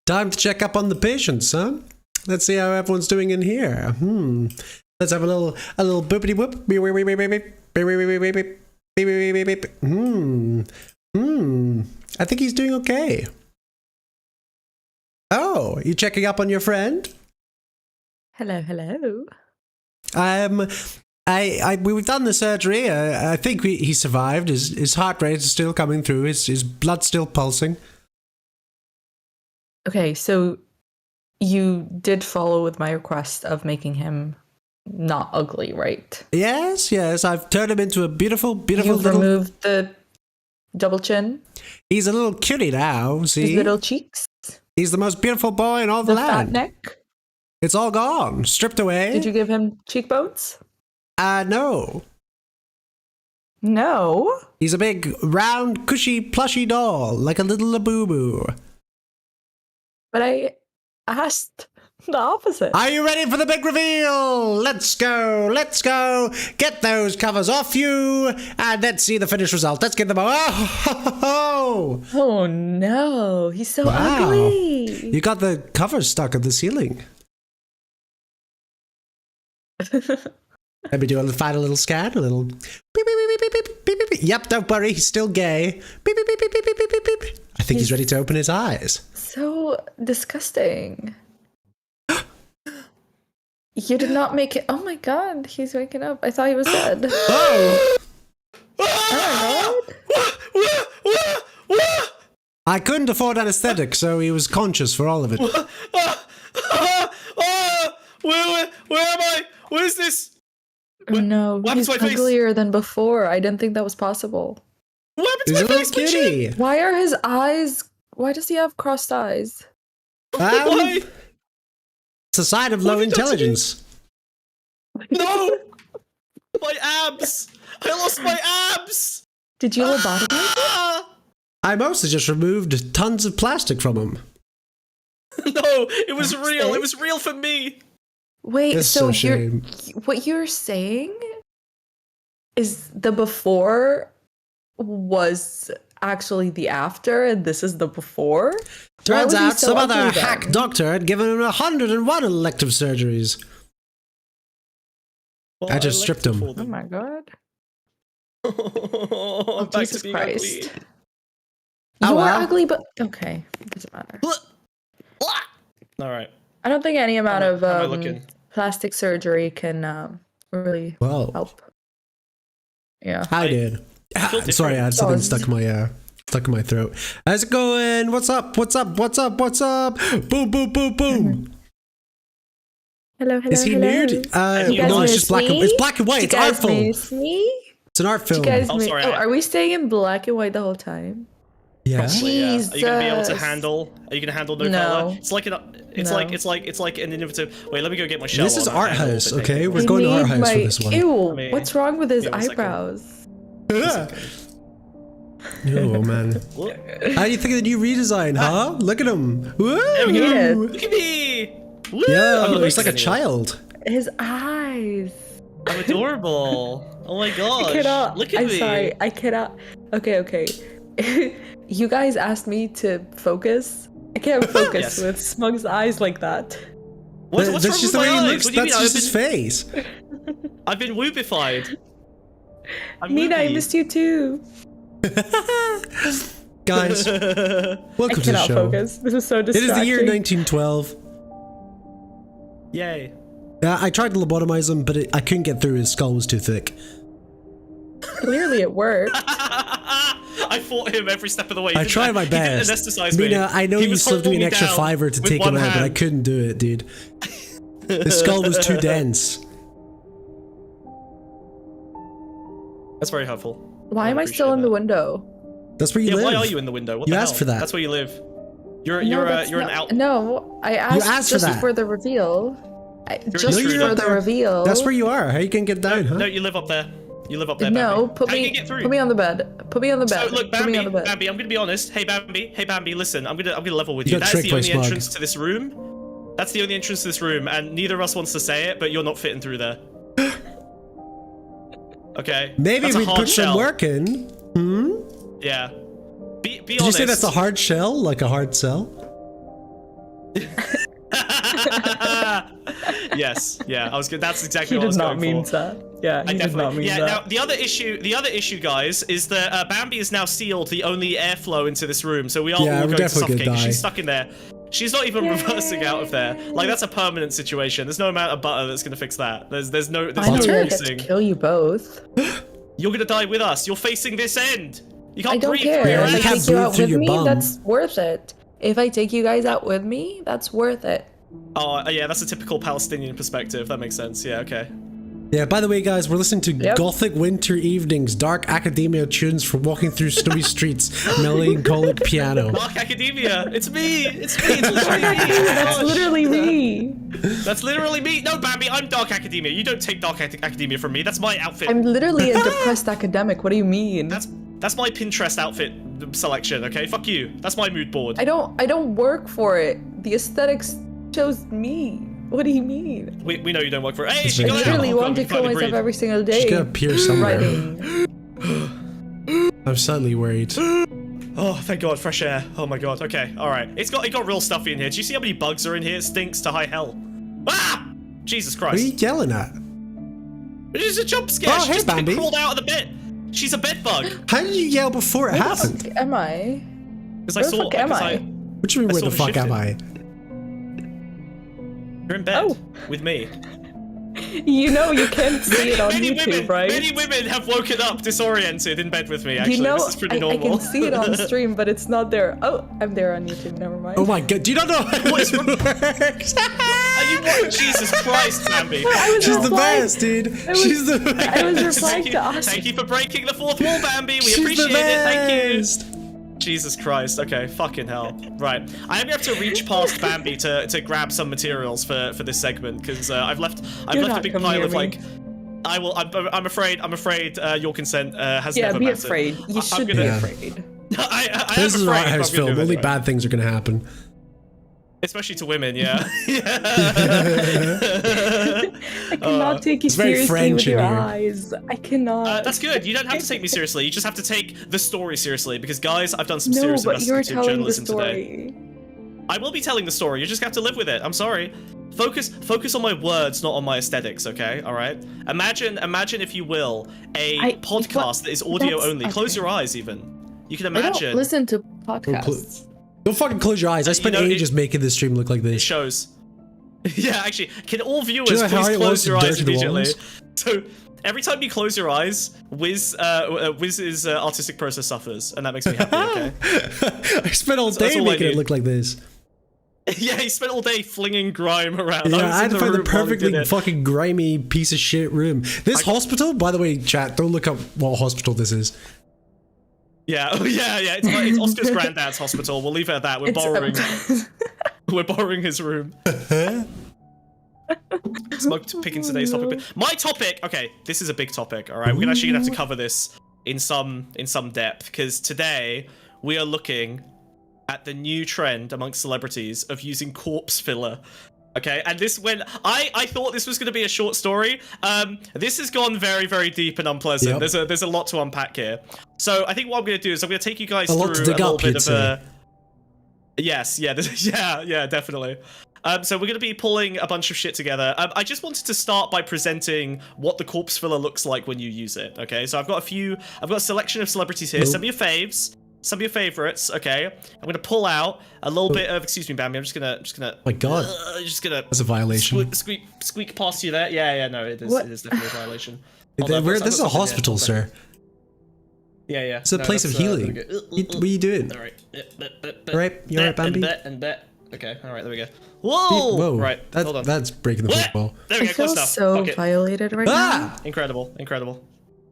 Time to check up on the patients, huh? Let's see how everyone's doing in here. Let's have a little boopity whoop. I think he's doing okay. Oh, you checking up on your friend? Hello, hello. We've done the surgery. I think he survived. His heart rate is still coming through. His blood's still pulsing. Okay, so you did follow with my request of making him not ugly, right? Yes. I've turned him into a beautiful You've little... removed the double chin? He's a little cutie now, see? His little cheeks? He's the most beautiful boy in all the land. Fat neck? It's all gone. Stripped away. Did you give him cheekbones? No. No? He's a big, round, cushy, plushy doll, like a little Labubu. But I asked the opposite. Are you ready for the big reveal? Let's go. Get those covers off you, and let's see the finished result. Let's get them all. Oh no, he's so ugly. You got the covers stuck at the ceiling. Let me do a final little scan, a little beep, beep, beep, beep, beep, beep, beep. Yep, don't worry, he's still gay. Beep, beep, beep, beep, beep, beep, beep, beep. I think he's ready to open his eyes. So disgusting. You did not make it. Oh my god, he's waking up. I thought he was dead. Oh! Oh my god. I couldn't afford anesthetic, so he was conscious for all of it. Where am I? What is this? No, what he's happened to my face? uglier than before. I didn't think that was possible. What happened to He's a my little face? My cutie. chin? Why are his eyes... Why does he have crossed eyes? Why? It's a sign of low What have you done to me? intelligence. No! My abs! I lost my abs! Did you lobotomize him? Ah! I mostly just removed tons of plastic from him. No, it was real. It was real for me. Wait, It's so so shame. what you're saying is the before was actually the after, and this is the before? Why Turns was he out so some other ugly then? hack doctor had given him 101 elective surgeries. Well, I just stripped him. Oh my god. I'm back Jesus to being Christ. ugly. Oh, You're wow. ugly, but okay. It doesn't matter. All right. I don't think any amount How am I of looking? plastic surgery can really Well, help. Yeah. I did. feel different. Sorry, I had something Oh, stuck in my throat. How's it going? What's up? Boom, boom, boom, boom. Hello, hello, Is he hello. nude? You guys No, it's miss just black. me? It's black and white. You It's guys artful. miss me? It's an art film. You guys Oh, miss- sorry, oh, I- are we staying in black and white the whole time? Yeah. Probably, yeah. Are you gonna be able to Jesus. handle? Are you gonna handle no, No. color? It's like No. it's like an innovative. Wait, let me go get my shell. This is on art and handle house, the thing. okay? We're I going to need our house my- for this one. Ew, Me- what's wrong with his me 1 second. eyebrows? Oh man. What? How do you think of the new redesign, huh? Look at him. Woo! There we go. Yes. Look at me. Woo! Yeah, I'm he's like a amazing. child. His eyes. I'm adorable. Oh my gosh. I cannot. Look at I'm me. sorry. I cannot. Okay. You guys asked me to focus. I can't focus Yes. with Smug's eyes like that. What's That's wrong just with the way my he eyes? looks. What do you That's mean? just his face. I've been whoopified. I'm Nina, I whoopy. missed you too. Guys, I welcome to the cannot show. focus. This is so It distracting. is the year 1912. Yay. I tried to lobotomize him, but I couldn't get through. His skull was too thick. Clearly, it worked. I fought him every step of the way. I tried my best. He didn't anesthetize me. Mina, I know He you was slipped me an holding extra down fiver to with take him one out, but I hand. couldn't do it, dude. The skull was too dense. That's very helpful. Why I am I appreciate still in the that. window? That's where you Yeah, live. why are you in the window? What You the asked hell? for that. That's where you live. You're No, you're that's an not- out. No, I asked, asked for just that. for the reveal. Just No, you're for not the there. reveal. That's where you are. How you can get down, huh? No, you live up there. You live up there. No, Bambi. put How you me get through? put me on the bed. Put me on the So bed. look, put me Bambi, on the bed. Bambi, I'm gonna be honest. Hey Bambi, listen, I'm gonna level with You you. got That is tricked the by only Smug. entrance to this room. That's the only entrance to this room, and neither of us wants to say it, but you're not fitting through there. Okay. Maybe That's a we hard put some shell. work in. Hmm? Yeah. Be Did honest. you say that's a hard shell? Like a hard cell? Yes, yeah, I was good. That's exactly He what I was did going not mean for. that. Yeah, I he did not definitely. mean Yeah. that. Now the other issue, guys, is that Bambi is now sealed the only airflow into this room, so we are all Yeah, we're going to definitely suffocate. gonna 'Cause die. She's stuck in there. She's not even reversing out of there. Like that's a permanent situation. There's no amount of butter that's going to fix that. There's no Finally, I get to reversing. kill you both. You're going to die with us. You're facing this end. You can't I don't breathe care. through your If you I can't ass. take you breathe out through with your me, bum. that's worth it. If I take you guys out with me, that's worth it. Oh, yeah, that's a typical Palestinian perspective. That makes sense. Yeah, okay. Yeah, by the way, guys, we're listening to Yep. Gothic Winter Evenings, dark academia tunes for walking through snowy streets, melancholic piano. Dark Academia. It's me. It's me. It's literally me. That's literally me. That's literally me. No, Bambi, I'm Dark Academia. You don't take Dark Academia from me. That's my outfit. I'm literally a depressed academic. What do you mean? That's my Pinterest outfit selection. Okay, fuck you. That's my mood board. I don't work for it. The aesthetics chose me. What do you mean? We know you don't work for it. Hey, It's she very got true. out. I literally Oh, God, want to we kill finally myself breathe. every single day. She's gonna appear somewhere. Writing. I'm suddenly worried. Oh, thank God, fresh air. Oh my God. Okay, all right. It got real stuffy in here. Do you see how many bugs are in here? It stinks to high hell. Ah! Jesus What are you Christ. yelling at? It's just a jump scare. Oh, She hey, just Bambi. crawled out of the bed. She's a bed bug. How did you yell before it Where the happened? fuck am I? Because I Where the saw. fuck am because I? What do you mean, where I the sort fuck of am I? You're in bed Oh. with me. You know you can't see it on YouTube, right? Many women have woken up disoriented in bed with me. Actually, You know, this is pretty I normal. can see it on stream, but it's not there. Oh, I'm there on YouTube. Never mind. Oh my god, do you not know how What is this wrong? works? Are you what? Jesus Christ, Bambi. I was She's the replying- best, dude. I was- She's the I was best. replying to us. Thank you for breaking the fourth wall, Bambi. We She's appreciate the it. Thank you. best. Jesus Christ. Okay, fucking hell. Right. I am gonna have to reach past Bambi to grab some materials for this segment because I've left a not big come pile near of me. like. I'm afraid your consent has Yeah, never be mattered. afraid. You I'm should be gonna- afraid. I This am is an art afraid, house but I'm gonna film. do it Only anyway. bad things are gonna happen. Especially to women, yeah. I cannot take you it's very seriously French with your in here. eyes. I cannot. That's good. You don't have to take me seriously. You just have to take the story seriously. Because, guys, I've done some No, serious but you're investigative telling the journalism today. story. I will be telling the story. You just have to live with it. I'm sorry. Focus on my words, not on my aesthetics. Okay, all right. Imagine, if you will, a podcast that is audio that's- only. Close okay. your eyes, even. You can I imagine. don't listen to podcasts. Don't fucking close your eyes. I spent know, it- ages making this stream look like It this. shows. Yeah, actually, can all viewers Do you know how please it was close to your eyes dirty the immediately? walls? So every time you close your eyes, Wiz's artistic process suffers, and that makes me happy. Okay. I spent all That's day all I making it need. look like this. Yeah, he spent all day flinging grime around. Yeah, was I had in to find the room while he did perfectly it. fucking grimy piece of shit room. This hospital, by the way, chat, don't look up what hospital this is. Yeah, oh yeah. It's Oscar's granddad's hospital. We'll leave it at that. We're borrowing. We're borrowing his room. Smoked picking today's topic. My topic. Okay, this is a big topic. All right, we're actually gonna have to cover this in some depth because today we are looking at the new trend amongst celebrities of using corpse filler. Okay, and this when I thought this was going to be a short story. This has gone very, very deep and unpleasant. Yep. There's a lot to unpack here. So I think what I'm going to do is I'm going to take you guys A lot through to a dig little up, bit you'd of say. a. Yes, yeah, yeah, definitely. So we're going to be pulling a bunch of shit together. I just wanted to start by presenting what the corpse filler looks like when you use it. Okay, so I've got a selection of celebrities here. Nope. Some of your faves. Some of your favorites, okay? I'm gonna pull out a little bit of. Excuse me, Bambi. I'm just gonna. My God, Just gonna. that's a violation. Squeak past you there. Yeah. No, it is. What? It is definitely a violation. Hold on, This I've is a got something hospital, here. sir. Yeah. It's a place of healing. What are you doing? All right. Alright, you alright, Bambi? And bet. Okay. All right. There we go. Whoa. Whoa, Right. Hold on. that's breaking the fourth wall. There we I go. feel Close enough. so Okay. violated right Ah! Incredible.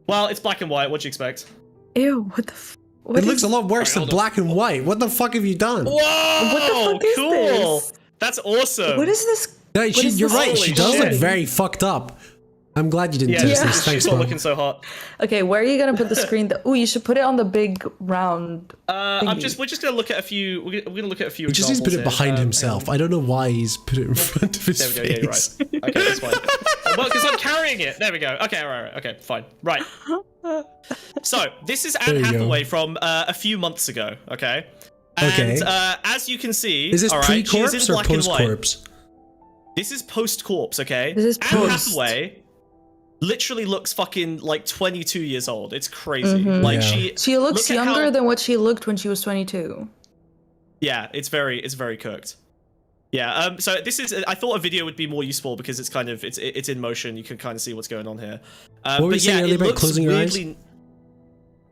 Well, it's black and white. What'd you expect? now. Ew, what the what It is- looks a lot worse than Alright, hold on. black and white. What the fuck have you done? Whoa! What the fuck is cool. this? That's awesome. What is this? No, what is you're this right. She does shit. look very fucked up. I'm glad you didn't Yeah, test Yeah. this. she's Thanks, not Mom. looking so hot. Okay, where are you gonna put the screen? Oh, you should put it on the big round. We're just gonna look at a few. We're gonna look at a few. He just needs to put it examples behind here. himself. I don't know why he's put it in front of his There we go. Yeah, you're face. right. Okay, that's fine. Well, because I'm carrying it. There we go. Okay, all right. Okay, fine. Right. So this is There Anne you go. Hathaway from a few months ago. Okay. And, Okay. As you can see, Is this all right, she is in pre-corpse or black and white. post-corpse? This is post-corpse, okay? This is Anne post. Hathaway literally looks fucking like 22 years old. It's crazy. Mhm. Like Yeah. She looks look at younger how- than what she looked when she was 22. Yeah, it's very cooked. Yeah. So this is. I thought a video would be more useful because it's kind of it's in motion. You can kind of see what's going on here. What were you But saying yeah, earlier it about looks closing your eyes? weirdly.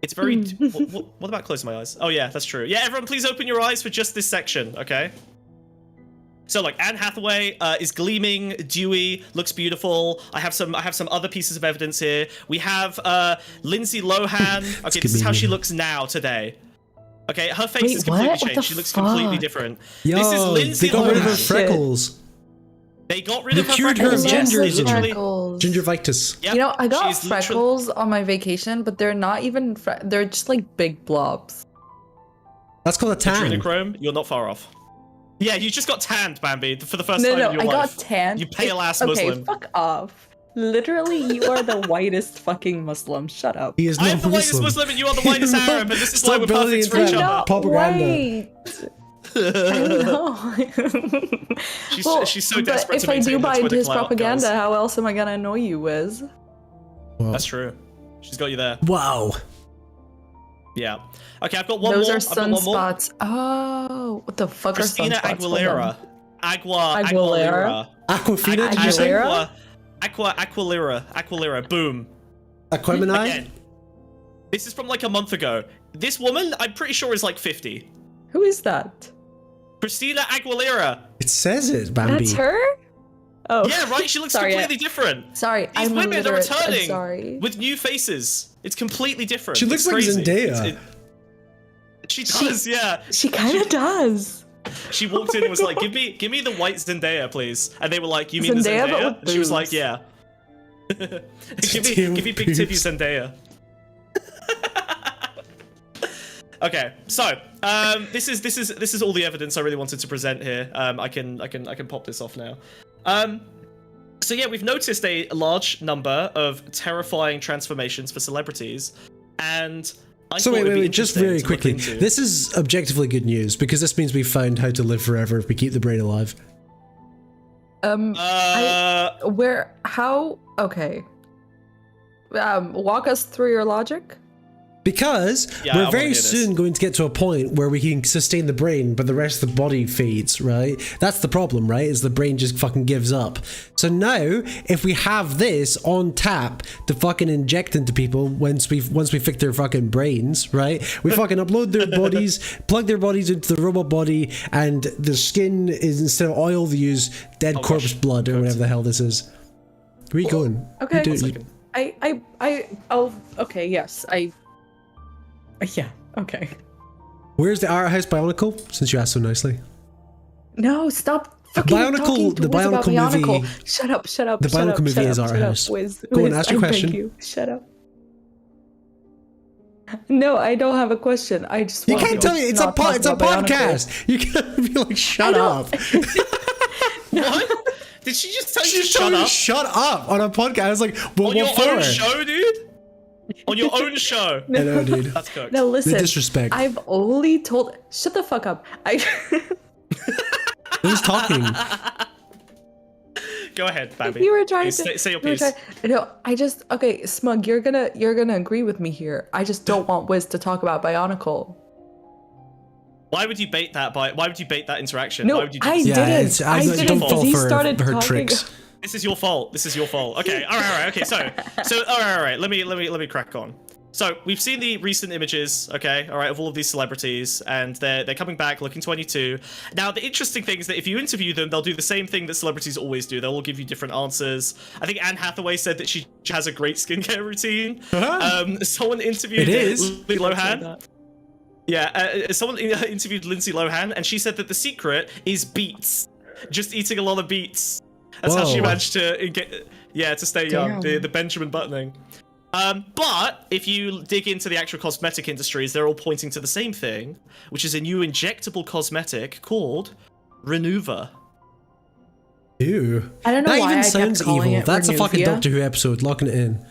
It's very. What about closing my eyes? Oh yeah, that's true. Yeah, everyone, please open your eyes for just this section, okay? So like Anne Hathaway is gleaming, dewy, looks beautiful. I have some other pieces of evidence here. We have Lindsay Lohan. Okay, this is how she looks now today. Okay, her face Wait, is completely what? What changed. the She looks completely fuck? different. Yo, This is Lindsay they got rid of her Lohan. freckles. They got rid They of her cured her freckles. of Yes, they gingerism. literally. Freckles. Gingivitis. Yep, You know, I got she's literally- freckles on my vacation, but they're not even they're just like big blobs. That's called a tan. Adrenochrome, you're not far off. Yeah, you just got tanned, Bambi, for the first No, time no, in your I life. got tan. You pale ass Okay, Muslim. fuck off. Literally, you are the whitest fucking Muslim. Shut up. He is I not am the whitest Muslim and you are the whitest Arab, and this is why Stop we're building perfect for into each that other. Not propaganda. white. I know. She's so desperate but to if I maintain do her buy Twitter into his clout, propaganda, guys. how else am I gonna annoy you, Wiz? That's true. She's got you there. Wow. Yeah. Okay, I've got one Those more. are I've got one more. sunspots. Oh, what the fuck Christina are sunspots? Hold on. Aguilera. Aguilera? Aguilera. Aquafina, did you say? Aguilera? Aquilera. Boom. Aquemini? Again. This is from like a month ago. This woman, I'm pretty sure, is like 50. Who is that? Christina Aguilera. It says it, Bambi. That's her? Oh. Yeah, right? She looks Sorry, completely different. Sorry, These I'm women are illiterate. I'm returning sorry. with new faces. It's completely different. She looks It's like crazy. Zendaya. She does, yeah. She kind of does. She walked in and was like, give me the white Zendaya, please. And they were like, you mean Zendaya, the but Zendaya? with And she was boobs. like, yeah. give Damn me big titty boobs. Zendaya. Okay, so this is all the evidence I really wanted to present here. I can pop this off now. So yeah, we've noticed a large number of terrifying transformations for celebrities, and I So thought it would be wait, just interesting very to look quickly. into. This is objectively good news because this means we've found how to live forever if we keep the brain alive. How? Okay. Walk us through your logic. Because Yeah, I we're wanna very hear this. soon going to get to a point where we can sustain the brain, but the rest of the body fades, right? That's the problem, right? Is the brain just fucking gives up. So now, if we have this on tap to fucking inject into people once we fix their fucking brains, right? We fucking upload their bodies, plug their bodies into the robot body, and the skin is, instead of oil, they use dead corpse gosh. blood or whatever the hell this is. Where are you going? Okay. You One do- second. Okay, yes. Yeah, okay. Where's the art house Bionicle? Since you asked so nicely. No, stop fucking Bionicle- talking to the Wiz about Bionicle movie- Bionicle. Shut up, shut up, the shut Bionicle up, movie shut is up, our shut up. house. Wiz, Go on, Wiz, ask your I beg question. you, shut up. No, I don't have a question. I just You want can't to tell me it's a not talk it's a about Bionicle. podcast. You can't be like, shut I up. What? Did she just tell you She to just told shut me to up? shut up on a podcast. I was like, well, On your what for? own show, dude? On your own show. I know, dude. That's cooked. No, listen. The disrespect. I've only told. Shut the fuck up. Who's talking? Go ahead, Bambi. You were trying Please, to say your you were piece. No, I just okay, Smug. You're gonna agree with me here. I just don't want Wiz to talk about Bionicle. Why would you bait that? Why would you bait that interaction? No, Why would you do I this? didn't. I I don't didn't. fall He for started her talking. tricks. This is your fault. This is your fault. Okay. All right. Okay. So all right. Let me crack on. So we've seen the recent images, okay, all right, of all of these celebrities, and they're coming back looking 22. Now, the interesting thing is that if you interview them, they'll do the same thing that celebrities always do. They'll all give you different answers. I think Anne Hathaway said that she has a great skincare routine. Someone interviewed It is. Lindsay Lohan. Yeah, someone interviewed Lindsay Lohan, and she said that the secret is beets. Just eating a lot of beets. That's how she Whoa. managed to to stay young. Damn. The Benjamin buttoning. But if you dig into the actual cosmetic industries, they're all pointing to the same thing, which is a new injectable cosmetic called Renuva. Ew. I don't know That why even I sounds kept calling evil. it That's a fucking Renuvia. Doctor Who episode. Locking it in.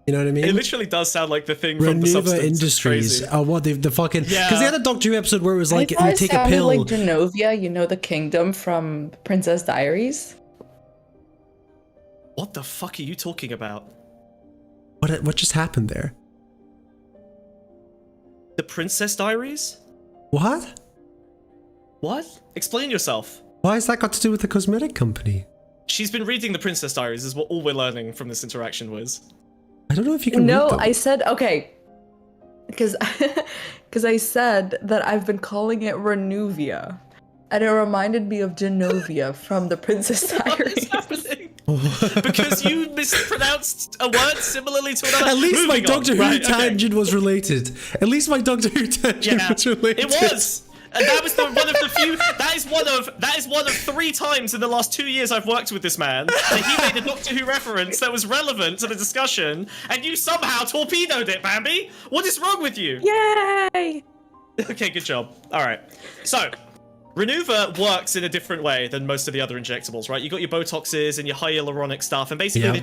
You know what I mean? It literally does sound like the thing from the Renuva Substance. Industries. Oh, what the fucking? Because they had a Doctor Who episode where it was like, I thought you it take a sounded pill. like Genovia, you know, the kingdom from Princess Diaries. What the fuck are you talking about? What just happened there? The Princess Diaries? What? What? Explain yourself. Why has that got to do with the cosmetic company? She's been reading the Princess Diaries, is what all we're learning from this interaction was. I don't know if you can read No, them. I said okay. Because I said that I've been calling it Renuvia. And it reminded me of Genovia from the Princess What is Diaries. happening? Because you mispronounced a word similarly to another. At least my Moving on. Doctor Who Right, okay. tangent was related. At least my Doctor Who tangent Yeah, was related. it was. And that was one of the few. That is one of 3 times in the last 2 years I've worked with this man that he made a Doctor Who reference that was relevant to the discussion, and you somehow torpedoed it, Bambi. What is wrong with you? Yay! Okay, good job. All right. So, Renuva works in a different way than most of the other injectables, right? You got your Botoxes and your hyaluronic stuff, and basically Yeah.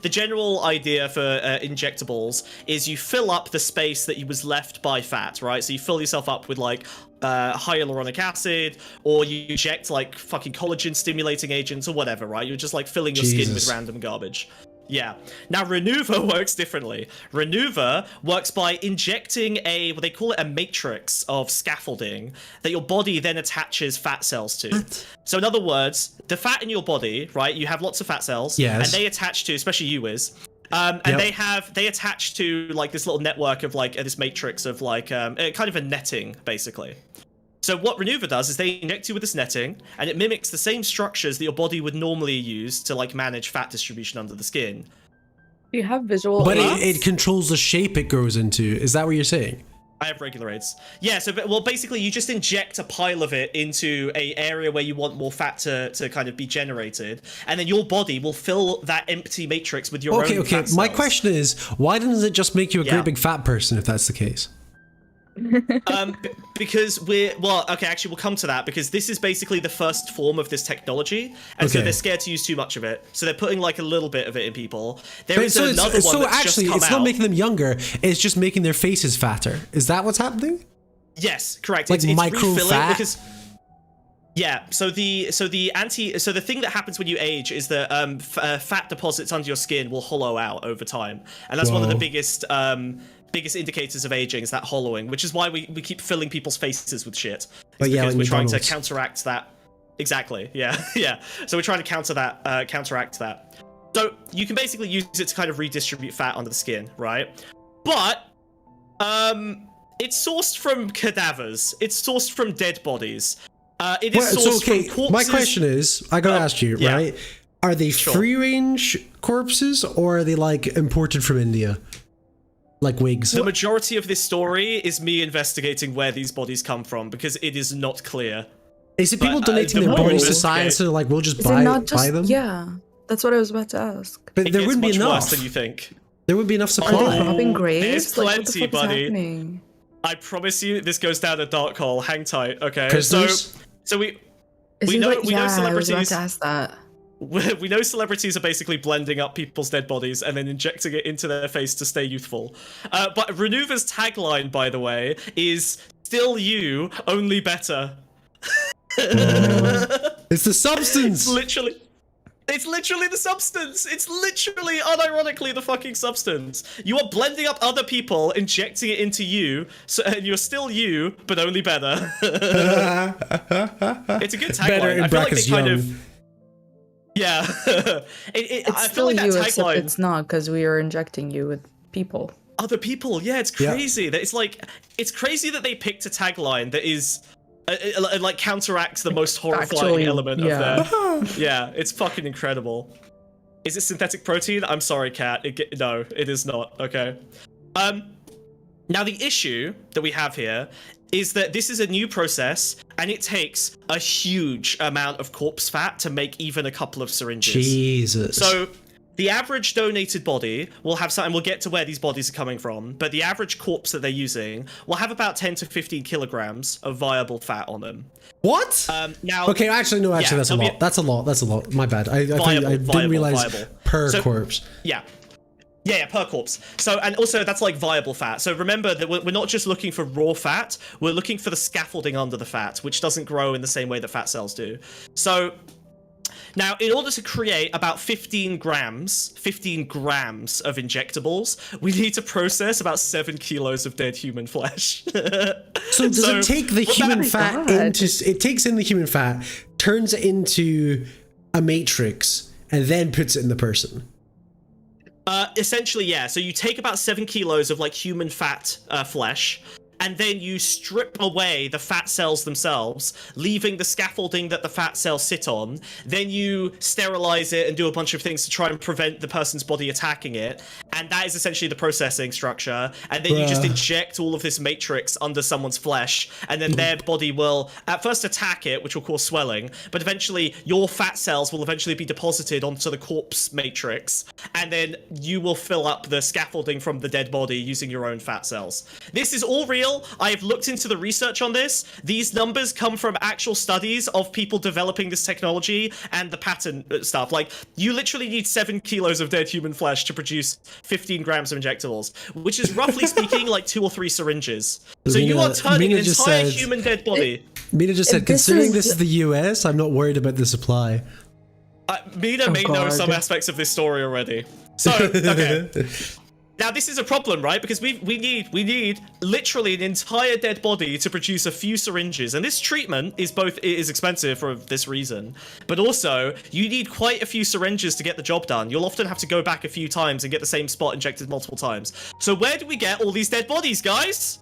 the general idea for injectables is you fill up the space that was left by fat, right? So you fill yourself up with like hyaluronic acid, or you inject like fucking collagen stimulating agents or whatever, right? You're just like filling your skin with random garbage. Yeah. Now, Renuva works differently. Renuva works by injecting what they call it a matrix of scaffolding that your body then attaches fat cells to. What? So in other words, the fat in your body, right, you have lots of fat cells, Yes. and they attach to, especially you, Wiz, and Yep. they attach to like this little network of like this matrix of like kind of a netting, basically. So what Renuva does is they inject you with this netting, and it mimics the same structures that your body would normally use to like manage fat distribution under the skin. Do you have visual But aids? it controls the shape it grows into. Is that what you're saying? I have regular aids. Yeah, so well, basically you just inject a pile of it into a area where you want more fat to kind of be generated, and then your body will fill that empty matrix with your own Okay. fat My cells. question is, why doesn't it just make you a Yeah. great big fat person if that's the case? Because actually we'll come to that, because this is basically the first form of this technology, and so Okay. they're scared to use too much of it, so they're putting like a little bit of it in people. There But is another one that's actually, just come it's out. not making them younger. It's just making their faces fatter. Is that what's happening? Yes, correct. Like it's micro refilling fat? because so the thing that happens when you age is that fat deposits under your skin will hollow out over time, and that's one of the Whoa. biggest indicators of aging is that hollowing, which is why we keep filling people's faces with shit. But yeah, because like we're trying to McDonald's. counteract that. Exactly. Yeah. Yeah. So we're trying to counteract that. So you can basically use it to kind of redistribute fat under the skin, right? But it's sourced from cadavers. It's sourced from dead bodies. It is sourced from corpses. My question is, I gotta ask you, yeah. right? Are they Sure. free-range corpses, or are they like imported from India? Like wigs? The majority of this story is me investigating where these bodies come from, because it is not clear. Is it people but, donating the their bodies to most- science and like, we'll just Is buy it not just them? yeah? That's what I was about to ask. But It there gets wouldn't be much enough. worse than you think. There would be enough Are they supply. robbing graves? there's Like, what the plenty, fuck buddy. is happening? I promise you, this goes down a dark hole. Hang tight, okay? Prisoners? So we Is We it know- like, we know yeah, I was about celebrities- to ask that. we know celebrities are basically blending up people's dead bodies and then injecting it into their face to stay youthful. But Renuva's tagline, by the way, is "Still you, only better." It's the substance. It's literally the substance. It's literally, unironically, the fucking substance. You are blending up other people, injecting it into you, and you're still you, but only better. It's a good tagline. Better in I feel like brackets they kind young. of. Yeah. It's I feel still like that you, except tagline. it's not, because we are injecting you with people. Other people, yeah, it's Yeah. crazy. That it's crazy that they picked a tagline that is. Like counteracts the most horrifying Actually, element yeah. of their. Yeah, it's fucking incredible. Is it synthetic protein? I'm sorry, Kat. No, it is not. Okay. Now the issue that we have here is that this is a new process, and it takes a huge amount of corpse fat to make even a couple of syringes. Jesus. So the average donated body will have something. We'll get to where these bodies are coming from, but the average corpse that they're using will have about 10 to 15 kilograms of viable fat on them. What? Now, Okay, actually, no, yeah, that's a there'll be lot. That's a lot. That's a lot. My bad. I Viable, didn't viable, realize viable. per So- corpse. Yeah. Yeah, per corpse. So, and also that's like viable fat. So remember that we're not just looking for raw fat, we're looking for the scaffolding under the fat, which doesn't grow in the same way that fat cells do. So now, in order to create about 15 grams of injectables, we need to process about 7 kilos of dead human flesh. So does it take the human fat into? It takes in the human fat, turns it into a matrix, and then puts it in the person. Essentially, yeah. So you take about 7 kilos of like human fat flesh, and then you strip away the fat cells themselves, leaving the scaffolding that the fat cells sit on. Then you sterilize it and do a bunch of things to try and prevent the person's body attacking it. And that is essentially the processing structure. And then you just inject all of this matrix under someone's flesh, and then their body will at first attack it, which will cause swelling, but eventually your fat cells will eventually be deposited onto the corpse matrix, and then you will fill up the scaffolding from the dead body using your own fat cells. This is all real. I have looked into the research on this. These numbers come from actual studies of people developing this technology and the patent stuff. Like, you literally need 7 kilos of dead human flesh to produce 15 grams of injectables, which is roughly speaking like 2 or 3 syringes. So you are turning an entire human dead body. Mina just said, considering this is the US, I'm not worried about the supply. Mina may know some aspects of this story already. So, okay. Now this is a problem, right? Because we need literally an entire dead body to produce a few syringes, and this treatment is expensive for this reason, but also you need quite a few syringes to get the job done. You'll often have to go back a few times and get the same spot injected multiple times. So where do we get all these dead bodies, guys?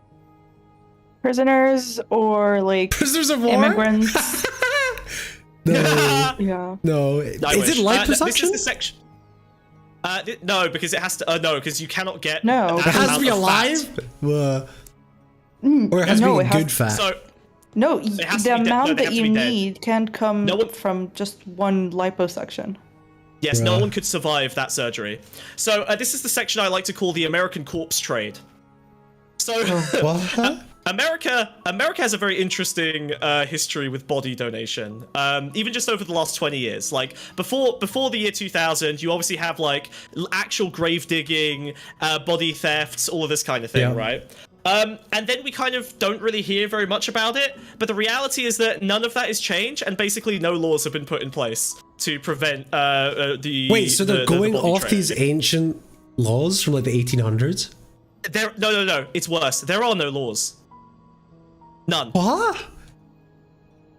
Prisoners or like prisoners of war? Immigrants. No. Yeah. No. Is it liposuction? This is the section. No, because it has to. No, because you cannot get. No, it has to be alive. Or it has to be good fat. So, no, the amount that you need can't come from just one liposuction. Yes, no one could survive that surgery. So this is the section I like to call the American corpse trade. So what? America has a very interesting history with body donation. Even just over the last 20 years, like before the year 2000, you obviously have like actual grave digging, body thefts, all of this kind of thing, right? And then we kind of don't really hear very much about it. But the reality is that none of that has changed, and basically no laws have been put in place to prevent the. Wait, so they're going off trade. these ancient laws from like the 1800s? No. It's worse. There are no laws. None. What?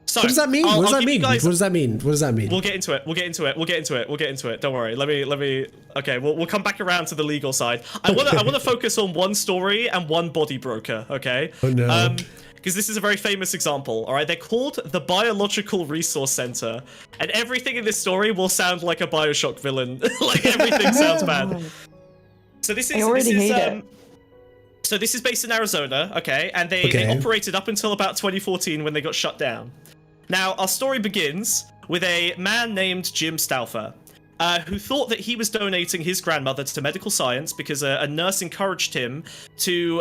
So, what does that mean? What does that mean? What does that mean? What does that mean? We'll get into it. Don't worry. Let me. Okay, we'll come back around to the legal side. I wanna focus on one story and one body broker. Okay. Oh no. Because this is a very famous example. All right, they're called the Biological Resource Center, and everything in this story will sound like a Bioshock villain. Like everything sounds bad. So this is. So this is based in Arizona, okay, and they operated up until about 2014 when they got shut down. Now, our story begins with a man named Jim Stauffer, who thought that he was donating his grandmother to medical science because a nurse encouraged him to,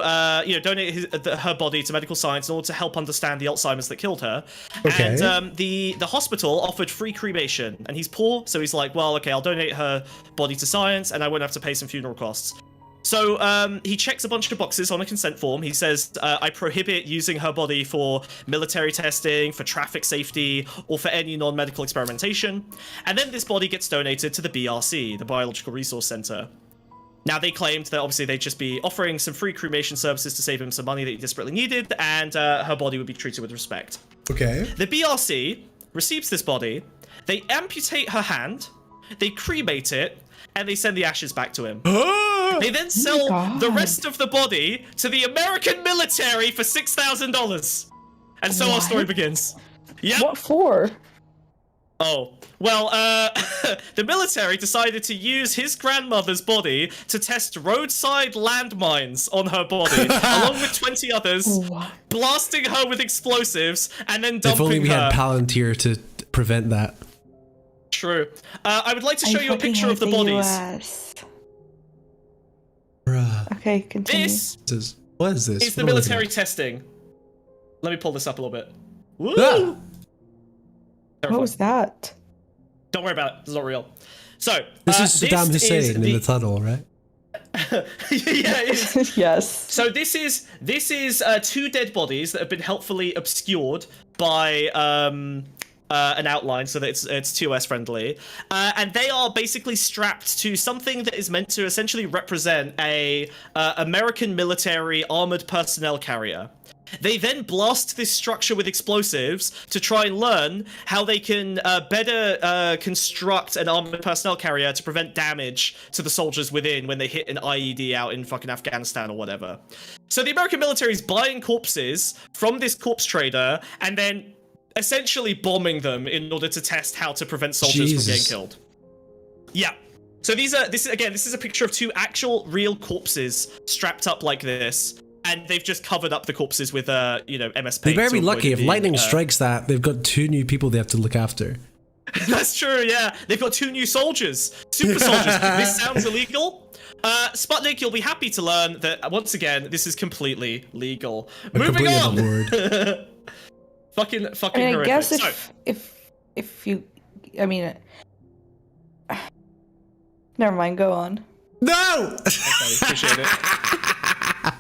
donate her body to medical science in order to help understand the Alzheimer's that killed her. Okay. And the hospital offered free cremation, and he's poor, so he's like, well, okay, I'll donate her body to science, and I won't have to pay some funeral costs. So he checks a bunch of boxes on a consent form. He says, I prohibit using her body for military testing, for traffic safety, or for any non-medical experimentation. And then this body gets donated to the BRC, the Biological Resource Center. Now, they claimed that obviously they'd just be offering some free cremation services to save him some money that he desperately needed, and her body would be treated with respect. Okay. The BRC receives this body, they amputate her hand, they cremate it, and they send the ashes back to him. They then sell the rest of the body to the American military for $6,000. And so our story begins. Yep. What for? Oh, well, the military decided to use his grandmother's body to test roadside landmines on her body, along with 20 others, blasting her with explosives, and then dumping her. If only we had Palantir to prevent that. True. I would like to show you a picture of the bodies. Bruh. Okay, continue. What is this? It's the military testing. Let me pull this up a little bit. Woo! What was that? Don't worry about it. It's not real. So this is Saddam Hussein in the tunnel, right? Yeah, it is. Yes. So this is 2 dead bodies that have been helpfully obscured by an outline so that it's TOS friendly, and they are basically strapped to something that is meant to essentially represent a American military armored personnel carrier. They then blast this structure with explosives to try and learn how they can better construct an armored personnel carrier to prevent damage to the soldiers within when they hit an IED out in fucking Afghanistan or whatever. So the American military is buying corpses from this corpse trader and then essentially bombing them in order to test how to prevent soldiers from getting killed. Yeah. So this is a picture of 2 actual real corpses strapped up like this. And they've just covered up the corpses with, MS Paint. They better be lucky. If lightning strikes that, they've got 2 new people they have to look after. That's true, yeah. They've got 2 new soldiers. Super soldiers. This sounds illegal. Sputnik, you'll be happy to learn that, once again, this is completely legal. Moving on! fucking horrific. I guess if you... I mean... Never mind, go on. No! Okay, appreciate it.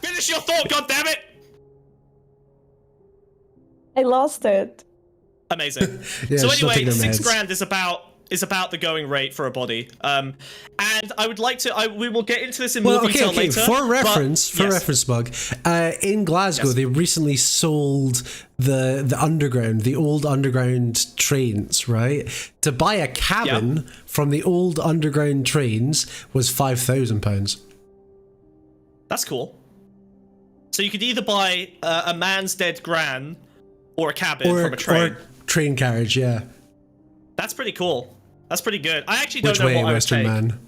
Finish your thought, goddammit! I lost it. Amazing. Yeah, so anyway, $6,000 is about the going rate for a body. And I would like to. We will get into this in more detail later. For reference, Smug, in Glasgow, they recently sold the underground, the old underground trains, right? To buy a cabin from the old underground trains was £5,000. That's cool. So you could either buy a man's dead gran or a cabin from a train. Or train carriage, yeah. That's pretty cool. That's pretty good. I actually don't know Which way, what Western I would take. man?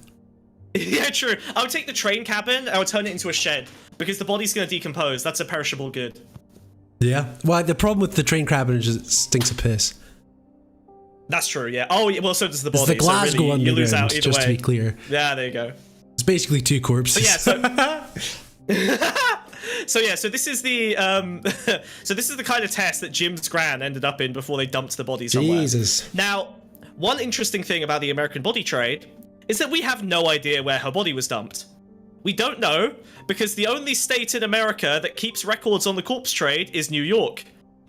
Yeah, true. I would take the train cabin. I would turn it into a shed because the body's going to decompose. That's a perishable good. Yeah. Well, the problem with the train cabin is it stinks of piss. That's true. Yeah. Oh, well, so does the body. It's the Glasgow so really, underground, you lose out either just way. to be clear. Yeah, there you go. It's basically 2 corpses. But yeah. So this is the kind of test that Jim's gran ended up in before they dumped the body somewhere. Jesus. Now, one interesting thing about the American body trade is that we have no idea where her body was dumped. We don't know because the only state in America that keeps records on the corpse trade is New York.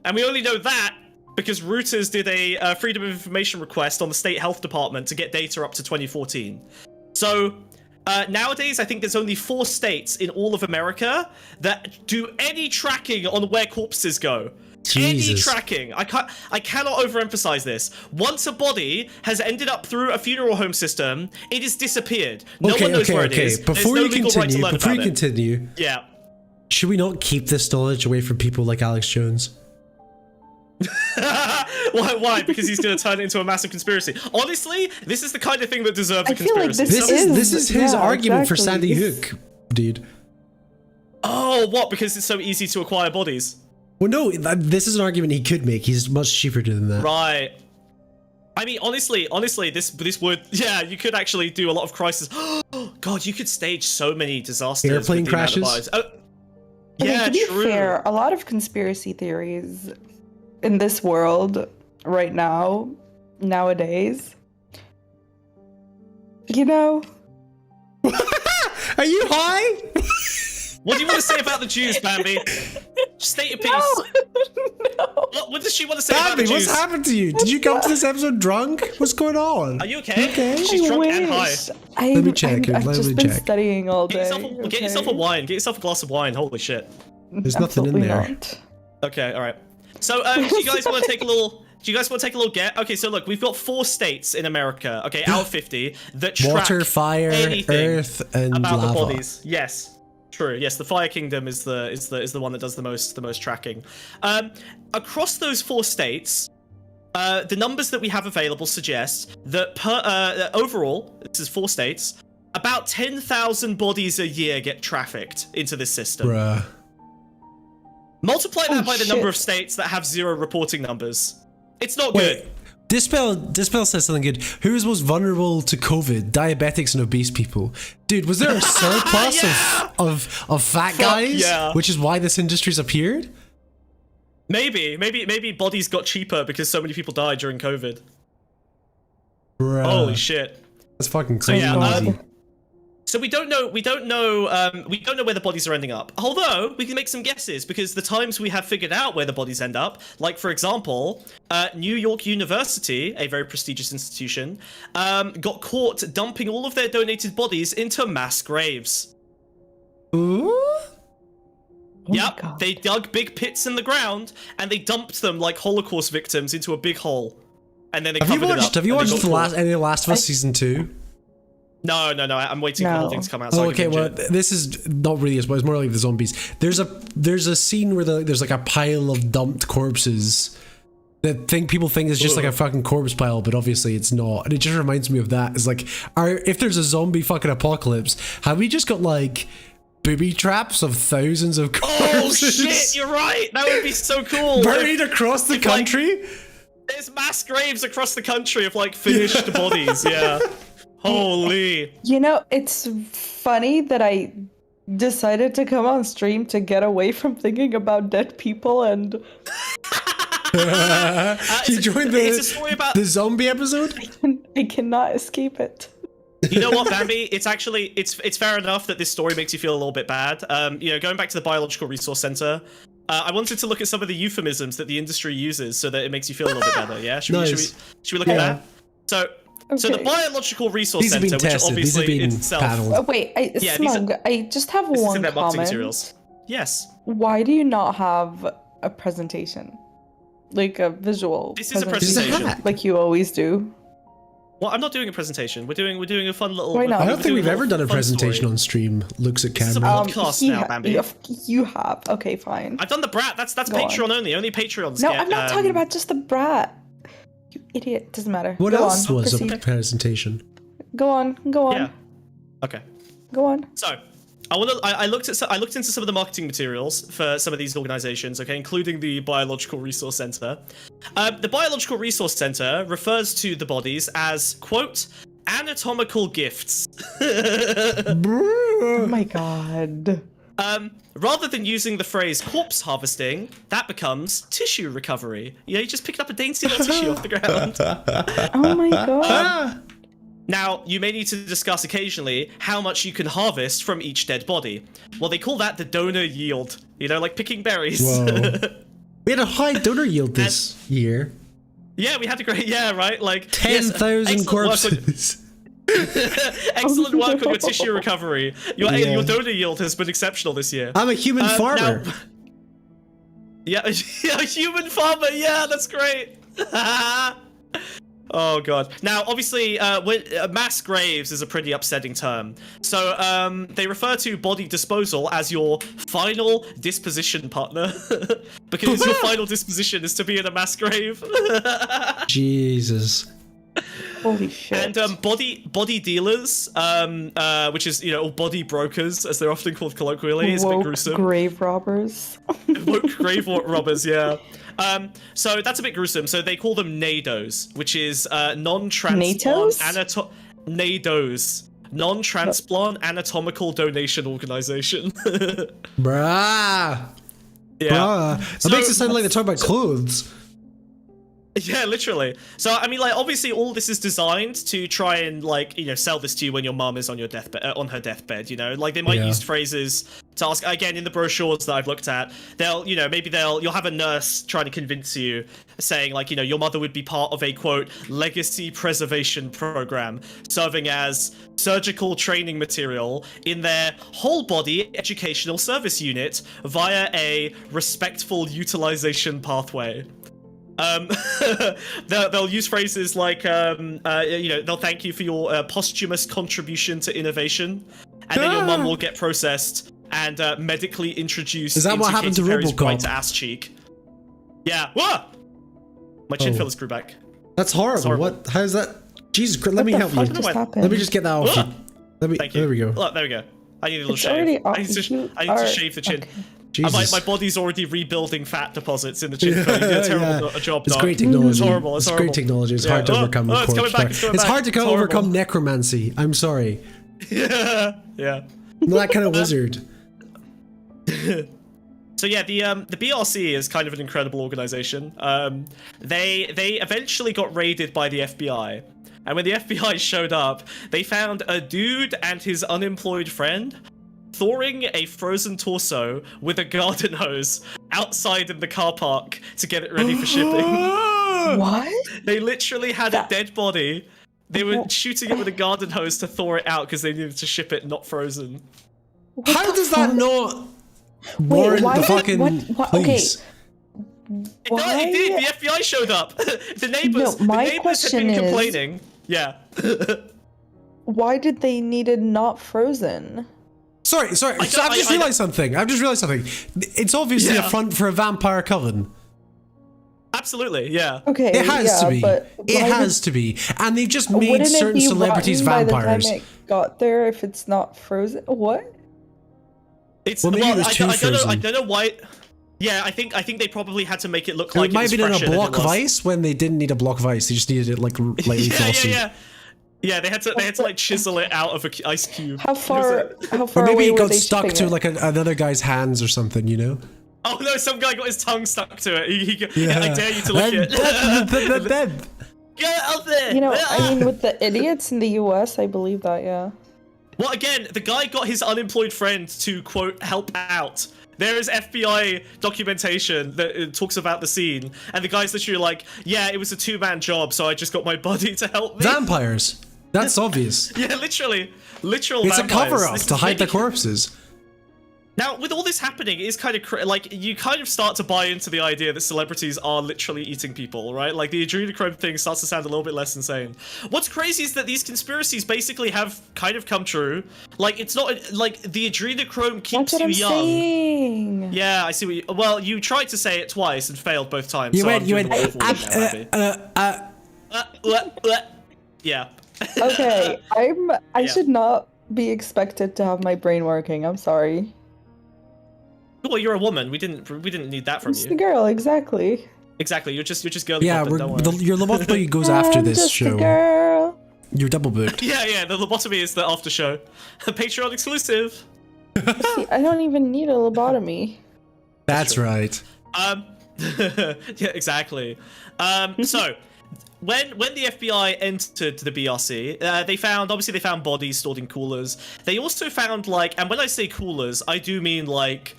And we only know that because Reuters did a Freedom of Information request on the state health department to get data up to 2014. So nowadays, I think there's only 4 states in all of America that do any tracking on where corpses go. Jesus. Any tracking. I cannot overemphasize this. Once a body has ended up through a funeral home system, it has disappeared. No one knows where it is. Before you continue, yeah. Should we not keep this knowledge away from people like Alex Jones? Why? Because he's going to turn it into a massive conspiracy. Honestly, this is the kind of thing that deserves a I feel like conspiracy. This is his argument for Sandy Hook, dude. Oh, what? Because it's so easy to acquire bodies. Well, no, this is an argument he could make. He's much cheaper than that. Right. I mean, honestly, this would, yeah, you could actually do a lot of crisis. God, you could stage so many disasters. Airplane crashes. Yeah, to be true. fair, a lot of conspiracy theories in this world right now, nowadays, you know. Are you high? What do you want to say about the Jews, Bambi? State your piece. No. What does she want to say about the Bambi, Jews? what's happened to you? Did you come to this episode drunk? What's going on? Are you okay? Okay. She's drunk and high. Let me check. I've just been studying all day. Get yourself a wine. Get yourself a glass of wine. Holy shit. There's nothing in there. Not. Okay, all right. So, do you guys want to take a little? Do you guys want to take a little get? Okay, so look, we've got 4 states in America. Okay, out of 50 that track Water, fire, earth, and about lava. the bodies. Yes. True. Yes, the Fire Kingdom is the one that does the most tracking. Across those 4 states, the numbers that we have available suggest that overall, this is 4 states, about 10,000 bodies a year get trafficked into this system. Bruh. Multiply that by the number of states that have 0 reporting numbers. It's not good. Dispel says something good. Who is most vulnerable to COVID? Diabetics and obese people. Dude, was there a surplus of fat guys? Yeah. Which is why this industry's appeared? Maybe bodies got cheaper because so many people died during COVID. Bruh. Holy shit. That's fucking So crazy. yeah, So we don't know where the bodies are ending up. Although we can make some guesses because the times we have figured out where the bodies end up, like for example, New York University, a very prestigious institution, got caught dumping all of their donated bodies into mass graves. Ooh? Yep, they dug big pits in the ground and they dumped them like Holocaust victims into a big hole, and then they covered it up. Have you watched any of Last of Us season 2? No. I'm waiting for the whole thing to come out. So Oh, okay. Well, this is not really a spoiler. It's more like the zombies. There's a scene where there's like a pile of dumped corpses that people think is just like a fucking corpse pile, but obviously it's not. And it just reminds me of that. It's like, if there's a zombie fucking apocalypse, have we just got like booby traps of thousands of corpses? Oh shit! You're right. That would be so cool. Buried across the country. Like, there's mass graves across the country of like finished bodies. Yeah. Holy. You know, it's funny that I decided to come on stream to get away from thinking about dead people and... You joined the zombie episode? I cannot escape it. You know what, Bambi? It's actually, it's fair enough that this story makes you feel a little bit bad. Going back to the Biological Resource Center, I wanted to look at some of the euphemisms that the industry uses so that it makes you feel a little bit better, yeah? Should we look at that? So the Biological Resource Center, which obviously itself... Oh, wait, Smug, I just have one comment. Materials. Yes. Why do you not have a presentation? Like a visual This is a presentation. Like you always do. Well, I'm not doing a presentation. We're doing a fun little... Why not? I don't think we've ever done a presentation on stream. Looks at camera. This is a podcast now, Bambi. You have. Okay, fine. I've done the brat. That's Patreon only. Only Patreons No, get, I'm not talking about just the brat. You idiot. Doesn't matter. What Go else on. was Proceed. a presentation? Go on. Yeah. Okay. Go on. So, I looked into some of the marketing materials for some of these organizations, okay, including the Biological Resource Center. The Biological Resource Center refers to the bodies as, quote, anatomical gifts. Oh my god. Rather than using the phrase corpse harvesting, that becomes tissue recovery. You just picked up a dainty little tissue off the ground. Oh my god. Now, you may need to discuss occasionally how much you can harvest from each dead body. Well, they call that the donor yield. You know, like picking berries. Whoa. We had a high donor yield this year. Yeah, we had a great, right? Like 10,000 corpses. Excellent work on your tissue recovery. Your donor yield has been exceptional this year. I'm a human farmer. A human farmer. Yeah, that's great. Oh god. Now, obviously, mass graves is a pretty upsetting term. So, they refer to body disposal as your final disposition partner, because your final disposition is to be in a mass grave. Jesus. Holy shit. And body dealers, which is body brokers, as they're often called colloquially, is a bit gruesome. Grave robbers. Woke grave robbers, yeah. So that's a bit gruesome. So they call them NADOs, which is non-transplant NADOs, non-transplant anatomical donation organization. Bruh. Yeah. Bruh. That makes it sound like they talk about clothes. Yeah, literally. So, I mean, like, obviously, all this is designed to try and, like, sell this to you when your mum is on your deathbed, on her deathbed. Like they might use phrases to ask. Again, in the brochures that I've looked at, they'll, you'll have a nurse trying to convince you, saying, like, your mother would be part of a quote legacy preservation program, serving as surgical training material in their whole body educational service unit via a respectful utilization pathway. They'll use phrases like, they'll thank you for your posthumous contribution to innovation, and then your mum will get processed and medically introduced. Is that what happened to RoboCop? To ass cheek. Yeah. Whoa! My chin fillers grew back. That's horrible. What? How's that? Jesus Christ! Let me help you. Let me just get that off you. Thank you. There we go. Look, there we go. I need a little shave. I need to shave the chin. Okay. My body's already rebuilding fat deposits in the chin. You did a terrible job, It's Doc. great technology. It's horrible. It's great technology. It's hard to overcome. It's coming back. It's hard to overcome necromancy. I'm sorry. Yeah. I'm not that kind of wizard. So yeah, the BRC is kind of an incredible organization. They eventually got raided by the FBI. And when the FBI showed up, they found a dude and his unemployed friend thawing a frozen torso with a garden hose outside in the car park to get it ready for shipping. What? They literally had a dead body. They were shooting it with a garden hose to thaw it out because they needed to ship it not frozen. How does that not warrant why the did- fucking what- police? No, Why? it did. The FBI showed up. The neighbors, No, my the neighbors had question been is- complaining. Yeah. Why did they need it not frozen? Sorry. So I've just realized something. It's obviously a Yeah. front for a vampire coven. Absolutely, yeah. Okay, It has to be. But It why has to be. And they've just made wouldn't it certain be celebrities rotten vampires. by the time it got there if it's not frozen? What? It's Well, maybe it was too I frozen. don't know why. Yeah, I think they probably had to make it look Or like it might was have been in fresher a than block it of was. ice when they didn't need a block of ice. They just needed it like lightly Yeah, frosted. yeah. They had to like chisel it out of an ice cube. How far Or maybe away it were got they stuck shipping to it? like another guy's hands or something, you know? Oh no, some guy got his tongue stuck to it. I dare you to lick it. Get out there! You know, I mean, with the idiots in the US, I believe that, yeah. Well, again, the guy got his unemployed friend to, quote, help out. There is FBI documentation that talks about the scene, and the guy's literally like, yeah, it was a two-man job, so I just got my buddy to help me. Vampires. That's obvious. Yeah, literal It's a vampires. cover-up This to is hide the really- corpses. Now, with all this happening, it is kind of like you kind of start to buy into the idea that celebrities are literally eating people, right? Like the adrenochrome thing starts to sound a little bit less insane. What's crazy is that these conspiracies basically have kind of come true. Like it's not like the adrenochrome keeps That's what you I'm young. saying. Yeah, I see what you. Well, you tried to say it twice and failed both times. You so went, I'm you doing went, the awful thing now, Abby. Yeah. Okay, I Yeah. should not be expected to have my brain working. I'm sorry. Well, you're a woman. We didn't need that from I'm just a you. girl, exactly. Exactly. You're just girly. Yeah, popping, don't worry. your lobotomy goes after I'm this just show. a girl. You're double booked. Yeah. The lobotomy is the after show. Patreon exclusive. See, I don't even need a lobotomy. That's right. Yeah, exactly. So when the FBI entered the BRC, they found bodies stored in coolers. They also found and when I say coolers, I do mean like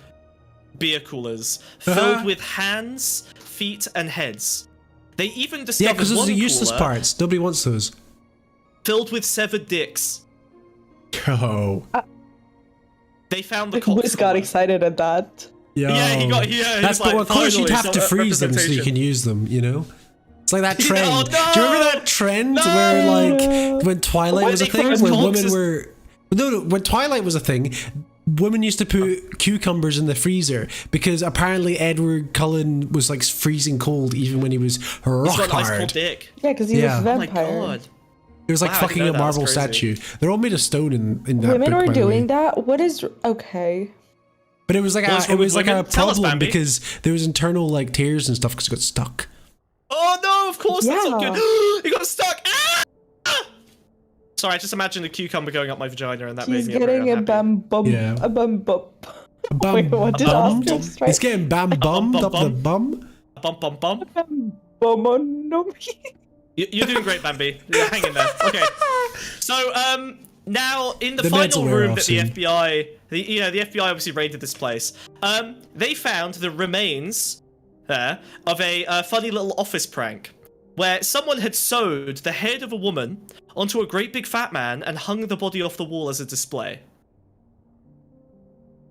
beer coolers filled with hands, feet, and heads. They even Yeah, discovered because those one are useless cooler parts. Nobody wants those. filled with severed dicks. Oh. They found the Wiz cops. got excited at that. Yo. Yeah, he got. Yeah, That's but of course you'd have to freeze them so you representation. can use them, you know? It's like that Yeah, trend. oh, no! Do you remember that trend where, like, when Twilight Why was a they thing, froze where corpses? women were... No, when Twilight was a thing, women used to put cucumbers in the freezer because apparently Edward Cullen was, like, freezing cold even when he was He's rock got an ice cold hard. dick. Yeah, because he Yeah. was a Oh my vampire. god. It was like Wow, I fucking didn't a know that. marble That's crazy. statue. They're all made of stone in that Women book, were by the way. doing that? What is... Okay. But it was like What's it wrong was with like a women? Tell us, problem Bambi. because there was internal like tears and stuff because it got stuck. Oh no, of course, that's not Yeah. good. He got stuck. Ah! Sorry, I just imagined a cucumber going up my vagina and that He's made me very getting a unhappy. bam bum. Yeah. A bum bump. Bum, Wait, what did bum, Oscar He's strike? getting bam bummed bum, up the bum. Bum bum bum. Bum on no me. You're doing great, Bambi. Yeah, hang in there. Okay. So now in the The meds will final wear room off that the soon. FBI, the FBI obviously raided this place. They found the remains there of a funny little office prank where someone had sewed the head of a woman onto a great big fat man and hung the body off the wall as a display.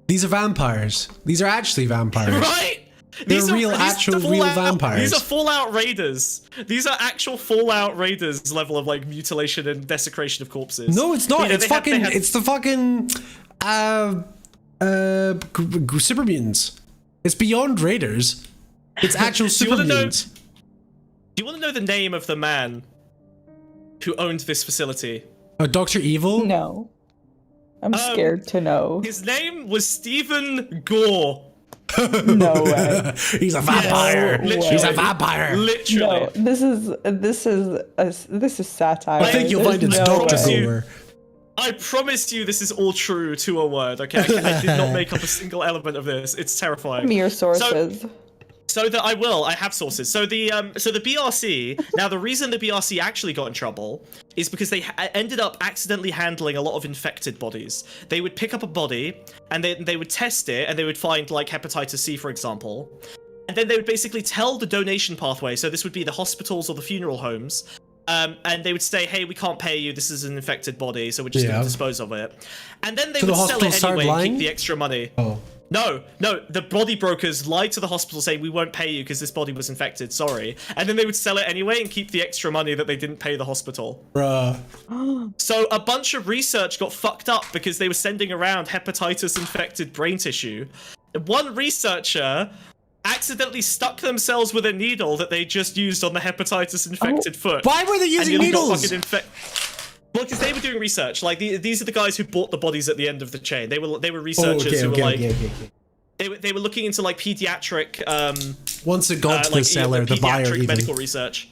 These are vampires. These are actually vampires. Right? They're real, actual, real vampires. These are Fallout Raiders. These are actual Fallout Raiders level of like mutilation and desecration of corpses. No, it's not. You know, It's they had- fucking. they had- It's the fucking. Super mutants. It's beyond raiders. It's actual Do you super wanna know- mutants. Do you want to know the name of the man who owned this facility? Oh, Dr. Evil. No. I'm scared to know. His name was Stephen Gore. No way. He's a vampire. No He's a way. vampire. Literally. No, this is satire. I think you'll There's find it's no Dr. way. Gore. I promise you this is all true to a word, okay? I did not make up a single element of this. It's terrifying. Mere sources. So that I have sources. So the BRC, now the reason the BRC actually got in trouble is because they ended up accidentally handling a lot of infected bodies. They would pick up a body, and they would test it, and they would find, like, hepatitis C, for example. And then they would basically tell the donation pathway, so this would be the hospitals or the funeral homes, and they would say, hey, we can't pay you, this is an infected body, so we're just going to dispose of it. And then they would sell it anyway and keep the extra money. Oh. No, the body brokers lied to the hospital saying, we won't pay you because this body was infected, sorry. And then they would sell it anyway and keep the extra money that they didn't pay the hospital. Bruh. So a bunch of research got fucked up because they were sending around hepatitis-infected brain tissue. One researcher accidentally stuck themselves with a needle that they just used on the hepatitis-infected foot. Why were they using needles? Well, because they were doing research. Like these are the guys who bought the bodies at the end of the chain. They were researchers who were like they were looking into like pediatric. Once it got to the seller, the buyer even medical research.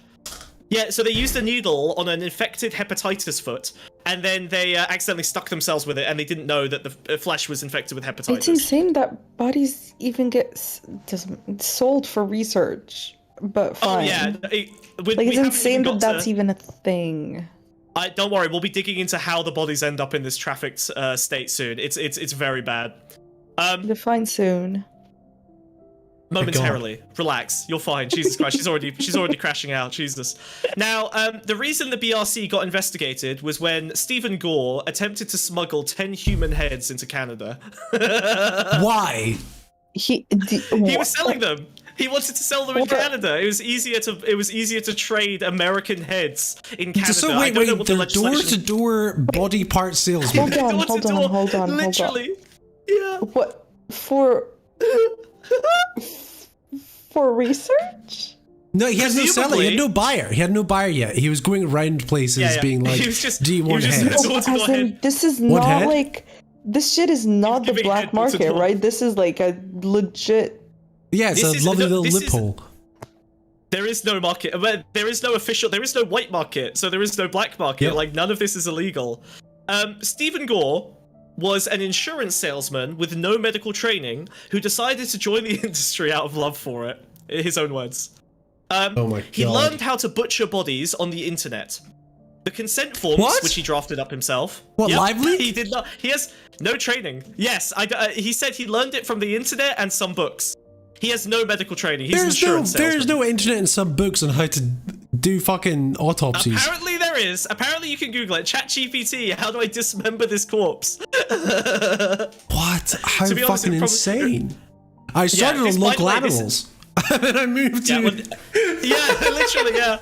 Yeah, so they used a needle on an infected hepatitis foot, and then they accidentally stuck themselves with it, and they didn't know that the flesh was infected with hepatitis. It's insane that bodies even get sold for research, but fine. Oh yeah, it's insane that that's even a thing. Don't worry, we'll be digging into how the bodies end up in this trafficked state soon. It's very bad. Define soon. Momentarily, relax. You're fine. Jesus Christ, she's already crashing out. Jesus. Now, the reason the BRC got investigated was when Stephen Gore attempted to smuggle 10 human heads into Canada. Why? He was selling them. He wanted to sell them in Canada. It was easier to trade American heads in Canada. So wait, they're door-to-door body part salesman. Hold on. Literally. Yeah. What for research? No, he had no seller. He had no buyer. He had no buyer yet. He was going around places being like, "Do you want heads?" This is not like this shit is not the black market, right? This is like a legit. Yeah, it's a lovely little loophole. There is no market. There is no official. There is no white market. So there is no black market. Yep. Like none of this is illegal. Stephen Gore was an insurance salesman with no medical training who decided to join the industry out of love for it. In his own words. Oh my God. He learned how to butcher bodies on the internet. The consent forms, which he drafted up himself. What, lively? He did not. He has no training. Yes, he said he learned it from the internet and some books. He has no medical training. He's an insurance salesman. There's no internet and some books on how to do fucking autopsies. Apparently there is. Apparently you can Google it. ChatGPT, how do I dismember this corpse? What? How fucking insane. I started on local animals. And then I moved to... Literally, yeah.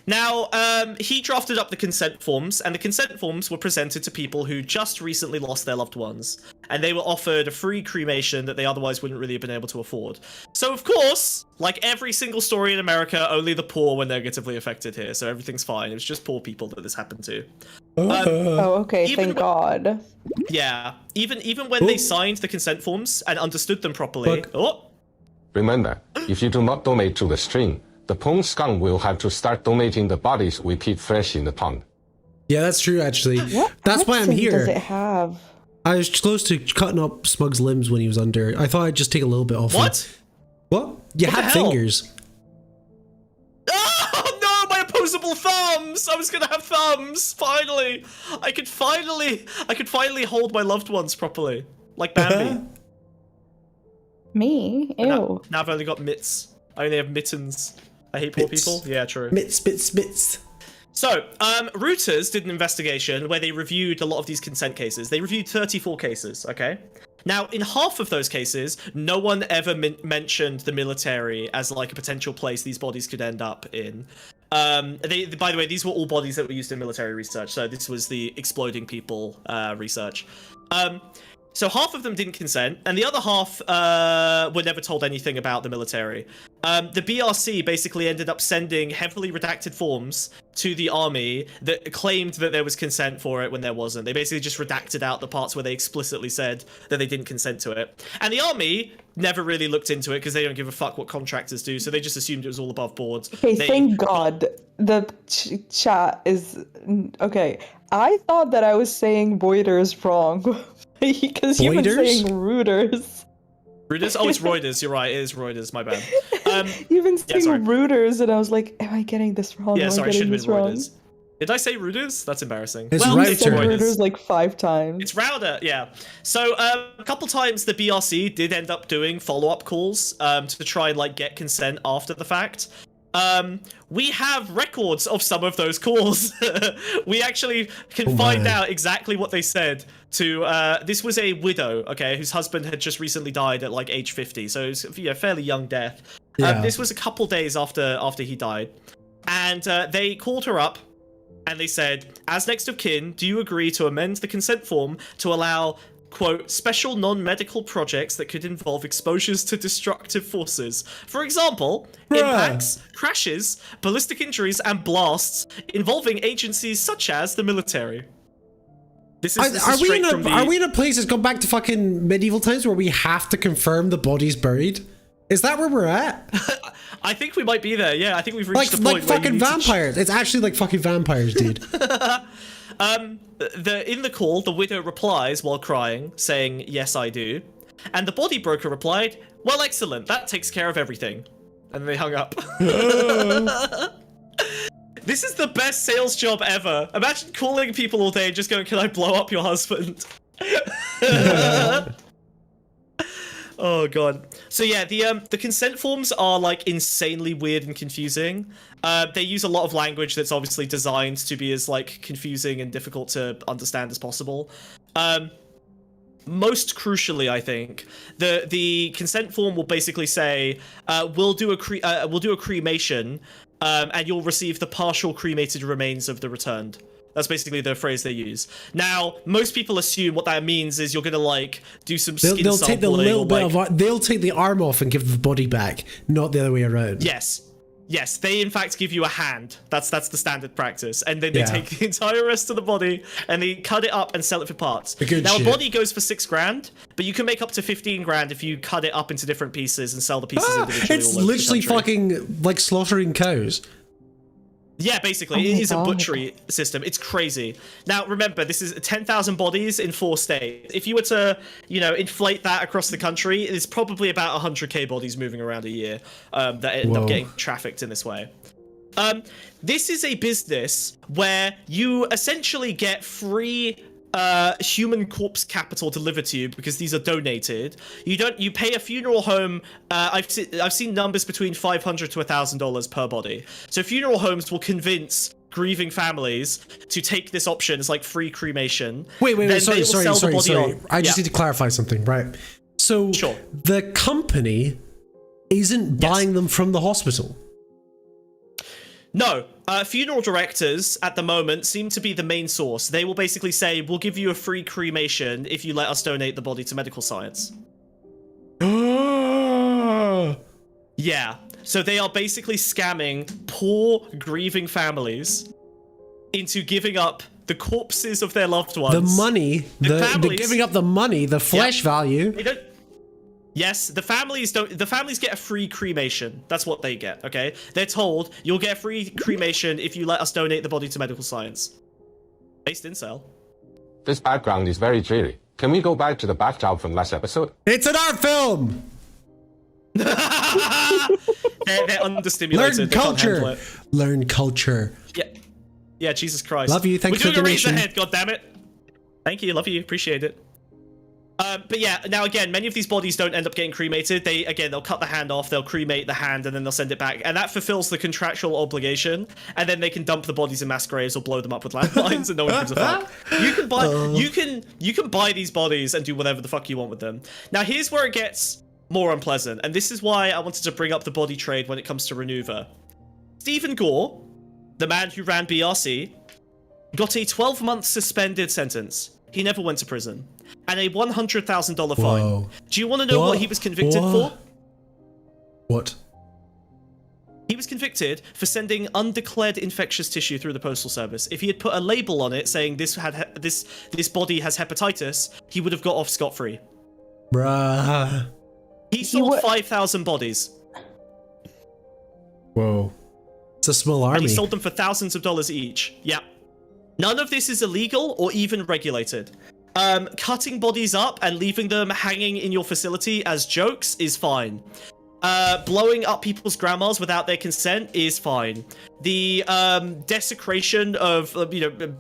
Now, he drafted up the consent forms, and the consent forms were presented to people who just recently lost their loved ones, and they were offered a free cremation that they otherwise wouldn't really have been able to afford. So, of course, like every single story in America, only the poor were negatively affected here, so everything's fine. It was just poor people that this happened to. Okay, thank God. Yeah, even when they signed the consent forms and understood them properly... Remember, if you do not donate to the stream, the Pondscum will have to start donating the bodies we keep fresh in the pond. Yeah, that's true, actually. That's why I'm here. Does it have? I was close to cutting up Smug's limbs when he was under. I thought I'd just take a little bit off him. What? You had fingers. Oh no, my opposable thumbs! I was gonna have thumbs, finally! I could finally hold my loved ones properly. Like Bambi. Me? Ew. Now I've only got mitts. I only have mittens. I hate poor people. Yeah, true. Mitts. So, Reuters did an investigation where they reviewed a lot of these consent cases. They reviewed 34 cases, okay? Now, in half of those cases, no one ever mentioned the military as like a potential place these bodies could end up in. By the way, these were all bodies that were used in military research, so this was the exploding people research. So half of them didn't consent, and the other half were never told anything about the military. The BRC basically ended up sending heavily redacted forms to the army that claimed that there was consent for it when there wasn't. They basically just redacted out the parts where they explicitly said that they didn't consent to it. And the army never really looked into it because they don't give a fuck what contractors do, so they just assumed it was all above board. Okay, thank God the chat is... Okay, I thought that I was saying Reuters wrong. Because you've been saying Reuters. Reuters? Oh, it's Reuters. You're right. It is Reuters. My bad. You've been saying Reuters, and I was like, "Am I getting this wrong? Yeah, sorry. It should have been Reuters. Did I say rooters? That's embarrassing. It's well, router. it's Said rooters. rooters like 5 times. It's router, yeah. So a couple times the BRC did end up doing follow-up calls to try and like get consent after the fact. We have records of some of those calls. We actually can find out exactly what they said to. This was a widow, okay, whose husband had just recently died at like age 50, so it was a fairly young death. Yeah. This was a couple days after he died, and they called her up. And they said, as next of kin, do you agree to amend the consent form to allow, quote, special non-medical projects that could involve exposures to destructive forces? For example, impacts, crashes, ballistic injuries, and blasts involving agencies such as the military. This is Are we straight from the... in a place that's gone back to fucking medieval times where we have to confirm the body's buried? Is that where we're at? I think we might be there, yeah. I think we've reached the Like point where you fucking need to vampires. It's actually like fucking vampires, dude. in the call, the widow replies while crying, saying, yes, I do. And the body broker replied, well, excellent, that takes care of everything. And then they hung up. This is the best sales job ever. Imagine calling people all day and just going, can I blow up your husband? Oh god. So yeah, the consent forms are like insanely weird and confusing. They use a lot of language that's obviously designed to be as like confusing and difficult to understand as possible. Most crucially, I think the consent form will basically say, we'll do a cremation, and you'll receive the partial cremated remains of the returned. That's basically the phrase they use. Now, most people assume what that means is you're gonna like do some skin They'll take the sampling little or, bit like... of they'll take the arm off and give the body back, not the other way around. Yes, they in fact give you a hand. That's the standard practice, and then they Yeah. take the entire rest of the body and they cut it up and sell it for parts. Good Now, shit. a body goes for $6,000, but you can make up to $15,000 if you cut it up into different pieces and sell the pieces individually. It's all over the literally country. fucking like slaughtering cows. Yeah, basically, Oh it my is a God. butchery system. It's crazy. Now, remember, this is 10,000 bodies in 4 states. If you were to, inflate that across the country, it's probably about 100k bodies moving around a year that end Whoa. up getting trafficked in this way. This is a business where you essentially get free human corpse capital delivered to you because these are donated. You pay a funeral home. I've seen numbers between $500 to $1,000 per body. So funeral homes will convince grieving families to take this option as like free cremation. Wait, Then they sorry. will sell the body on. I just Yeah. need to clarify something, right? So Sure. the company isn't buying them from the hospital. No, funeral directors at the moment seem to be the main source. They will basically say, we'll give you a free cremation if you let us donate the body to medical science. Yeah, so they are basically scamming poor, grieving families into giving up the corpses of their loved ones. The money, the families- giving up the money, the flesh value. They don't... Yes, the families don't. The families get a free cremation. That's what they get. Okay, they're told you'll get a free cremation if you let us donate the body to medical science. Based in cell. This background is very dreary. Can we go back to the backdrop from last episode? It's an art film. They're understimulated. Learn They can't handle culture. it. Learn culture. Yeah. Jesus Christ. Love you, thanks We're for doing the a raise donation. ahead. God damn it. Thank you. Love you. Appreciate it. But yeah, now again, many of these bodies don't end up getting cremated. They'll cut the hand off, they'll cremate the hand, and then they'll send it back. And that fulfills the contractual obligation. And then they can dump the bodies in mass graves or blow them up with landmines, and no one gives a fuck. You can buy, you can buy these bodies and do whatever the fuck you want with them. Now here's where it gets more unpleasant, and this is why I wanted to bring up the body trade when it comes to Renuva. Stephen Gore, the man who ran BRC, got a 12-month suspended sentence. He never went to prison. And a $100,000 fine. Whoa. Do you want to know what he was convicted for? What? He was convicted for sending undeclared infectious tissue through the postal service. If he had put a label on it saying this body has hepatitis, he would have got off scot-free. Bruh. He sold 5,000 bodies. Whoa. It's a small And army. he sold them for thousands of dollars each. Yeah. None of this is illegal or even regulated. Cutting bodies up and leaving them hanging in your facility as jokes is fine. blowing up people's grandmas without their consent is fine. The desecration of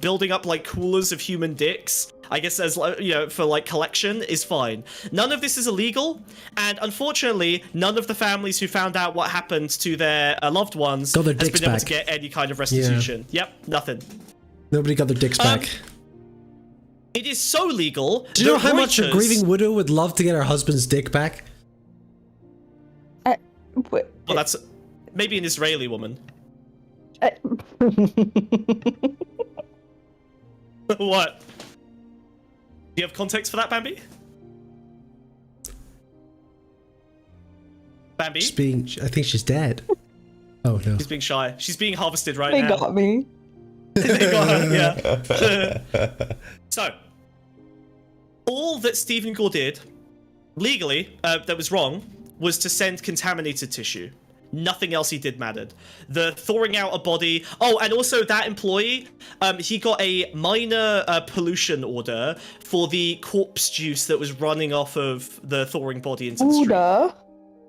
building up like coolers of human dicks, I guess, as for like collection, is fine. None of this is illegal, and unfortunately, none of the families who found out what happened to their loved ones got their has dicks been able back. to get any kind of restitution. Yep, nothing. Nobody got their dicks back. It is so legal. Do you know that how much a Reuters- grieving widow would love to get her husband's dick back? Well, that's maybe an Israeli woman. What? Do you have context for that, Bambi? Bambi? I think she's dead. Oh no. She's being shy. She's being harvested right They now. got me. They got her, yeah. So, all that Stephen Gore did, legally, that was wrong, was to send contaminated tissue. Nothing else he did mattered. The thawing out a body. Oh, and also that employee, he got a minor pollution order for the corpse juice that was running off of the thawing body into the street. Order?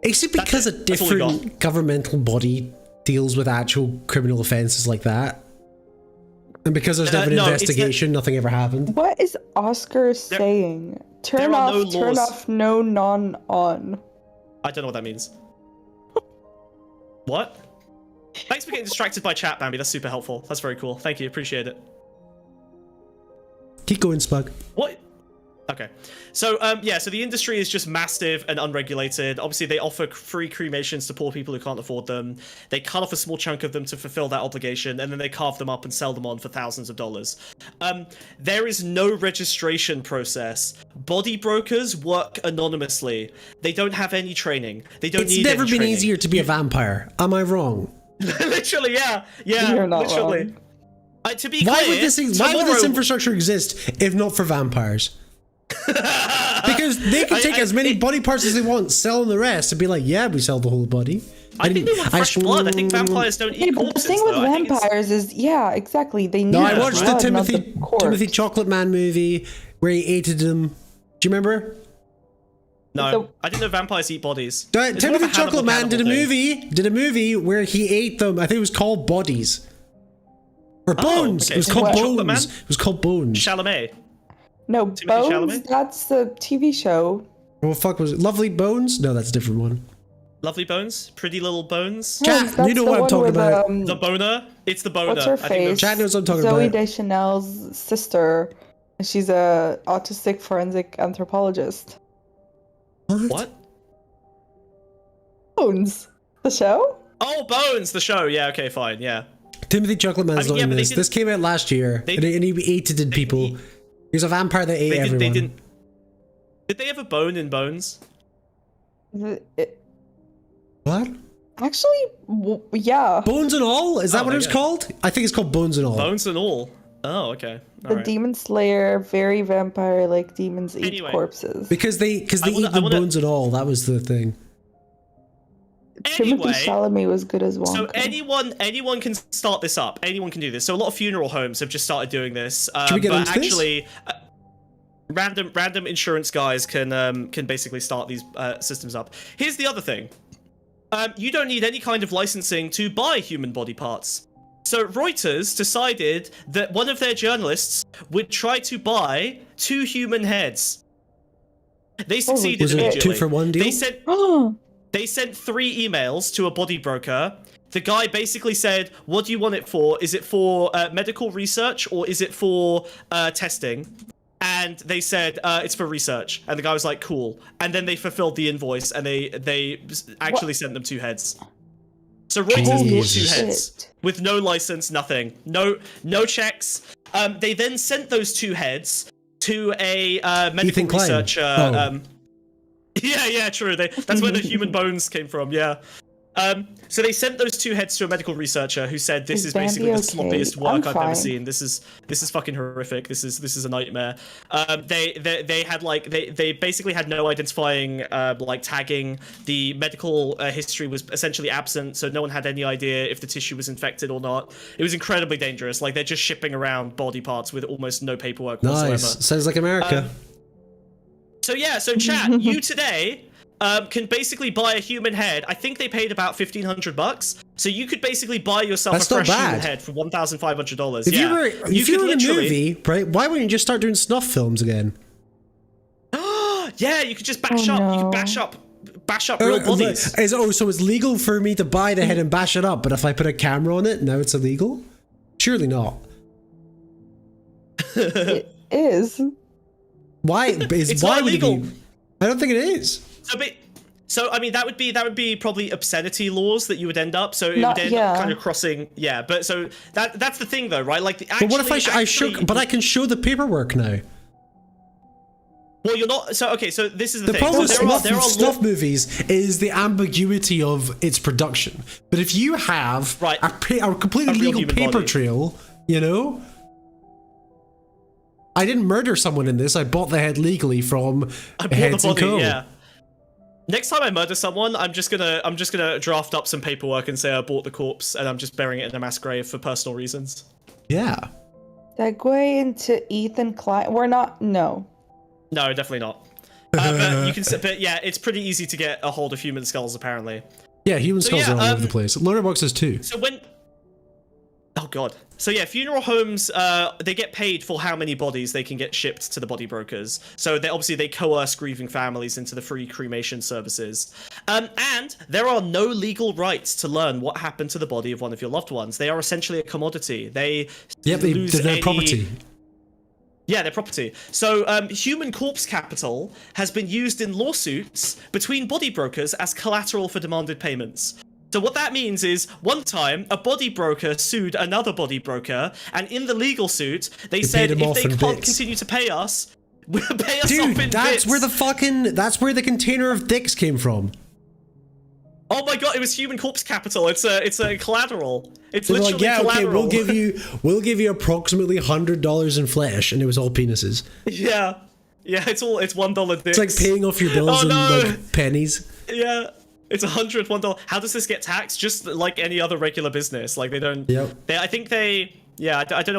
Is it because That's a it. That's all we different governmental body deals with actual criminal offenses like that? And because there's never an no, it's investigation, nothing ever happened? What is Oscar saying? Turn are no off, turn laws. off, no non on. I don't know what that means. What? Thanks for getting distracted by chat, Bambi. That's super helpful. That's very cool. Thank you. Appreciate it. Keep going, Spug. What? Okay. So, yeah, so the industry is just massive and unregulated. Obviously, they offer free cremations to poor people who can't afford them. They cut off a small chunk of them to fulfill that obligation, and then they carve them up and sell them on for thousands of dollars. There is no registration process. Body brokers work anonymously. They don't have any training. They don't It's need never any been training. easier to be a vampire. Am I wrong? Literally, yeah. Yeah, You're not literally. wrong. To be Why clear, would this tomorrow- infrastructure exist if not for vampires? Because they can take as many body parts as they want, sell them the rest, and be like, yeah, we sell the whole body. I think they want fresh blood. I think vampires don't Yeah, eat but corpses. the thing with though. I think it's- vampires is, yeah, exactly. They need No, I the watched the blood, not Timothy corpse. Timothy Chocolate Man movie where he ate them. Do you remember? No, I didn't know vampires eat bodies. It's more of Timothy a Chocolate Man did a cannibal thing. movie where he ate them. I think it was called Bodies. Or Bones. okay. It was called Chocolate Man? Bones. It was called Bones. Chalamet. No, Timothée Bones, Chalamet? that's the TV show. Oh fuck, was it Lovely Bones? No, that's a different one. Lovely Bones? Pretty Little Bones? Chat, Bones, that's you know the what I'm one talking with, about. The boner? It's the boner. What's her I think face? Chat knows what I'm talking Zoe about. Deschanel's sister. She's a autistic forensic anthropologist. What? Bones, the show? Oh, Bones, the show. Yeah, okay, fine, yeah. Timothy Chocolate Man's I mean, yeah, not in but they this. didn't- This came out last year, and he ate people. eat- He was a vampire that ate everyone. Did they have a bone in Bones? What? Actually, yeah. Bones and All? Is that Oh, what it was there you go. called? I think it's called Bones and All. Bones and all. Oh, okay. The Alright. demon slayer, very vampire like demons eat Anyway. corpses. Because they I wanna- eat the I wanna- bones and all. That was the thing. Timothy Anyway, Chalamet was good as Wonka. so anyone can start this up. Anyone can do this. So a lot of funeral homes have just started doing this. Should we get but into this? actually, random insurance guys can basically start these systems up. Here's the other thing. You don't need any kind of licensing to buy human body parts. So Reuters decided that one of their journalists would try to buy 2 human heads. They succeeded Was it a immediately. 2-for-1 deal? They sent 3 emails to a body broker. The guy basically said, what do you want it for? Is it for medical research or is it for testing? And they said, it's for research. And the guy was like, cool. And then they fulfilled the invoice and they actually sent them 2 heads. So Reuters bought 2 Jesus. heads with no license, nothing. No checks. They then sent those 2 heads to a medical Ethan Klein. researcher. Oh. Yeah, true. That's where the human bones came from. Yeah. So they sent those 2 heads to a medical researcher who said this Is is basically the Bambi okay? sloppiest work I'm I've ever fine. seen. This is fucking horrific. This is a nightmare. They had like they basically had no identifying like tagging. The medical history was essentially absent, so no one had any idea if the tissue was infected or not. It was incredibly dangerous. Like they're just shipping around body parts with almost no paperwork whatsoever. Nice. Sounds like America. So chat, you today can basically buy a human head. I think they paid about $1,500. So you could basically buy yourself That's a fresh not human bad. head for $1,500. If Yeah. you were in a literally- movie, right? Why wouldn't you just start doing snuff films again? Yeah, you could just bash Oh, up. You no. could bash up real bodies. So it's legal for me to buy the head and bash it up, but if I put a camera on it, now it's illegal? Surely not. It is. Why? It's why not would it illegal. be? I don't think it is. So I mean that would be probably obscenity laws that you would end up. So it Not- would end yeah. up kind of crossing. Yeah, but so that's the thing though, right? Like But what if I show? But I can show the paperwork now. Well, you're not. So okay. So this is the The thing. problem with So there are snuff movies is the ambiguity of its production. But if you have Right. a completely A real legal human paper body. trail, you know, I didn't murder someone in this. I bought the head legally from I bought Heads the and body. Co. Yeah. Next time I murder someone, I'm just gonna draft up some paperwork and say I bought the corpse and I'm just burying it in a mass grave for personal reasons. Yeah. Segue into Ethan Klein. We're not. No. No, definitely not. But you can. But yeah, it's pretty easy to get a hold of human skulls apparently. Yeah, human So, skulls yeah, are all over the place. Letterboxes too. So when. Oh god. So yeah, funeral homes, they get paid for how many bodies they can get shipped to the body brokers. So they coerce grieving families into the free cremation services. And there are no legal rights to learn what happened to the body of one of your loved ones. They are essentially a commodity. They Yep, lose they're any- property. Yeah, their property. So, human corpse capital has been used in lawsuits between body brokers as collateral for demanded payments. So what that means is, one time, a body broker sued another body broker, and in the legal suit, they said paid him if off they in can't bits. continue to pay us, we'll pay us Dude, off in that's bits. where the container of dicks came from. Oh my god, it was human corpse capital. It's a collateral. It's They were literally like, yeah, okay, collateral. we'll give you approximately $100 in flesh, and it was all penises. Yeah. Yeah, it's $1 dicks. It's like paying off your bills Oh, no. in like pennies. Yeah, it's $101. How does this get taxed? Just like any other regular business. Like they don't. Yep. I think they. Yeah, I don't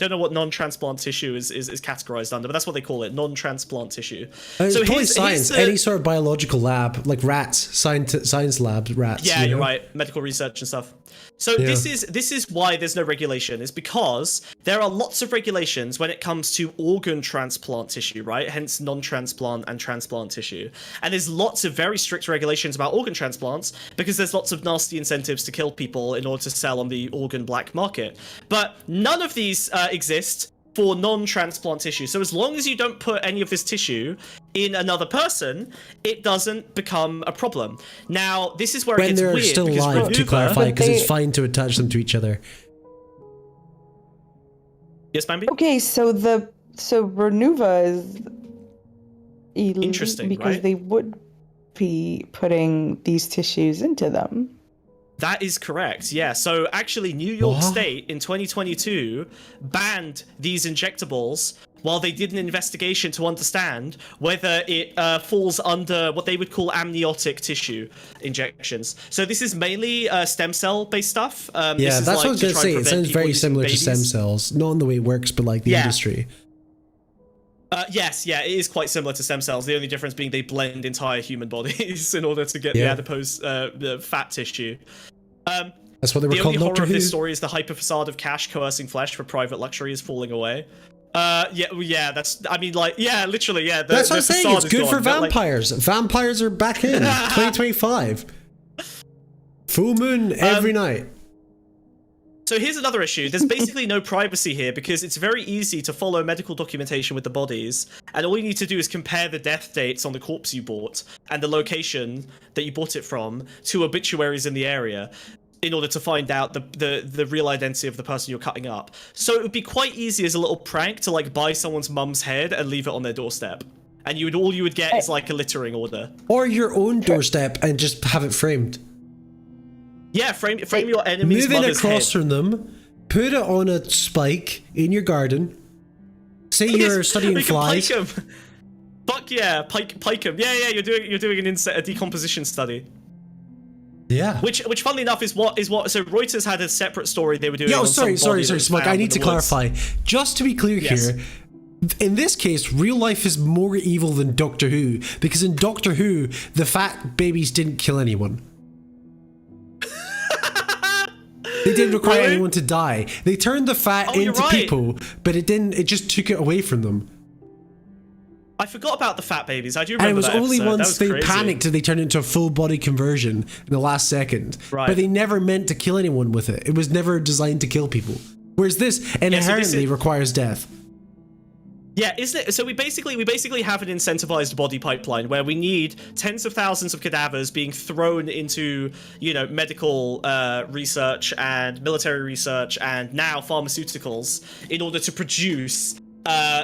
know what non-transplant tissue is categorized under, but that's what they call it, non-transplant tissue. It's probably here's science. the- Any sort of biological lab, like rats, science labs, rats. Yeah, you you're know? right. Medical research and stuff. So Yeah. this is why there's no regulation. Is because there are lots of regulations when it comes to organ transplant tissue, right? Hence non-transplant and transplant tissue. And there's lots of very strict regulations about organ transplants because there's lots of nasty incentives to kill people in order to sell on the organ black market. But none of these exist for non-transplant tissue. So as long as you don't put any of this tissue in another person, it doesn't become a problem. Now, this is where it When gets they're weird. still because alive, to Renuva- clarify, because it's they- fine to attach them to each other. Yes, Bambi? Okay, so Renuva is illegal Interesting, because right? they would be putting these tissues into them. That is correct, yeah. So actually, New York What? State in 2022 banned these injectables while they did an investigation to understand whether it falls under what they would call amniotic tissue injections. So this is mainly stem cell based stuff. Yeah, this is that's like what I was to going to try say. and It prevent sounds people very using similar to stem babies. cells. Not in the way it works, but like the Yeah. industry. Yes, yeah, it is quite similar to stem cells. The only difference being they blend entire human bodies in order to get the Yeah. adipose, the fat tissue. That's what they were The called only in horror Doctor of Who. this story is the hyper facade of cash coercing flesh for private luxury is falling away. Literally, yeah. That's what I'm saying. It's good for vampires. vampires. Vampires are back in 2025. Full moon every night. So here's another issue. There's basically no privacy here because it's very easy to follow medical documentation with the bodies, and all you need to do is compare the death dates on the corpse you bought and the location that you bought it from to obituaries in the area in order to find out the real identity of the person you're cutting up. So it would be quite easy as a little prank to like buy someone's mum's head and leave it on their doorstep. And all you would get is like a littering order. Or your own doorstep and just have it framed. Yeah, frame your enemy's Move in mother's across head. from them, put it on a spike in your garden. Say you're studying We can flies. Pike 'em. Fuck yeah, pike 'em. Yeah, you're doing a decomposition study. Yeah. Which funnily enough is what so Reuters had a separate story they were doing. Yo, on some sorry, body that was Smug. I found need in to the woods. clarify. Just to be clear Yes. here, in this case, real life is more evil than Doctor Who, because in Doctor Who, the fat babies didn't kill anyone. They didn't require anyone to die. They turned the fat into people, but it didn't. It just took it away from them. I forgot about the fat babies. I do remember. And it was that only episode. once they panicked did they turn into a full body conversion in the last second. Right. But they never meant to kill anyone with it. It was never designed to kill people. Whereas this inherently requires death. Yeah, isn't it? So we basically have an incentivized body pipeline where we need tens of thousands of cadavers being thrown into, medical research and military research and now pharmaceuticals in order to produce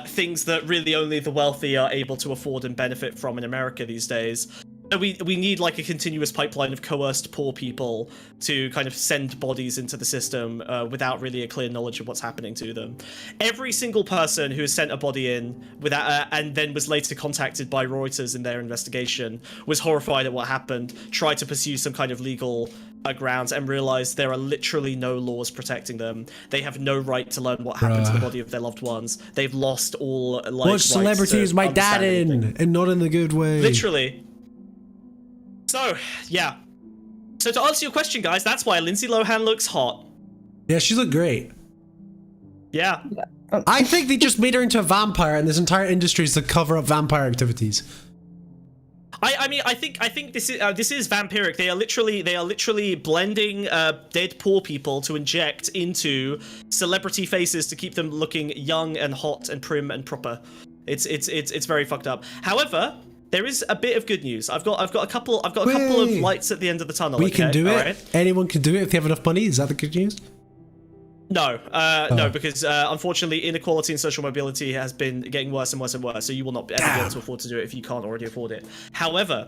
things that really only the wealthy are able to afford and benefit from in America these days. So we need like a continuous pipeline of coerced poor people to kind of send bodies into the system without really a clear knowledge of what's happening to them. Every single person who has sent a body in without and then was later contacted by Reuters in their investigation was horrified at what happened, tried to pursue some kind of legal grounds, and realized there are literally no laws protecting them. They have no right to learn what happened to the body of their loved ones. They've lost all What celebrity is my dad in? And not in the good way. Literally. So, yeah. So to answer your question, guys, that's why Lindsay Lohan looks hot. Yeah, she looked great. Yeah. I think they just made her into a vampire, and this entire industry is to cover up vampire activities. I mean, I think this is vampiric. They are literally blending dead poor people to inject into celebrity faces to keep them looking young and hot and prim and proper. It's very fucked up. However, there is a bit of good news. I've got a couple of lights at the end of the tunnel. We can do it. Right? Anyone can do it if they have enough money. Is that the good news? No, no, because unfortunately, inequality and social mobility has been getting worse and worse and worse. So you will not ever be able to afford to do it if you can't already afford it. However,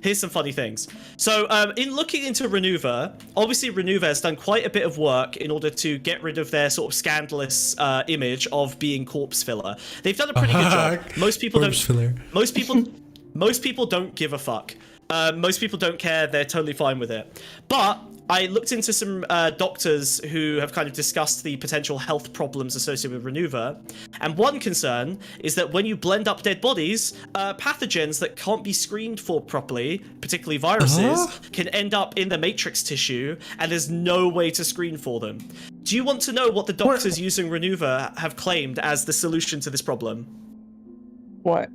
here's some funny things. So, in looking into Renuva, obviously Renuva has done quite a bit of work in order to get rid of their sort of scandalous image of being corpse filler. They've done a pretty good job. Most people Most people don't give a fuck. Most people don't care. They're totally fine with it. But I looked into some doctors who have kind of discussed the potential health problems associated with Renuva. And one concern is that when you blend up dead bodies, pathogens that can't be screened for properly, particularly viruses, can end up in the matrix tissue, and there's no way to screen for them. Do you want to know what the doctors using Renuva have claimed as the solution to this problem? What?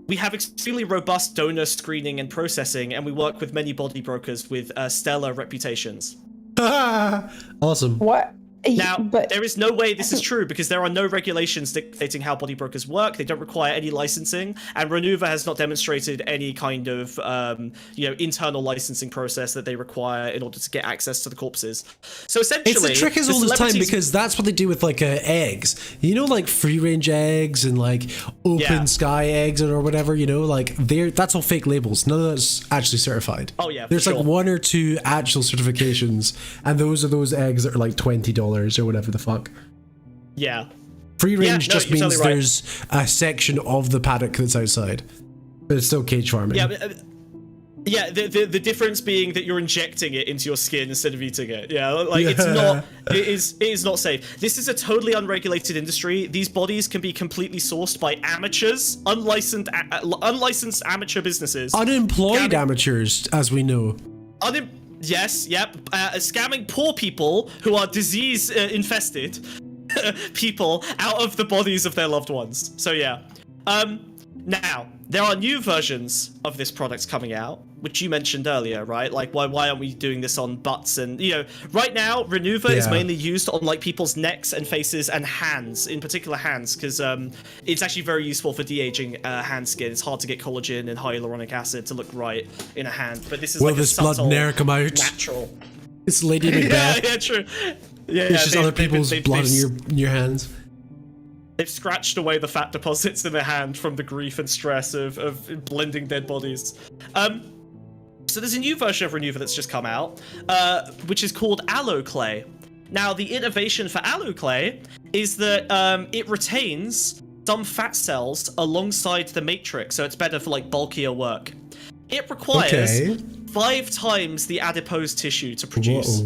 We have extremely robust donor screening and processing, and we work with many body brokers with stellar reputations. Awesome. What? Now, there is no way this is true because there are no regulations dictating how body brokers work. They don't require any licensing, and Renuva has not demonstrated any kind of, internal licensing process that they require in order to get access to the corpses. So essentially, it's the trick is all the time because that's what they do with like eggs. Like free range eggs and like open sky eggs or whatever. That's all fake labels. None of that's actually certified. Oh yeah, there's like one or two actual certifications, and those are those eggs that are like $20 or whatever the fuck. Yeah. Free range just means totally right. There's a section of the paddock that's outside, but it's still cage farming. Yeah, the difference being that you're injecting it into your skin instead of eating it. It is not safe. This is a totally unregulated industry. These bodies can be completely sourced by amateurs, unlicensed amateur businesses. Unemployed amateurs, as we know. Scamming poor people who are disease infested people out of the bodies of their loved ones. So yeah. Now, there are new versions of this product coming out, which you mentioned earlier, right? Like, why aren't we doing this on butts? And, right now, Renuva is mainly used on, like, people's necks and faces and hands, in particular hands, because it's actually very useful for de-aging hand skin. It's hard to get collagen and hyaluronic acid to look right in a hand, but this is like this blood ne'er come out? Natural. It's Lady Macbeth. Yeah, true. Yeah, it's just other people's blood in your hands. They've scratched away the fat deposits in their hand from the grief and stress of blending dead bodies. So there's a new version of Renuva that's just come out, which is called Aloe Clay. Now, the innovation for Aloe Clay is that it retains some fat cells alongside the matrix, so it's better for like bulkier work. It requires 5 times the adipose tissue to produce.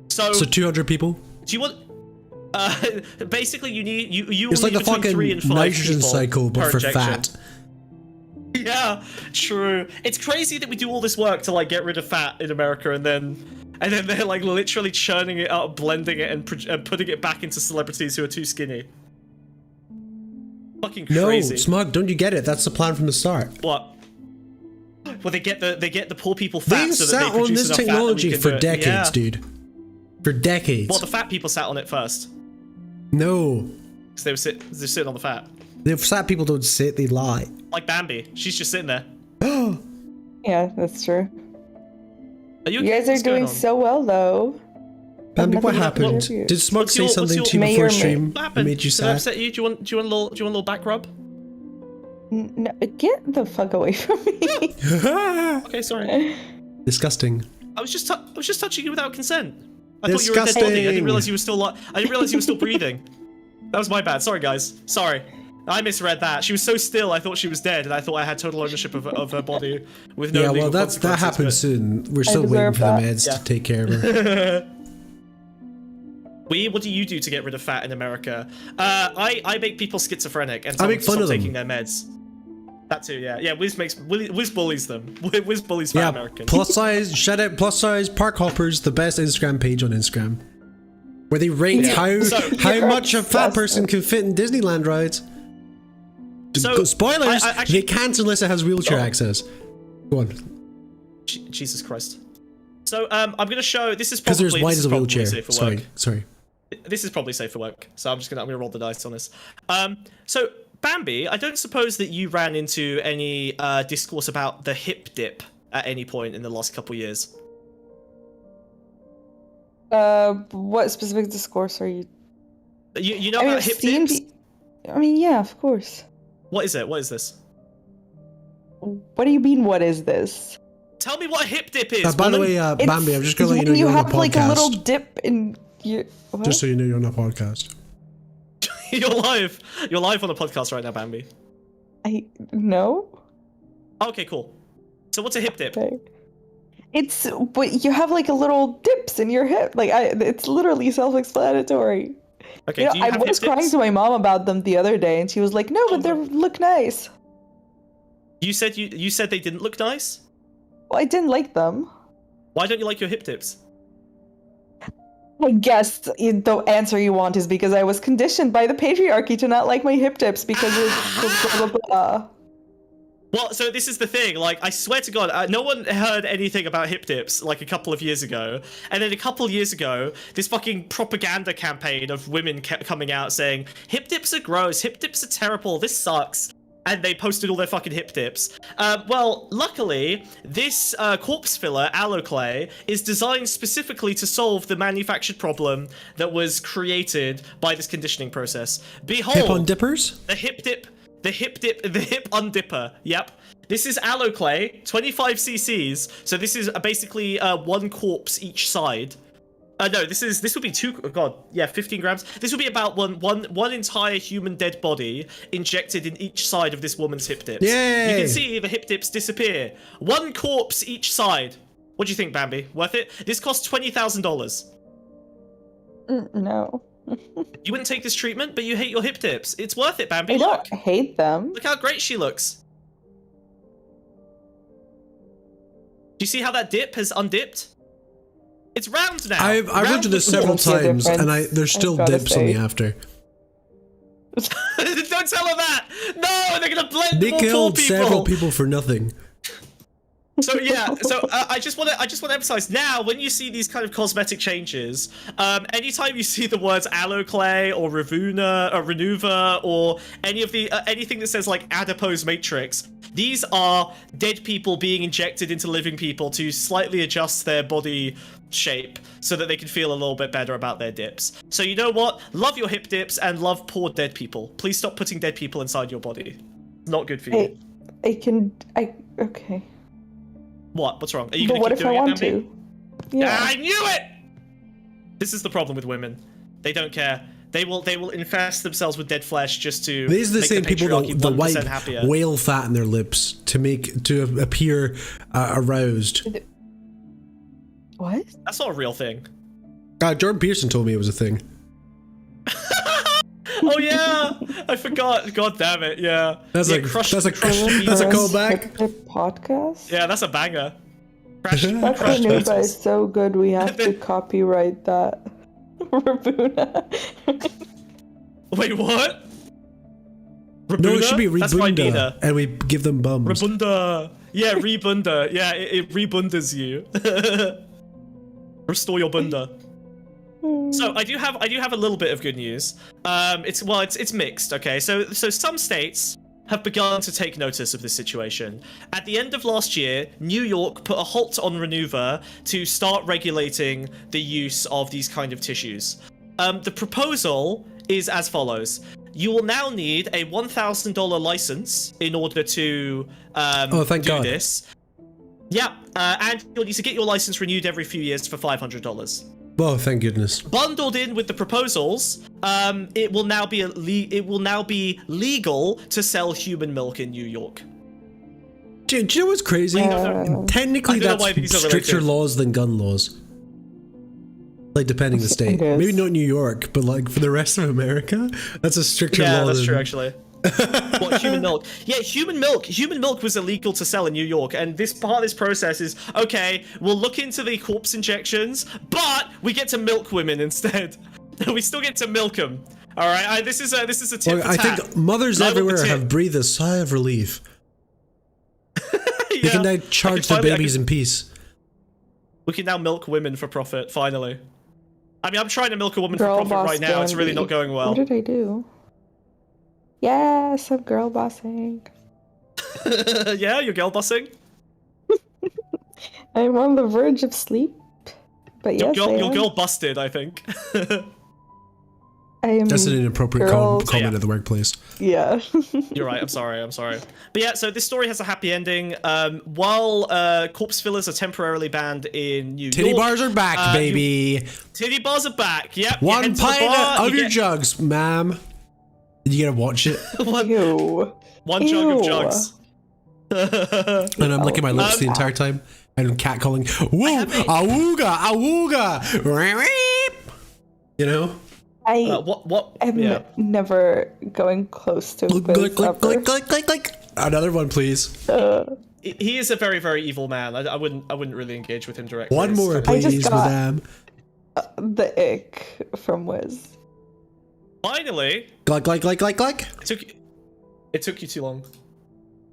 So 200 people? Do you want... Basically, you need you. It's will like need the between 3 fucking and 5 nitrogen people cycle, but per for injection. fat. Yeah, true. It's crazy that we do all this work to like get rid of fat in America, and then they're like literally churning it out, blending it, and putting it back into celebrities who are too skinny. Fucking crazy. No, Smug, don't you get it? That's the plan from the start. What? Well, they get the poor people fat They so that sat they on produce this enough technology fat that we for can do it. decades, Yeah. dude. For decades. Well, the fat people sat on it first, No. because they're sitting on the fat. The fat people don't sit, they lie. Like Bambi, she's just sitting there. Yeah, that's true. Are you? You guys are what's going doing on? so well, though. Bambi, what Nothing to happened? contribute. Did Smug What's say your- something what's to you your- before May or may- stream What that happened? made you Did I sad? upset you? Do you want a little back rub? No, get the fuck away from me. Okay, sorry. Disgusting. I was just touching you without consent. I thought you were a dead Disgusting. body. I didn't realize you were still I didn't realize you were still breathing. That was my bad. Sorry, guys. Sorry. I misread that. She was so still, I thought she was dead, and I thought I had total ownership of her body with no Yeah, legal well, that consequences, happens but- soon. We're still waiting deserve for the that. meds Yeah. to take care of her. What do you do to get rid of fat in America? I make people schizophrenic and tell make them to fun stop of them. taking their meds. That too, yeah. Yeah, Wiz bullies them. Wiz bullies fat Yeah, Americans. plus size, shout out plus size park hoppers, the best Instagram page on Instagram. Where they rate Yeah. how So- much a fat obsessed. person can fit in Disneyland rides. So, Spoilers, I actually- they can't unless it has wheelchair Oh. access. Go on. Jesus Christ. So I'm gonna show. This is Because probably there's wide this as is a probably wheelchair. safe for work. Sorry. This is probably safe for work. So I'm gonna roll the dice on this. So Bambi, I don't suppose that you ran into any discourse about the hip dip at any point in the last couple years. What specific discourse are you? You know I mean, about I've hip seen dips? I mean, yeah, of course. What is it? What is this? What do you mean? What is this? Tell me what a hip dip is. By the woman. way, Bambi, I'm just gonna let you when know you're on a have like a little podcast. dip in your. What? Just so you know you're on a podcast. You're live. You're live on a podcast right now, Bambi. I no. Okay, cool. So what's a hip dip? Okay. It's but you have like a little dips in your hip. Like it's literally self-explanatory. Okay, You know, do you I have was hip crying dips? to my mom about them the other day, and she was like, "No, Oh, but they look nice." You said they didn't look nice? Well, I didn't like them. Why don't you like your hip dips? I guess the answer you want is because I was conditioned by the patriarchy to not like my hip dips because it's blah blah blah. Well, so this is the thing. Like, I swear to God, no one heard anything about hip dips like a couple of years ago. And then a couple of years ago, this fucking propaganda campaign of women kept coming out saying, hip dips are gross, hip dips are terrible, this sucks. And they posted all their fucking hip dips. Well, luckily, this corpse filler, aloe clay, is designed specifically to solve the manufactured problem that was created by this conditioning process. Behold, Hip on dippers? the hip undipper. Yep. This is aloe clay, 25 cc's. So this is basically one corpse each side. No, this would be 15 grams. This would be about one entire human dead body injected in each side of this woman's hip dips. Yay! You can see the hip dips disappear. One corpse each side. What do you think, Bambi? Worth it? This costs $20,000. No, You wouldn't take this treatment, but you hate your hip dips. It's worth it, Bambi. I Look. don't hate them. Look how great she looks. Do you see how that dip has undipped? It's round now. I've looked at this several Don't see a times, and difference, there's still I've gotta dips on the say. after. Don't tell her that. No, they're gonna blend They more poor killed people. several people for nothing. So yeah, I just want to emphasize now when you see these kind of cosmetic changes, anytime you see the words aloe clay or Renuva or any of the anything that says like adipose matrix, these are dead people being injected into living people to slightly adjust their body shape so that they can feel a little bit better about their dips. So you know what? Love your hip dips and love poor dead people. Please stop putting dead people inside your body. Not good for you. Okay. What? What's wrong? Are you But gonna what keep if I doing want it, Bambi? to? Yeah. I knew it! This is the problem with women. They don't care. They will infest themselves with dead flesh just to These are the make same people patriarchy that 1% wipe happier. whale fat in their lips to appear aroused. What? That's not a real thing. Jordan Peterson told me it was a thing. Oh yeah, I forgot. God damn it. Yeah. That's yeah, a callback. Podcast. Yeah, that's a banger. Crash, That Crash Renuba Beatles. is so good. We have to copyright that. Rabuna. Wait, what? No, it should be That's by Rebunda, Nina. and we give them bums. Rebunda. Yeah, rebunda. Yeah, it rebundas you. Restore your bunda. So I do have a little bit of good news. It's mixed. Okay, so some states have begun to take notice of this situation. At the end of last year, New York put a halt on Renuva to start regulating the use of these kind of tissues. The proposal is as follows. You will now need a $1,000 license in order to Oh, thank do God. this. Yeah, and you'll need to get your license renewed every few years for $500. Oh, thank goodness. Bundled in with the proposals, it will now be legal to sell human milk in New York. Do you know what's crazy? Technically, I don't know why that's these are stricter related. laws than gun laws. Like, depending the state. It is. Maybe not New York, but like for the rest of America, that's a stricter Yeah, law. that's than... true actually. What, human milk? Yeah, human milk was illegal to sell in New York, and this part of this process is okay. We'll look into the corpse injections, but we get to milk women instead. We still get to milk them. All right, this is a tip Well, for I tat. think mothers Level the everywhere tip. have breathed a sigh of relief. They Yeah. can now I charge can their finally- babies in peace. We can now milk women for profit, finally. I mean, I'm trying to milk a woman Girl for profit boss right now. It's really Gandhi. not going well. What did I do? Yes, I'm girl bossing. Yeah, you're girl bossing? I'm on the verge of sleep. But yes, I You're am. girl busted, I think. I am That's an inappropriate girl- comment Yeah. at the workplace. Yeah. You're right, I'm sorry. But yeah, so this story has a happy ending. While corpse fillers are temporarily banned in New Titty York. bars are back, baby. Titty bars are back, yep. you One head to the pint bar, of you your get jugs, ma'am. You gotta watch it. Ew. one jug of Ew. jugs. And I'm licking my lips the entire time. And catcalling. Woo! Awooga! Awooga! You know? What? I'm Yeah. never going close to Click, Quiz click, click, ever. click, click, click, click. Another one, please. He is a very, very evil man. I wouldn't really engage with him directly. One It's more, very- just please, got- madame. The ick from Wiz. Finally, Click, click, click, click, click. it took you too long.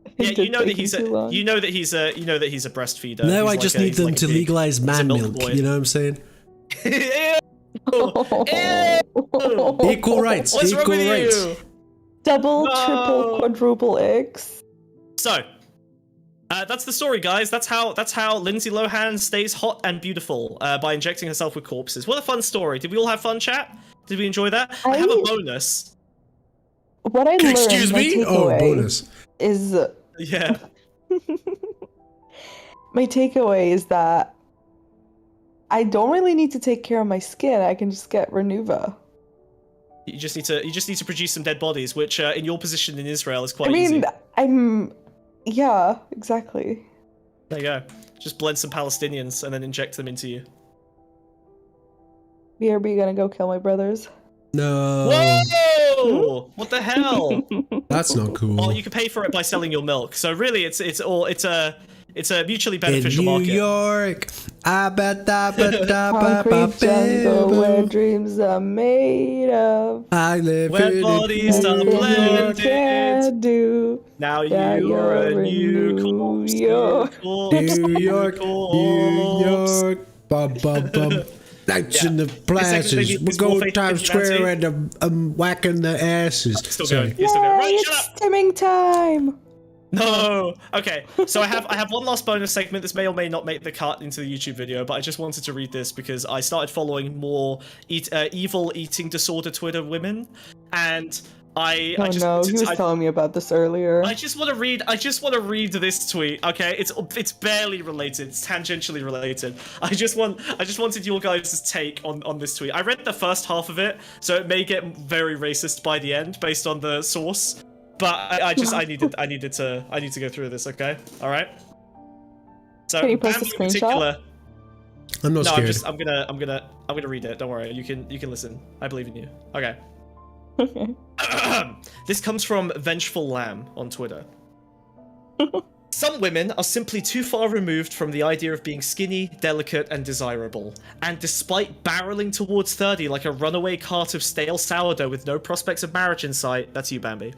It Yeah, you did know that take me he's too long. a breastfeeder. Now He's I like just a- need he's them like to a- legalize man milk milk. boy. You know what I'm saying? Oh. Equal rights. What's wrong Equal with rights. you? Double, No. triple, quadruple X. So, that's the story, guys. That's how Lindsay Lohan stays hot and beautiful by injecting herself with corpses. What a fun story! Did we all have fun, chat? Did we enjoy that? I have a bonus. What I learned, Excuse my me? Oh, takeaway bonus. is Yeah. my takeaway is that I don't really need to take care of my skin. I can just get Renuva. You just need to produce some dead bodies, which in your position in Israel is quite I mean, easy. yeah, exactly. There you go. Just blend some Palestinians and then inject them into you. BRB gonna go kill my brothers. No. Whoa! What the hell? That's not cool. Oh, you can pay for it by selling your milk. So really, it's a mutually beneficial In New market. York, Concrete jungle where dreams are made of. I live Where in bodies are New Nothing you blended. can't do. Now Yeah, you're a you're new New corpse. York. New York, New York, bum bum bum. Nights Yeah. in the plazas, maybe we it's go more to faith Times in Square Nancy. and I'm whacking the asses. Still Sorry. going. You're still going. Right, Yay, shut it's up. stimming time. No. Okay. So I have one last bonus segment. This may or may not make the cut into the YouTube video, but I just wanted to read this because I started following more evil eating disorder Twitter women, and I Oh just no, wanted he was to, telling me about this earlier. I just want to read this tweet. Okay, it's barely related. It's tangentially related. I just wanted your guys' take on this tweet. I read the first half of it, so it may get very racist by the end based on the source. But I needed to go through this. Okay, all right. So Can you post a Bambi in screenshot? particular- I'm not scared. I'm gonna read it. Don't worry. You can listen. I believe in you. Okay. This comes from Vengeful Lamb on Twitter. Some women are simply too far removed from the idea of being skinny, delicate, and desirable. And despite barreling towards 30 like a runaway cart of stale sourdough with no prospects of marriage in sight, that's you, Bambi,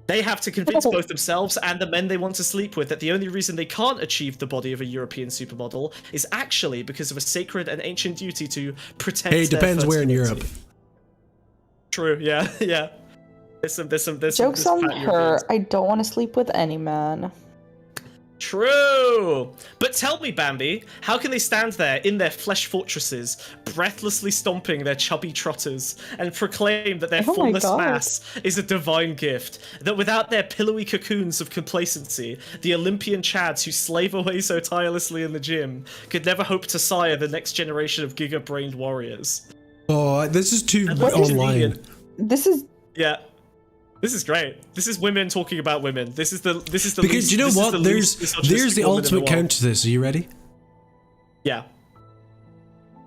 they have to convince both themselves and the men they want to sleep with that the only reason they can't achieve the body of a European supermodel is actually because of a sacred and ancient duty to protect Hey, it depends where in fertility. Europe. True, yeah, yeah. There's Joke's on fat her. Europeans. I don't want to sleep with any man. True! But tell me, Bambi, how can they stand there in their flesh fortresses, breathlessly stomping their chubby trotters, and proclaim that their Oh my formless God. mass is a divine gift, that without their pillowy cocoons of complacency, the Olympian chads who slave away so tirelessly in the gym could never hope to sire the next generation of giga-brained warriors? Oh, this is too And what's online. convenient? This is Yeah. This is great. This is women talking about women. This is the Because least, you know this is what? the There's least misogynistic the woman in ultimate world. counter to this. Are you ready? Yeah.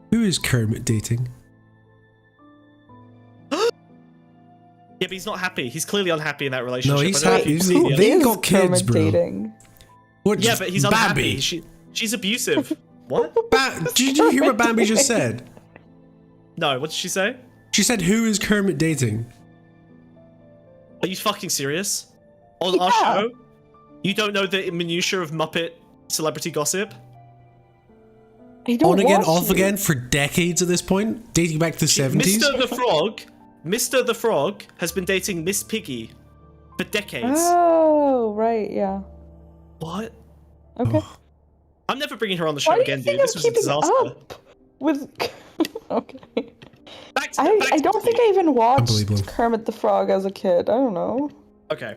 Who is Kermit dating? Yeah, but he's not happy. He's clearly unhappy in that relationship. No, he's I don't know happy. if you They can see ain't it. got kids, Kermit bro. dating. What? Yeah, but he's unhappy. Bambi. She's abusive. What? Did you hear what Bambi just said? No, what did she say? She said, "Who is Kermit dating?" Are you fucking serious? On our Yeah. show? You don't know the minutiae of Muppet celebrity gossip? I don't On again, watch off it. again for decades at this point, dating back to the 70s. Mr. the Frog has been dating Miss Piggy for decades. Oh, right, yeah. What? Okay. I'm never bringing her on the show Why do again, you think dude. I'm This was a keeping disaster. up with? Okay. Back to I don't think I even watched Unbelievable. Kermit the Frog as a kid. I don't know. Okay.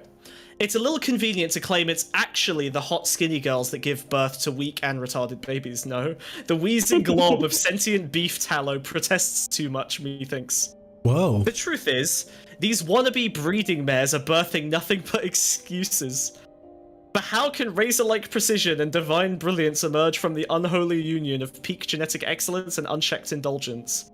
It's a little convenient to claim it's actually the hot skinny girls that give birth to weak and retarded babies. No. The wheezing glob of sentient beef tallow protests too much, methinks. Whoa. The truth is, these wannabe breeding mares are birthing nothing but excuses. But how can razor-like precision and divine brilliance emerge from the unholy union of peak genetic excellence and unchecked indulgence?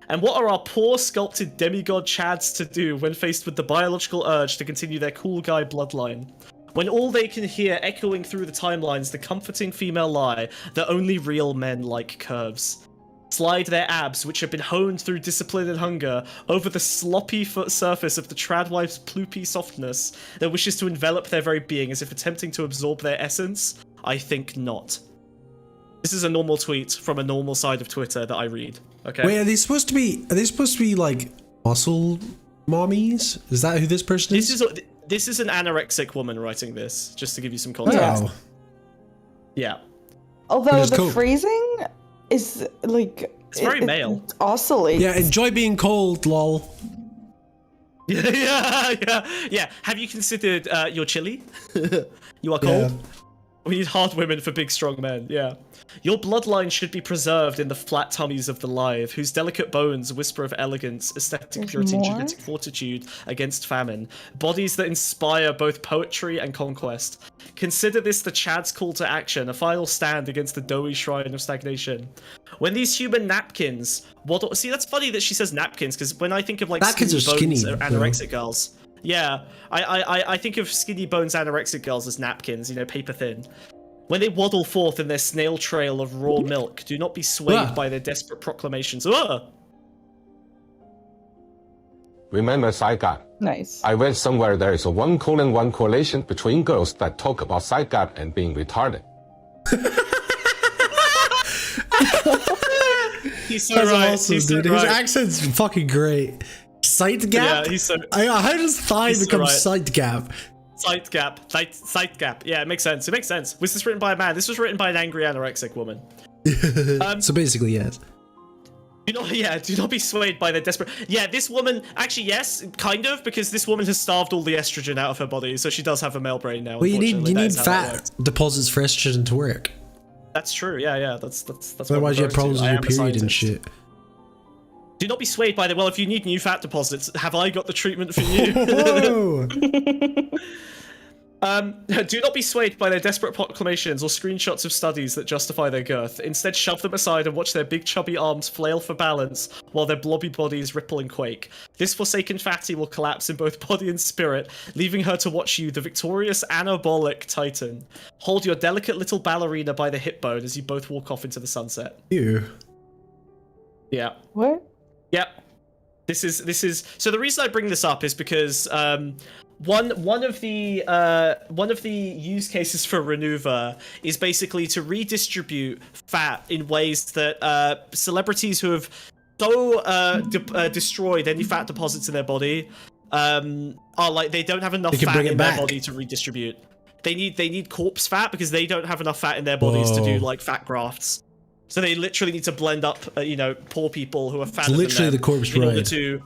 And what are our poor sculpted demigod chads to do when faced with the biological urge to continue their cool guy bloodline? When all they can hear echoing through the timelines the comforting female lie that only real men like curves. Slide their abs, which have been honed through discipline and hunger, over the sloppy surface of the tradwife's ploopy softness that wishes to envelop their very being as if attempting to absorb their essence? I think not. This is a normal tweet from a normal side of Twitter that I read. Okay. Wait, are they supposed to be like muscle mommies? Is that who this person is? This is an anorexic woman writing this, just to give you some context. Oh. Yeah. Although Which is the cool. phrasing is like It's very male. It oscillates. Yeah, enjoy being cold, lol. Yeah. Have you considered your chili? You are cold? Yeah. We need hard women for big, strong men, yeah. Your bloodline should be preserved in the flat tummies of the lithe, whose delicate bones whisper of elegance, aesthetic There's purity, and more? genetic fortitude against famine. Bodies that inspire both poetry and conquest. Consider this the Chad's call to action, a final stand against the doughy shrine of stagnation. When these human napkins... See, that's funny that she says napkins, because when I think of, like, Napkins are skinny bones skinny, or anorexic girls... Yeah, I think of skinny bones anorexic girls as napkins, paper thin. When they waddle forth in their snail trail of raw milk, do not be swayed by their desperate proclamations. Remember side gap. Nice. I read somewhere there is a 1:1 correlation between girls that talk about side gap and being retarded. He's so That's right. awesome, He's so dude. His right. accent's fucking great. Sight gap? Yeah, he's so... How does thigh he's so become right. sight gap? Sight gap. Yeah, it makes sense. It makes sense. Was this written by a man? This was written by an angry anorexic woman. So basically, yes. Do not be swayed by their desperate... Yeah, this woman... Actually, yes, kind of, because this woman has starved all the estrogen out of her body, so she does have a male brain now. Well, you need unfortunately. That is how that fat works. deposits for estrogen to work. That's true, yeah. That's what Otherwise, I'm you have problems with referring your to. I am a period and scientist. shit. Do not be swayed by the, well, if you need new fat deposits, have I got the treatment for you? Whoa. Do not be swayed by their desperate proclamations or screenshots of studies that justify their girth. Instead, shove them aside and watch their big chubby arms flail for balance while their blobby bodies ripple and quake. This forsaken fatty will collapse in both body and spirit, leaving her to watch you, the victorious anabolic titan. Hold your delicate little ballerina by the hip bone as you both walk off into the sunset. Ew. Yeah. What? Yep. This is so the reason I bring this up is because one of the use cases for Renuva is basically to redistribute fat in ways that celebrities who have so destroyed any fat deposits in their body are like they don't have enough fat in their body to redistribute. They need corpse fat because they don't have enough fat in their bodies to do like fat grafts. So they literally need to blend up, poor people who are fatter than them. Literally the corpse in order bride. to.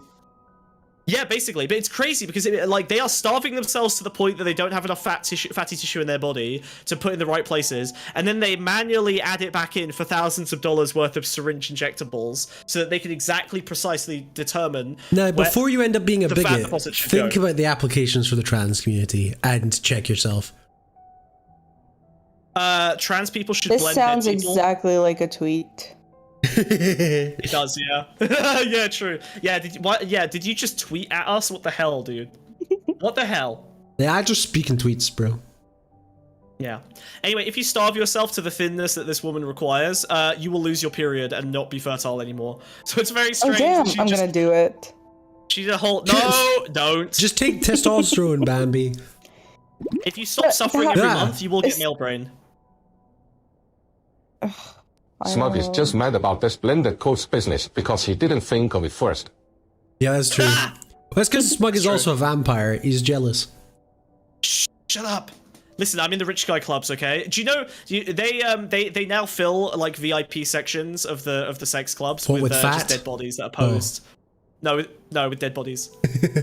Yeah, basically, but it's crazy because they are starving themselves to the point that they don't have enough fatty tissue in their body to put in the right places, and then they manually add it back in for thousands of dollars worth of syringe injectables so that they can precisely determine. Now, before you end up being a bigot, think go. about the applications for the trans community and check yourself. Trans people should This blend sounds dead people. exactly like a tweet. It does, yeah. Yeah, true. Yeah, did you just tweet at us? What the hell, dude? What the hell? Yeah, I just speak in tweets, bro. Yeah. Anyway, if you starve yourself to the thinness that this woman requires, you will lose your period and not be fertile anymore. So it's very strange. Oh damn, I'm gonna do it. She's a whole... No, don't. Just take testosterone, Bambi. If you stop suffering every month, you will get male brain. Smug is just mad about this blended coats business because he didn't think of it first. Yeah, that's true. That's because Smug is also a vampire. He's jealous. Shut up. Listen, I'm in the rich guy clubs, okay? Do you know they now fill like VIP sections of the sex clubs with just dead bodies that are posed. Oh. No, with dead bodies.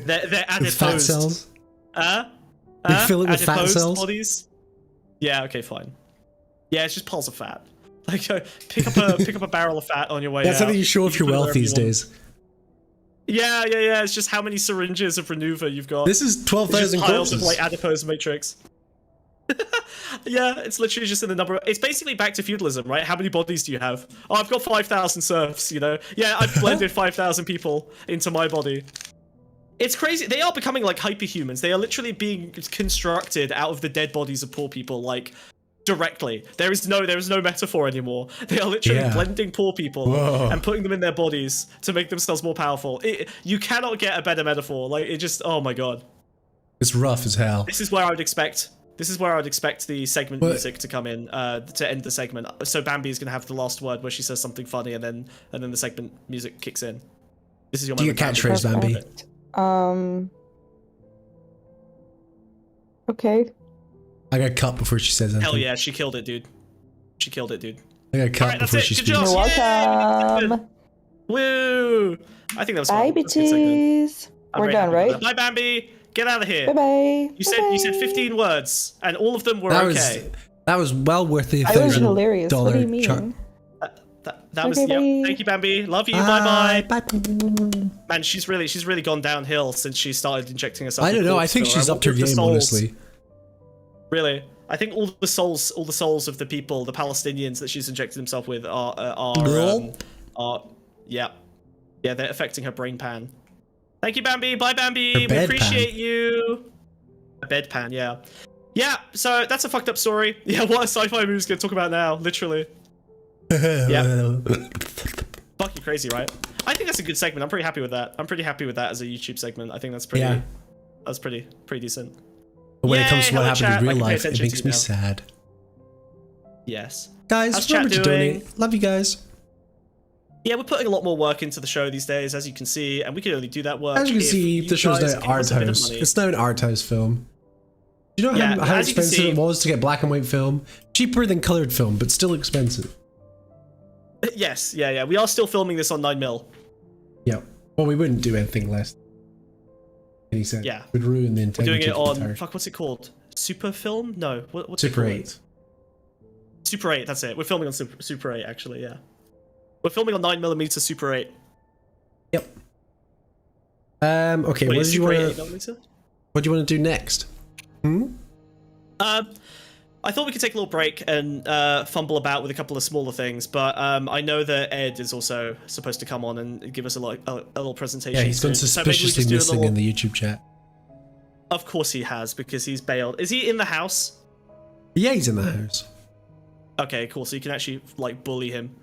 they're added fat cells. They fill it with fat cells. Bodies. Yeah, okay, fine. Yeah, it's just piles of fat. Like pick up a barrel of fat on your way. That's out. something you show off your wealth these days. Yeah. It's just how many syringes of Renuva you've got. This is 12,000 piles of corpses. like adipose matrix. Yeah, it's literally just in the number. It's basically back to feudalism, right? How many bodies do you have? Oh, I've got 5,000 serfs. Yeah, I've blended 5,000 people into my body. It's crazy. They are becoming like hyperhumans. They are literally being constructed out of the dead bodies of poor people, like directly. There is no metaphor anymore. They are literally blending poor people and putting them in their bodies to make themselves more powerful. You cannot get a better metaphor. Like it just, oh my god. It's rough as hell. This is where I would expect the segment music to come in to end the segment. So Bambi is going to have the last word where she says something funny, and then the segment music kicks in. This is your moment. catchphrase, Bambi. Okay. I got cut before she says anything. Hell yeah, she killed it, dude. She killed it, dude. I got cut Alright, before that's she it. Good speaks. job. You're welcome. Woo! I think that was Bye, fun. That's a good segment. bitches. I'm We're very done, happy with right? that. Bye, Bambi. Get out of here. Bye bye. You said 15 words, and all of them were okay. That was well worth the I was hilarious. What do you mean? That was Okay, bye. Thank you, Bambi. Love you. Bye bye. Bye. Man, she's really gone downhill since she started injecting herself. I don't with know. I corpse think filler. she's upped her The game, souls- honestly. Really, I think all the souls of the people, the Palestinians that she's injected himself with, are they're affecting her brain pan. Thank you, Bambi. Bye, Bambi. We appreciate you. A bedpan, yeah. Yeah, so that's a fucked up story. Yeah, what a sci-fi movie's gonna talk about now, literally. Yeah. Fucking crazy, right? I think that's a good segment. I'm pretty happy with that. I'm pretty happy with that as a YouTube segment. I think that's pretty that's pretty decent. But when it comes to what happened chat, in I real can pay life, it attention makes to me now. sad. Yes. Guys, How's remember chat to doing? donate. Love you guys. Yeah, we're putting a lot more work into the show these days, as you can see, and we can only do that work. As you can if see, the show's guys now give us art a bit of house. money. It's now an art house film. Do you know Yeah, how as you can expensive see- it was to get black and white film? Cheaper than colored film, but still expensive. Yes, yeah. We are still filming this on 9mm. Yeah. Well, we wouldn't do anything less. He said. Yeah. Would ruin the We're integrity doing it of the on entire fuck. What's it called? Super film? No. What's it Super called? 8. Super 8. That's it. We're filming on Super 8 actually. Yeah. We're filming on 9mm Super 8. Yep. Okay. Wait, What is do you Super 8 want to? 8mm? What do you want to do next? I thought we could take a little break and fumble about with a couple of smaller things, but I know that Ed is also supposed to come on and give us a little presentation. Yeah, he's gone soon. suspiciously So missing in the YouTube chat. Of course he has, because he's bailed. Is he in the house? Yeah, he's in the house. Okay, cool. So you can actually like bully him.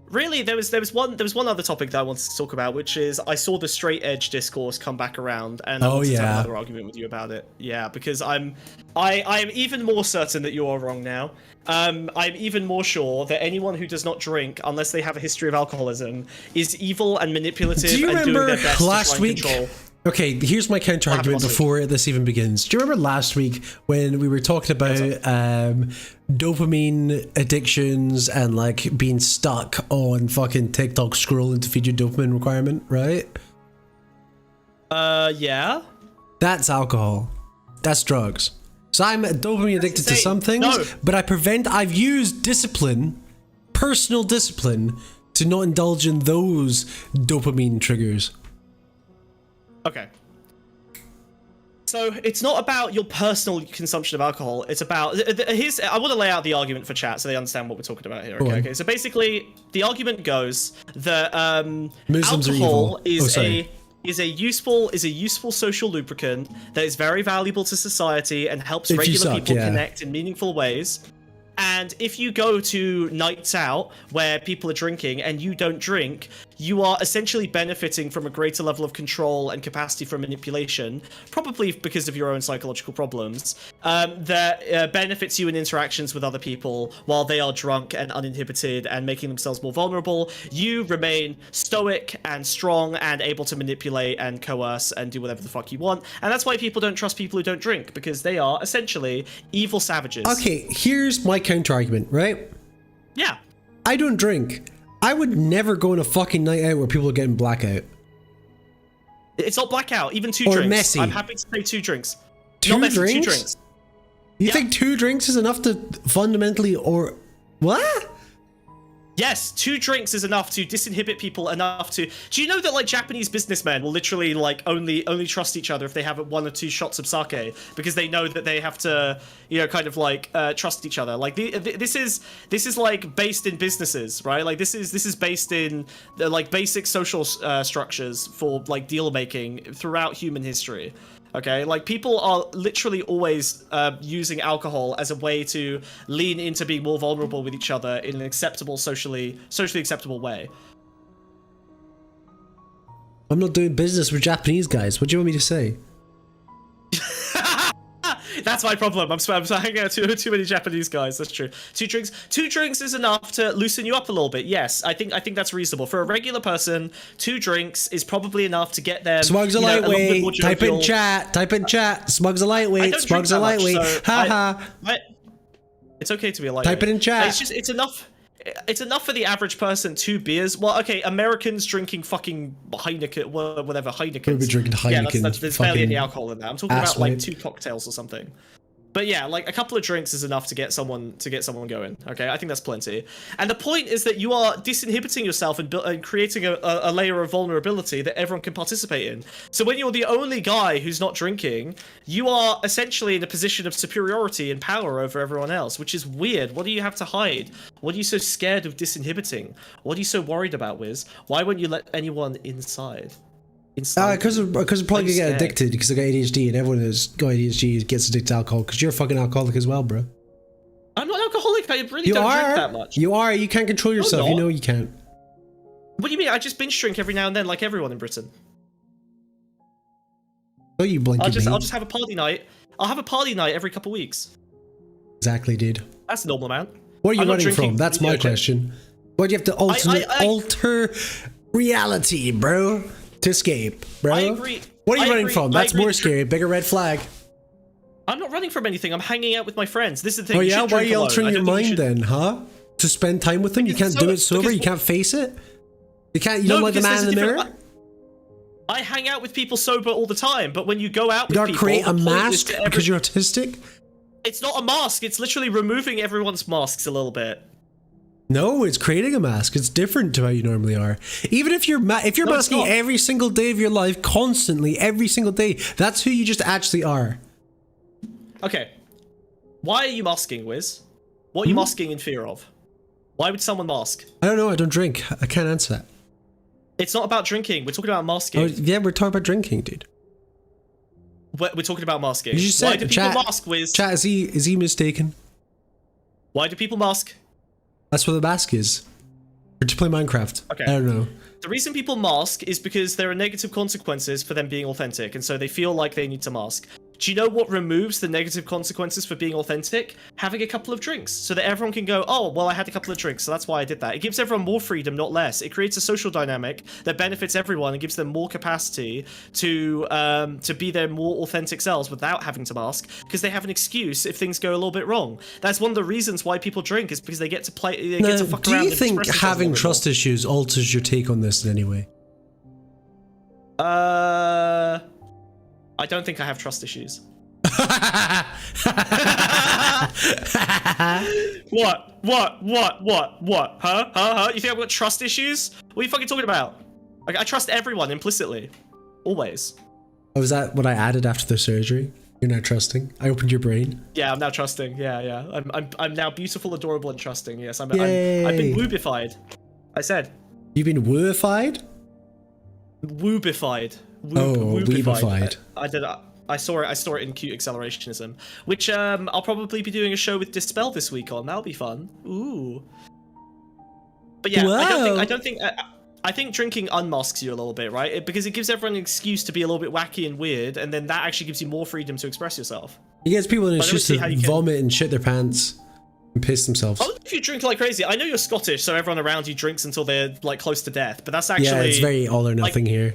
Really, there was one other topic that I wanted to talk about, which is I saw the straight edge discourse come back around, and I wanted to have another argument with you about it. Yeah, because I'm even more certain that you are wrong now. I'm even more sure that anyone who does not drink unless they have a history of alcoholism is evil and manipulative. Do you and remember doing their best last to try and week? control. Okay, here's my counter argument before this even begins. Do you remember last week when we were talking about dopamine addictions and like being stuck on fucking TikTok scrolling to feed your dopamine requirement, right? Yeah. That's alcohol. That's drugs. So I'm dopamine addicted to some things, but I've used discipline, personal discipline, to not indulge in those dopamine triggers. Okay. So it's not about your personal consumption of alcohol. It's about I want to lay out the argument for chat so they understand what we're talking about here. Okay. So basically, the argument goes that Muslims alcohol are evil. is a useful social lubricant that is very valuable to society and helps regular people connect in meaningful ways. And if you go to nights out where people are drinking and you don't drink, you are essentially benefiting from a greater level of control and capacity for manipulation, probably because of your own psychological problems, that benefits you in interactions with other people while they are drunk and uninhibited and making themselves more vulnerable. You remain stoic and strong and able to manipulate and coerce and do whatever the fuck you want. And that's why people don't trust people who don't drink, because they are essentially evil savages. Okay, here's my counter argument, right? Yeah. I don't drink. I would never go on a fucking night out where people are getting blackout. It's not blackout, even two Or drinks. messy. I'm happy to say 2 drinks. Two Not messy, drinks? 2 drinks. You think 2 drinks is enough to fundamentally what? Yes, 2 drinks is enough to disinhibit people enough to... Do you know that, like, Japanese businessmen will literally, like, only trust each other if they have 1 or 2 shots of sake, because they know that they have to, you know, kind of, like, trust each other. Like, this is, like, based in businesses, right? Like, this is based in, like, basic social structures for, like, deal-making throughout human history. Okay, like people are literally always using alcohol as a way to lean into being more vulnerable with each other in an acceptable, socially acceptable way. I'm not doing business with Japanese guys. What do you want me to say? That's my problem. I'm hanging out too many Japanese guys. That's true. 2 drinks is enough to loosen you up a little bit. Yes, I think that's reasonable for a regular person. 2 drinks is probably enough to get them. Smug's a lightweight. Type in chat. Smug's a lightweight. Smug's a lightweight. Haha. It's okay to be a lightweight. Type it in chat. It's enough. It's enough for the average person. 2 beers. Well, okay, Americans drinking fucking Heineken, whatever Heineken. We'll be drinking Heineken. Yeah, there's barely any alcohol in that. I'm talking about like weight. 2 cocktails or something. But yeah, like a couple of drinks is enough to get someone going. Okay, I think that's plenty. And the point is that you are disinhibiting yourself and creating a layer of vulnerability that everyone can participate in. So when you're the only guy who's not drinking, you are essentially in a position of superiority and power over everyone else, which is weird. What do you have to hide? What are you so scared of disinhibiting? What are you so worried about, Wiz? Why won't you let anyone inside? Because I'm probably gonna get addicted because I got ADHD, and everyone who's got ADHD gets addicted to alcohol. Because you're a fucking alcoholic as well, bro. I'm not alcoholic. I really don't drink that much. You are. You can't control yourself. You know you can't. What do you mean? I just binge drink every now and then, like everyone in Britain. Oh, you blinky. I'll just have a party night. I'll have a party night every couple weeks. Exactly, dude. That's a normal amount. What are you running from? That's my question. Why do you have to alter reality, bro? To escape, bro. I agree. What are you running from? That's more scary. Bigger red flag. I'm not running from anything. I'm hanging out with my friends. This is the thing. Oh yeah, why are you altering your mind then, huh? To spend time with them? You can't do it sober? You can't face it? You can't? You don't like the man in the mirror? I hang out with people sober all the time, but when you go out with people... You gotta create a mask because you're autistic? It's not a mask. It's literally removing everyone's masks a little bit. No, it's creating a mask. It's different to how you normally are. Even if you're masking every single day of your life, constantly, every single day, that's who you just actually are. Okay. Why are you masking, Wiz? What are you masking in fear of? Why would someone mask? I don't know. I don't drink. I can't answer that. It's not about drinking. We're talking about masking. Oh, yeah, we're talking about drinking, dude. We're talking about masking. You just said, Why do people mask, Wiz? Chat, is he mistaken? Why do people mask? That's what the mask is. Or to play Minecraft. Okay. I don't know. The reason people mask is because there are negative consequences for them being authentic, and so they feel like they need to mask. Do you know what removes the negative consequences for being authentic? Having a couple of drinks, so that everyone can go, oh, well, I had a couple of drinks, so that's why I did that. It gives everyone more freedom, not less. It creates a social dynamic that benefits everyone and gives them more capacity to be their more authentic selves without having to mask, because they have an excuse if things go a little bit wrong. That's one of the reasons why people drink, is because they get to play, they get to fuck around. Do you think having trust issues alters your take on this in any way? I don't think I have trust issues. What? Huh? You think I've got trust issues? What are you fucking talking about? Like, I trust everyone implicitly. Always. Oh, is that what I added after the surgery? You're now trusting? I opened your brain? Yeah, I'm now trusting. Yeah. I'm now beautiful, adorable, and trusting. Yes, I've Yay. been woobified. I said. You've been wooified? Woobified. Weebified. I did. I saw it in cute accelerationism, which I'll probably be doing a show with Dispel this week on. That'll be fun. Ooh. But yeah, I think drinking unmasks you a little bit, right? Because it gives everyone an excuse to be a little bit wacky and weird, and then that actually gives you more freedom to express yourself. It gets people an excuse to vomit and shit their pants and piss themselves. Oh, if you drink like crazy. I know you're Scottish, so everyone around you drinks until they're like close to death, but that's actually... Yeah, it's very all or nothing here.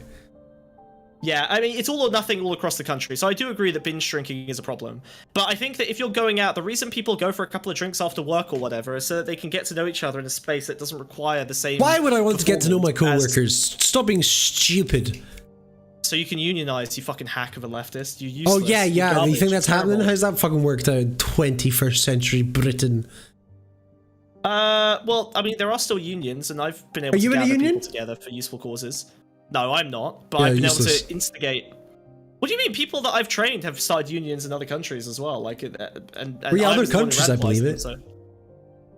Yeah, I mean, it's all or nothing all across the country, so I do agree that binge drinking is a problem. But I think that if you're going out, the reason people go for a couple of drinks after work or whatever is so that they can get to know each other in a space that doesn't require the same... Why would I want to get to know my coworkers? Stop being stupid. So you can unionize, you fucking hack of a leftist. You useless. Oh, yeah. You think that's terrible. happening? How's that fucking worked out in 21st century Britain? Well, I mean, there are still unions, and I've been able to gather people together for useful causes. No, I'm not, but I've been able to instigate. What do you mean? People that I've trained have started unions in other countries as well, like and other countries, I believe it. So.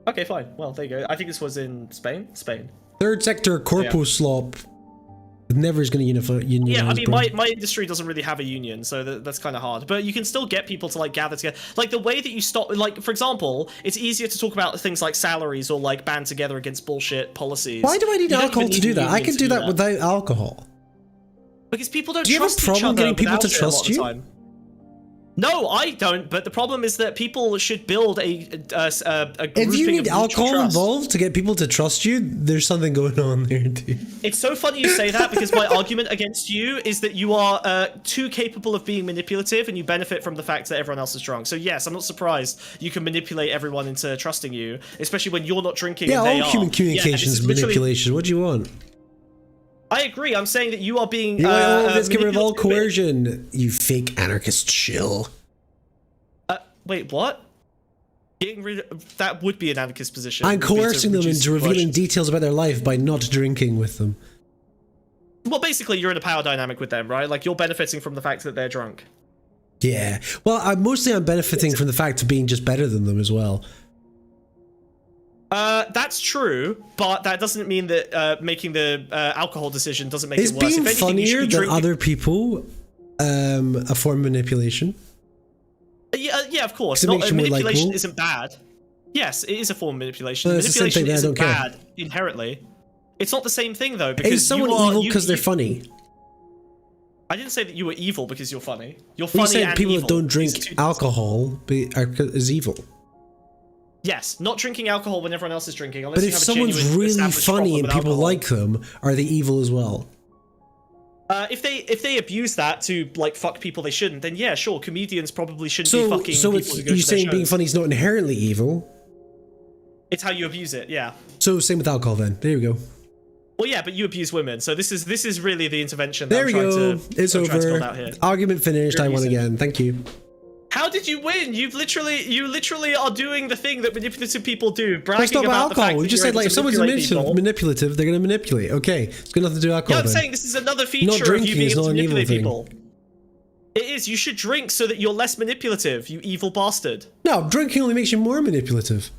Okay, fine. Well, there you go. I think this was in Spain. Third sector corpo slop. Never is going to unionize. Yeah, I mean, my industry doesn't really have a union, so that's kind of hard. But you can still get people to like gather together. Like the way that you stop, like for example, it's easier to talk about things like salaries or like band together against bullshit policies. Why do I need alcohol to do that? I can do that without alcohol. Because people don't trust each other. Do you have a problem getting people to trust you? No, I don't. But the problem is that people should build a if you need alcohol involved to get people to trust you, there's something going on there, dude. It's so funny you say that because my argument against you is that you are too capable of being manipulative and you benefit from the fact that everyone else is drunk. So yes, I'm not surprised you can manipulate everyone into trusting you, especially when you're not drinking and they are. Yeah, all human communication is manipulation. What do you want? I agree. I'm saying that you are being. Let's get rid of all coercion. You fake anarchist shill. Wait, what? Getting rid of that would be an anarchist position. I'm coercing them into revealing details about their life by not drinking with them. Well, basically, you're in a power dynamic with them, right? Like you're benefiting from the fact that they're drunk. Yeah. Well, I'm benefiting from the fact of being just better than them as well. That's true, but that doesn't mean that making the alcohol decision doesn't make it worse. Is being funnier than other people a form of manipulation? Yeah, of course. Manipulation isn't bad. Yes, it is a form of manipulation. Manipulation isn't bad inherently. It's not the same thing though. Because is someone evil because they're funny? I didn't say that you were evil because you're funny. You're funny. You said and people evil. that don't drink alcohol is evil. Yes, not drinking alcohol when everyone else is drinking. Unless but if someone's really funny and people like them, are they evil as well? If they abuse that to like fuck people they shouldn't, then yeah, sure, comedians probably shouldn't be fucking. So people you're saying being funny is not inherently evil? It's how you abuse it, yeah. So same with alcohol then. There you go. Well, yeah, but you abuse women, so this is really the intervention. There we go. It's over. To build out here. Argument finished. I won again. Thank you. How did you win? You literally are doing the thing that manipulative people do, bragging That's not about alcohol. We just said like if someone's manipulative, they're gonna manipulate. Okay, it's got nothing to do with alcohol. Yeah, I'm saying this is another feature of you being able to manipulate people. It is. You should drink so that you're less manipulative, you evil bastard. No, drinking only makes you more manipulative.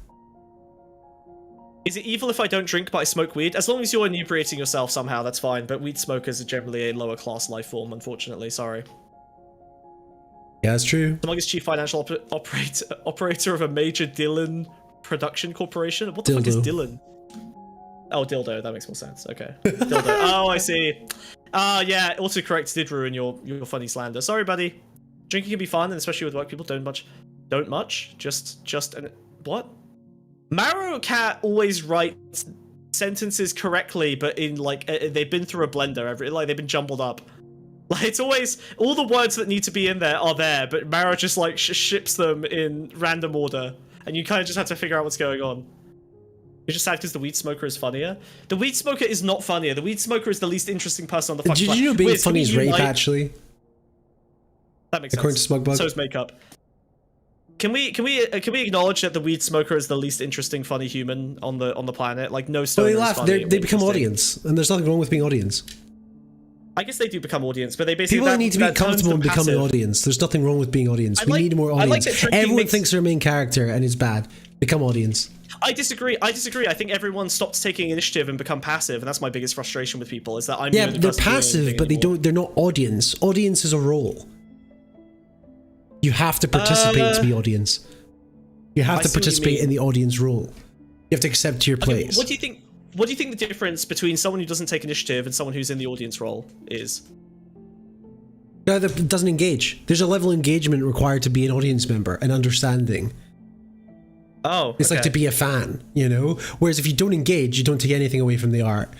Is it evil if I don't drink but I smoke weed? As long as you're inebriating yourself somehow, that's fine. But weed smokers are generally a lower class life form, unfortunately. Sorry. Yeah, that's true. The longest chief financial operator of a major Dylan production corporation. What the fuck is Dylan? Oh, dildo. That makes more sense. Okay. Dildo. Oh, I see. Yeah. Autocorrect did ruin your funny slander. Sorry, buddy. Drinking can be fun, and especially with work people. Don't much. Just an what? Marrow Cat always writes sentences correctly, but in like they've been through a blender. Like they've been jumbled up. Like it's always all the words that need to be in there are there, but Marrow just like ships them in random order, and you kind of just have to figure out what's going on. You're just sad because the weed smoker is funnier. The weed smoker is not funnier. The weed smoker is the least interesting person on the fucking planet. Did you know being funny is rape, actually? That makes according sense. to Smugbug. So is makeup. Can we acknowledge that the weed smoker is the least interesting funny human on the planet? Like no stoner. They laugh. They become audience, and there's nothing wrong with being audience. I guess they do become audience, but they basically people need to be comfortable in becoming audience. There's nothing wrong with being audience. We need more audience. Everyone thinks they're a main character, and it's bad. Become audience. I disagree. I think everyone stopped taking initiative and become passive, and that's my biggest frustration with people. Is that I'm yeah, they're passive, but they're not audience. Audience is a role. You have to participate to be audience. You have to participate in the audience role. You have to accept your place. What do you think? What do you think the difference between someone who doesn't take initiative and someone who's in the audience role is? No, that doesn't engage. There's a level of engagement required to be an audience member and understanding. Oh, it's like to be a fan, you know? Whereas if you don't engage, you don't take anything away from the art.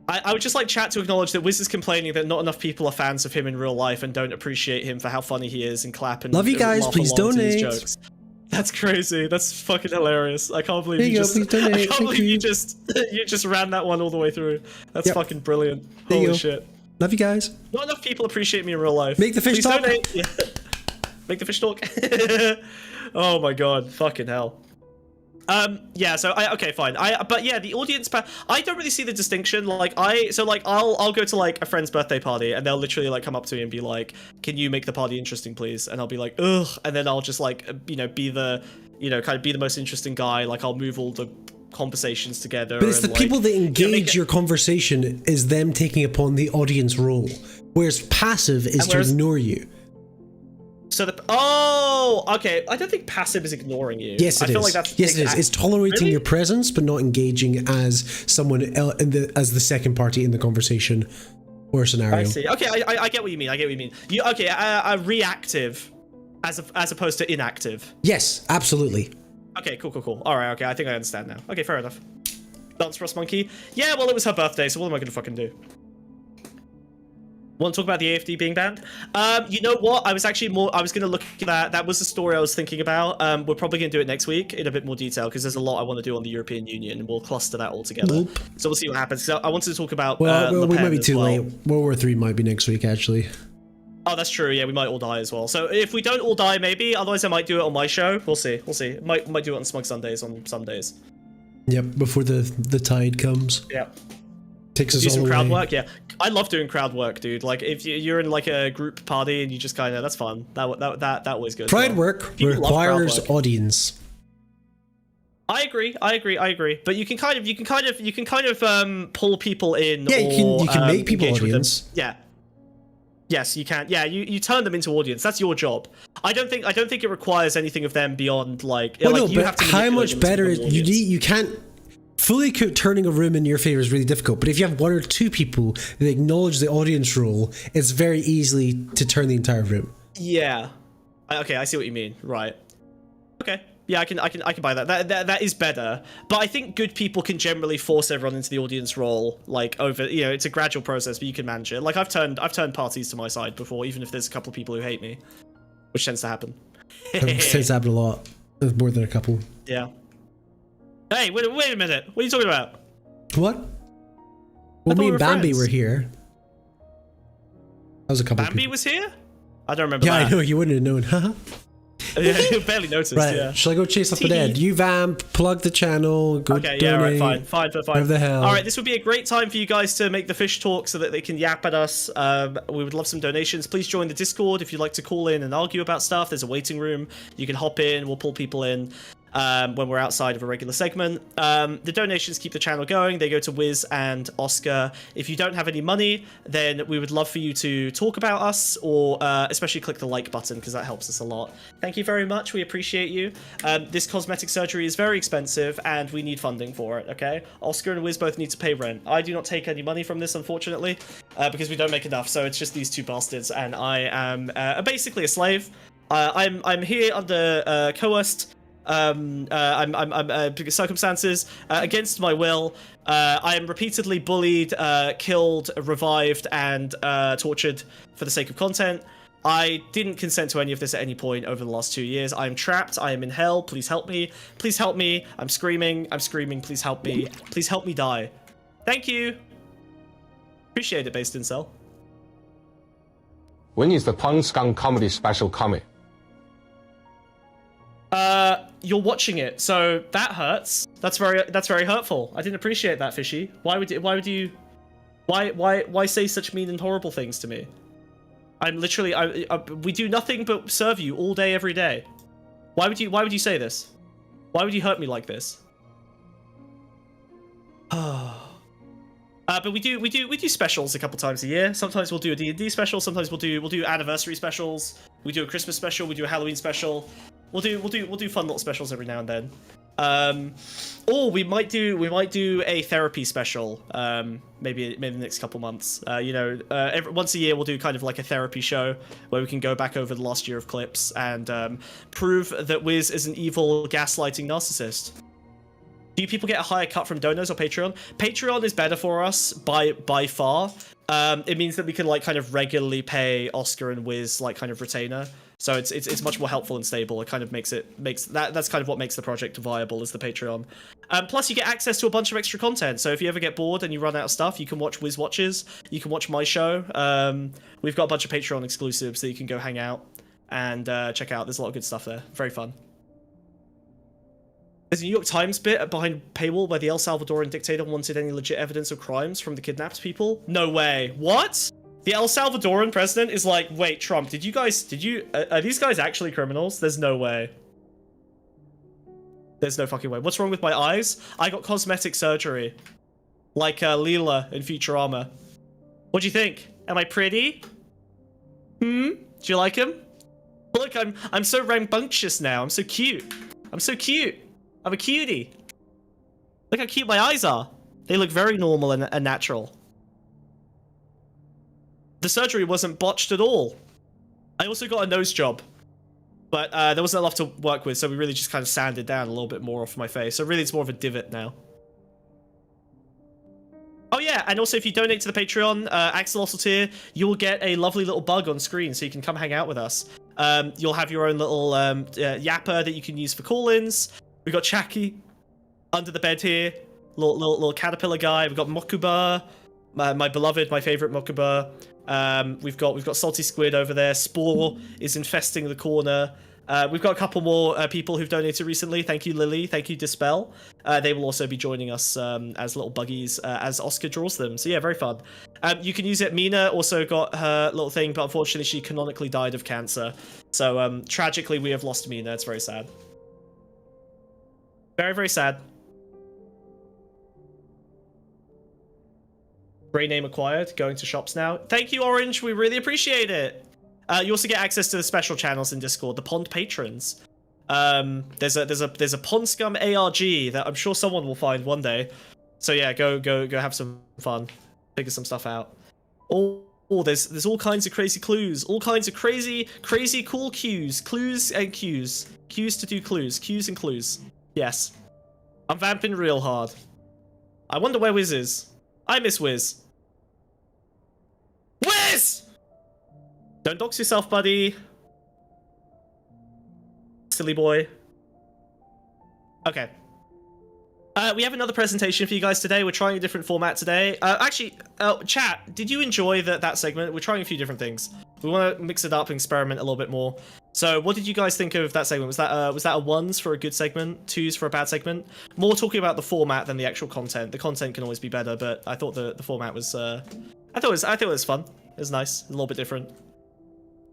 I would just like chat to acknowledge that Wiz is complaining that not enough people are fans of him in real life and don't appreciate him for how funny he is and clap and love you guys, please donate. Jokes. That's crazy. That's fucking hilarious. I can't believe you just. Please donate. I can't believe you just ran that one all the way through. That's fucking brilliant. Holy shit. Love you guys. Not enough people appreciate me in real life. Make the fish talk. Yeah. Make the fish talk. Oh my god. Fucking hell. Yeah, so okay, fine. But yeah, the audience I don't really see the distinction. Like I'll go to like a friend's birthday party and they'll literally like come up to me and be like, "Can you make the party interesting, please?" And I'll be like, "Ugh," and then I'll just like, be the, kind of be the most interesting guy. Like I'll move all the conversations together. But it's the people that engage your conversation is them taking upon the audience role, whereas passive is to ignore you. So okay. I don't think passive is ignoring you. Yes, it is. Feel like that's yes, it is. It's tolerating your presence, but not engaging as someone as the second party in the conversation or scenario. I see. Okay, I get what you mean. I get what you mean. Reactive, as opposed to inactive. Yes, absolutely. Okay, cool. All right. Okay, I think I understand now. Okay, fair enough. Dance Rust Monkey. Yeah, well, it was her birthday, so what am I gonna fucking do? Want to talk about the AFD being banned? You know what? I was going to look at that. That was the story I was thinking about. We're probably going to do it next week in a bit more detail because there's a lot I want to do on the European Union and we'll cluster that all together. Nope. So we'll see what happens. So I wanted to talk about well, we might be too late. World War III might be next week, actually. Oh, that's true. Yeah, we might all die as well. So if we don't all die, maybe. Otherwise, I might do it on my show. We'll see. Might do it on Smug Sundays on some days. Yep, before the tide comes. Yeah. Takes us do all some crowd away. work. Yeah, I love doing crowd work, dude. Like if you're in like a group party and you just kind of, that's fun. That always goes. Crowd work requires audience. I agree. But you can kind of pull people in. Yeah, or, you can make people audience. Yeah. Yes, you can. Yeah, you turn them into audience. That's your job. I don't think it requires anything of them beyond like. Well, like no, you but have to how much better you can't. Fully turning a room in your favor is really difficult, but if you have one or two people that acknowledge the audience role, it's very easy to turn the entire room. Yeah. Okay, I see what you mean. Right. Okay. Yeah, I can buy that. That is better. But I think good people can generally force everyone into the audience role, like over. It's a gradual process, but you can manage it. Like I've turned parties to my side before, even if there's a couple of people who hate me, which tends to happen. It tends to happen a lot. There's more than a couple. Yeah. Hey, wait a minute. What are you talking about? What? Well, me and Bambi were here. That was a couple. Bambi was here? I don't remember. Yeah, that. I know. You wouldn't have known. Yeah, you barely noticed. Right, Yeah. shall I go chase up the dead? You vamp, plug the channel, go Okay, donate. yeah, right, fine. Whatever the hell. All right, this would be a great time for you guys to make the fish talk so that they can yap at us. We would love some donations. Please join the Discord if you'd like to call in and argue about stuff. There's a waiting room. You can hop in. We'll pull people in when we're outside of a regular segment. The donations keep the channel going. They go to Wiz and Oscar. If you don't have any money, then we would love for you to talk about us or especially click the like button because that helps us a lot. Thank you very much. We appreciate you. This cosmetic surgery is very expensive and we need funding for it, okay? Oscar and Wiz both need to pay rent. I do not take any money from this, unfortunately, because we don't make enough. So it's just these two bastards and I am basically a slave. I'm here under coerced circumstances against my will. I am repeatedly bullied, killed, revived, and tortured for the sake of content. I didn't consent to any of this at any point over the last 2 years. I am trapped. I am in hell. Please help me. Please help me. I'm screaming. Please help me. Please help me die. Thank you. Appreciate it, Based Incel. When is the Pondscum comedy special coming? You're watching it, so that hurts. That's very hurtful. I didn't appreciate that, Fishy. Why say such mean and horrible things to me? I'm literally, we do nothing but serve you all day, every day. Why would you say this? Why would you hurt me like this? But we do specials a couple times a year. Sometimes we'll do a D&D special. Sometimes we'll do anniversary specials. We do a Christmas special. We do a Halloween special. We'll do fun little specials every now and then. Or we might do a therapy special. Maybe the next couple months. Once a year we'll do kind of like a therapy show where we can go back over the last year of clips and prove that Wiz is an evil, gaslighting narcissist. Do people get a higher cut from donors or Patreon? Patreon is better for us by far. It means that we can like kind of regularly pay Oscar and Wiz like kind of retainer. So it's much more helpful and stable. It kind of makes that's kind of what makes the project viable, is the Patreon. Plus you get access to a bunch of extra content. So if you ever get bored and you run out of stuff, you can watch Wiz Watches. You can watch my show. We've got a bunch of Patreon exclusives that you can go hang out and check out. There's a lot of good stuff there. Very fun. There's a New York Times bit behind paywall where the El Salvadoran dictator wanted any legit evidence of crimes from the kidnapped people. No way. What? The El Salvadoran president is like, wait, Trump, are these guys actually criminals? There's no way. There's no fucking way. What's wrong with my eyes? I got cosmetic surgery. Like Leela in Futurama. What do you think? Am I pretty? Do you like him? Look, I'm so rambunctious now. I'm so cute. I'm so cute. I'm a cutie. Look how cute my eyes are. They look very normal and natural. The surgery wasn't botched at all. I also got a nose job, but there wasn't enough to work with, so we really just kind of sanded down a little bit more off my face. So really it's more of a divot now. Oh yeah, and also if you donate to the Patreon, Axolotl tier, you'll get a lovely little bug on screen so you can come hang out with us. You'll have your own little yapper that you can use for call-ins. We got Chucky under the bed here, little caterpillar guy. We've got Mokuba, my beloved, my favorite Mokuba. We've got Salty Squid over there. Spore is infesting the corner. We've got a couple more people who've donated recently. Thank you, Lily. Thank you, Dispel. They will also be joining us as little buggies as Oscar draws them. So yeah, very fun. You can use it. Mina also got her little thing, but unfortunately she canonically died of cancer. So tragically we have lost Mina. It's very sad. Very, very sad. Brain name acquired. Going to shops now. Thank you, Orange. We really appreciate it. You also get access to the special channels in Discord, the Pond patrons. There's a Pondscum ARG that I'm sure someone will find one day. So yeah, go have some fun, figure some stuff out. Oh, there's all kinds of crazy clues, all kinds of crazy cool cues to do cues and clues. Yes, I'm vamping real hard. I wonder where Wiz is. I miss Wiz. Wiz! Don't dox yourself, buddy. Silly boy. Okay. We have another presentation for you guys today. We're trying a different format today. Actually, chat, did you enjoy that segment? We're trying a few different things. We want to mix it up and experiment a little bit more. So, what did you guys think of that segment? Was that a ones for a good segment, twos for a bad segment? More talking about the format than the actual content. The content can always be better, but I thought the format was I thought it was fun. It was nice, a little bit different.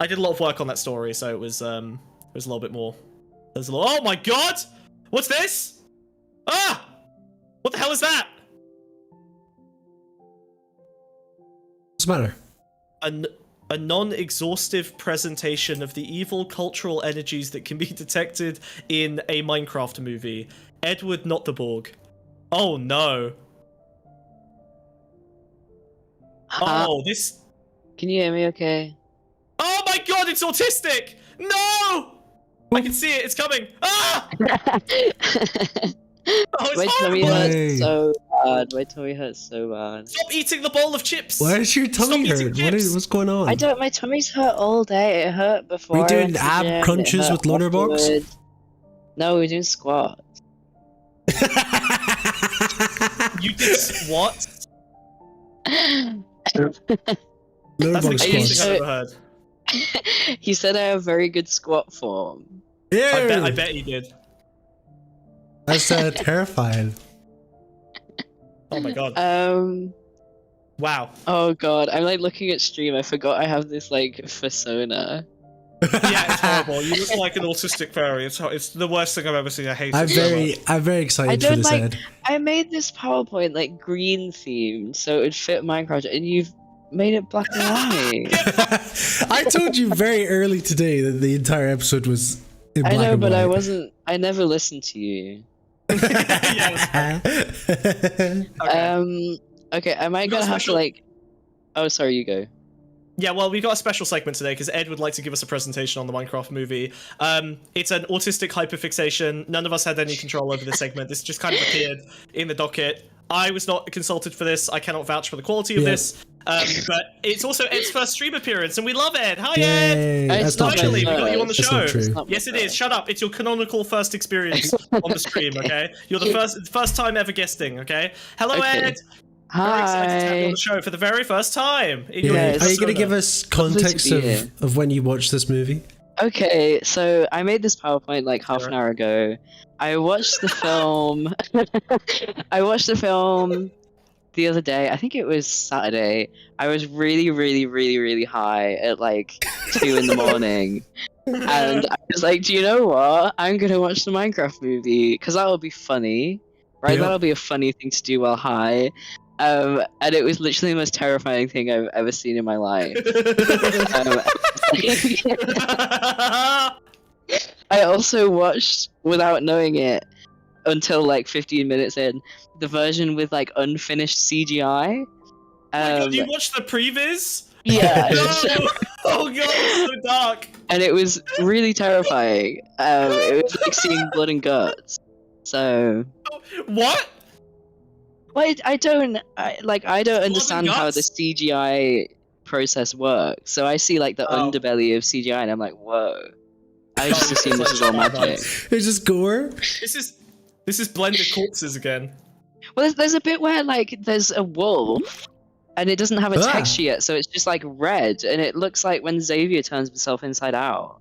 I did a lot of work on that story, so it was a little bit more. There's a lot. Oh my god! What's this? Ah! What the hell is that? What's the matter? A non-exhaustive presentation of the evil cultural energies that can be detected in a Minecraft movie. Edward Not the Borg. Oh no. Oh, this... Can you hear me okay? Oh my god, it's autistic! No! I can see it, it's coming! Ah! Oh, it's My tummy horrible! hurts so bad. My tummy hurts so bad. Stop eating the bowl of chips! Why is your tummy Stop eating hurt? chips! What's going on? I don't. My tummy's hurt all day. It hurt before. Are you I doing went to the ab gym, it crunches hurt with loader box? afterwards. No, we're doing squats. You did squats? Loader That's the box cutest squats. thing I've ever heard. He said I have very good squat form. Yeah, I bet he did. that's terrifying. Oh my god. Wow. Oh god, I'm like looking at stream. I forgot I have this like persona. Yeah, it's horrible. You look like an autistic fairy. It's the worst thing I've ever seen. I hate it so much. I'm very I excited for don't this, like. Ed. I made this PowerPoint like green themed, so it would fit Minecraft, and you've made it black and white. I told you very early today that the entire episode was in black I know, and but white. I wasn't. I never listened to you. Yeah, okay. Okay. Am I You got gonna a have to special- like? Oh, sorry. You go. Yeah, well, we've got a special segment today because Ed would like to give us a presentation on the Minecraft movie. It's an autistic hyperfixation. None of us had any control over this segment. This just kind of appeared in the docket. I was not consulted for this. I cannot vouch for the quality of Yeah. this. But it's also Ed's first stream appearance, and we love Ed. Hi, Ed! Yay, It's that's not not true. Finally, we my got you on the That's show. not true. It's not Yes, it my is. Shut up. It's your canonical first experience on the stream, okay? You're the first time ever guesting, okay? Hello, Okay. Ed! Very excited to have you on Hi. the show for the very first time. In your Yeah. Yes. Are you going to persona. give us Lovely to context be here. of when you watched this movie? Okay, so I made this PowerPoint like half Sure. an hour ago. I watched the film. I watched the film the other day. I think it was Saturday. I was really high at like 2 in the morning. And I was like, do you know what? I'm gonna watch the Minecraft movie because that'll be funny, right? Yep. That'll be a funny thing to do while high. And it was literally the most terrifying thing I've ever seen in my life. Um, I also watched, without knowing it, until like 15 minutes in, the version with like unfinished CGI. You watched the previs? Yeah. No! Oh god, it's so dark. And it was really terrifying. It was like seeing blood and guts. So, What? well, I don't understand how the guts? CGI process works. So I see like the Oh. underbelly of CGI, and I'm like, whoa. I just assume this is all magic. It's just gore. This is blended corpses again. Well, there's a bit where like there's a wolf, and it doesn't have a Ah. texture yet, so it's just like red, and it looks like when Xavier turns himself inside out.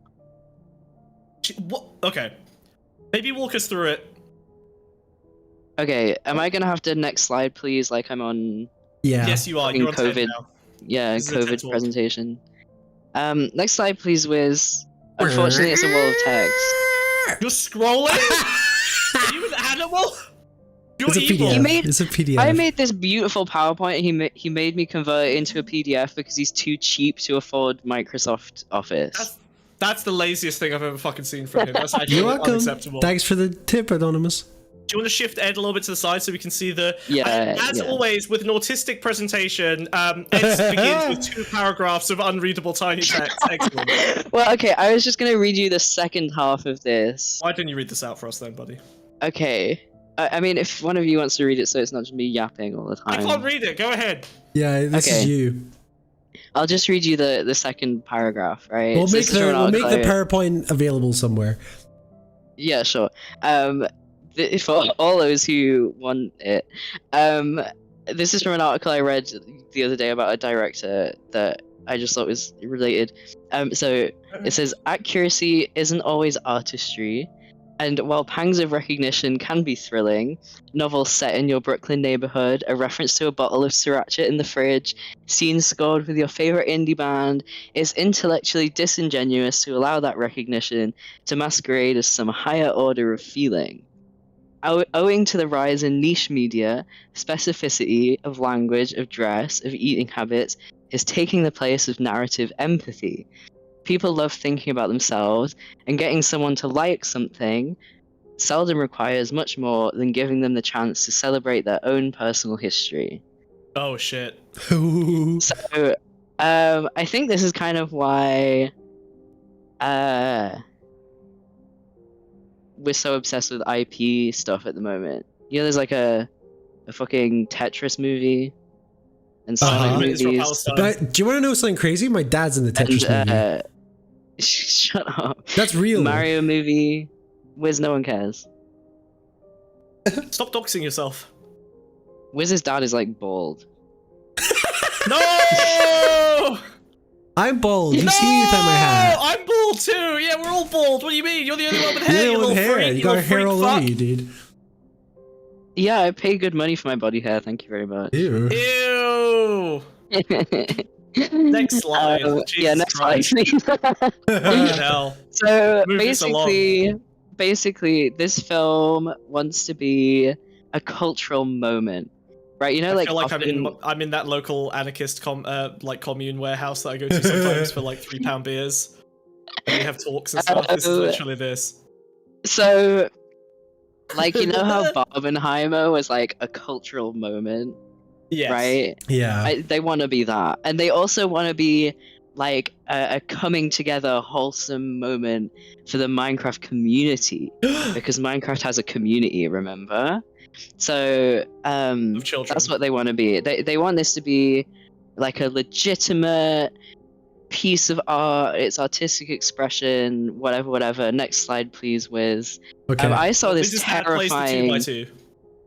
What? Okay. Maybe walk us through it. Okay, am I gonna have to next slide, please? Like I'm on, Yeah. Yes, you are. Fucking You're on TED COVID. now. yeah, This is a TED COVID talk. presentation. Next slide, please, Wiz. Unfortunately, it's a wall of text. You're scrolling? Are you an animal? You're It's a evil. PDF. He made- It's a PDF. I made this beautiful PowerPoint. He made me convert it into a PDF because he's too cheap to afford Microsoft Office. That's the laziest thing I've ever fucking seen from him. That's actually You're welcome. unacceptable. Thanks for the tip, Anonymous. Do you want to shift Ed a little bit to the side so we can see the... Yeah, As yeah. always, with an autistic presentation, Ed begins with 2 paragraphs of unreadable tiny text. Excellent. Well, okay, I was just gonna read you the second half of this. Why didn't you read this out for us then, buddy? Okay. I mean, if one of you wants to read it so it's not just me yapping all the time. I can't read it. Go ahead. Yeah, this Okay. is you. I'll just read you the second paragraph, right? We'll So make this is from an the article I- PowerPoint available somewhere. Yeah, sure. For all those who want it, this is from an article I read the other day about a director that I just thought was related. So it says accuracy isn't always artistry, and while pangs of recognition can be thrilling, novels set in your Brooklyn neighborhood, a reference to a bottle of sriracha in the fridge, scenes scored with your favorite indie band, is intellectually disingenuous to allow that recognition to masquerade as some higher order of feeling. Owing to the rise in niche media, specificity of language, of dress, of eating habits is taking the place of narrative empathy. People love thinking about themselves, and getting someone to like something seldom requires much more than giving them the chance to celebrate their own personal history. Oh shit. So, I think this is kind of why we're so obsessed with IP stuff at the moment. You know, there's like a fucking Tetris movie and Sonic movies. But do you want to know something crazy? My dad's in the Tetris movie. Shut up. That's real. Mario movie. Wiz, no one cares. Stop doxing yourself. Wiz's dad is like bald. No! I'm bald. You see me without my hat. I'm bald too. Yeah, we're all bald. What do you mean? You're the only one with hair. You're the only one with hair. Freak, You got hair all over you, dude. Yeah, I pay good money for my body hair. Thank you very much. Ew. Ew. Next slide. Yeah, next slide, please. Fucking hell. So Move this basically, this film wants to be a cultural moment, right? You know, I feel like often... I'm in that local anarchist commune warehouse that I go to sometimes for like £3 beers. And we have talks and stuff. This is literally this. So, like, you know how Barbenheimer was like a cultural moment, Yes. right? Yeah. They want to be that, and they also want to be like a coming together, wholesome moment for the Minecraft community, because Minecraft has a community. Remember? So Of children. that's what they want to be. They want this to be like a legitimate piece of art. It's artistic expression, whatever. Next slide, please, Wiz. Okay. I saw We this just had placed the 2x2.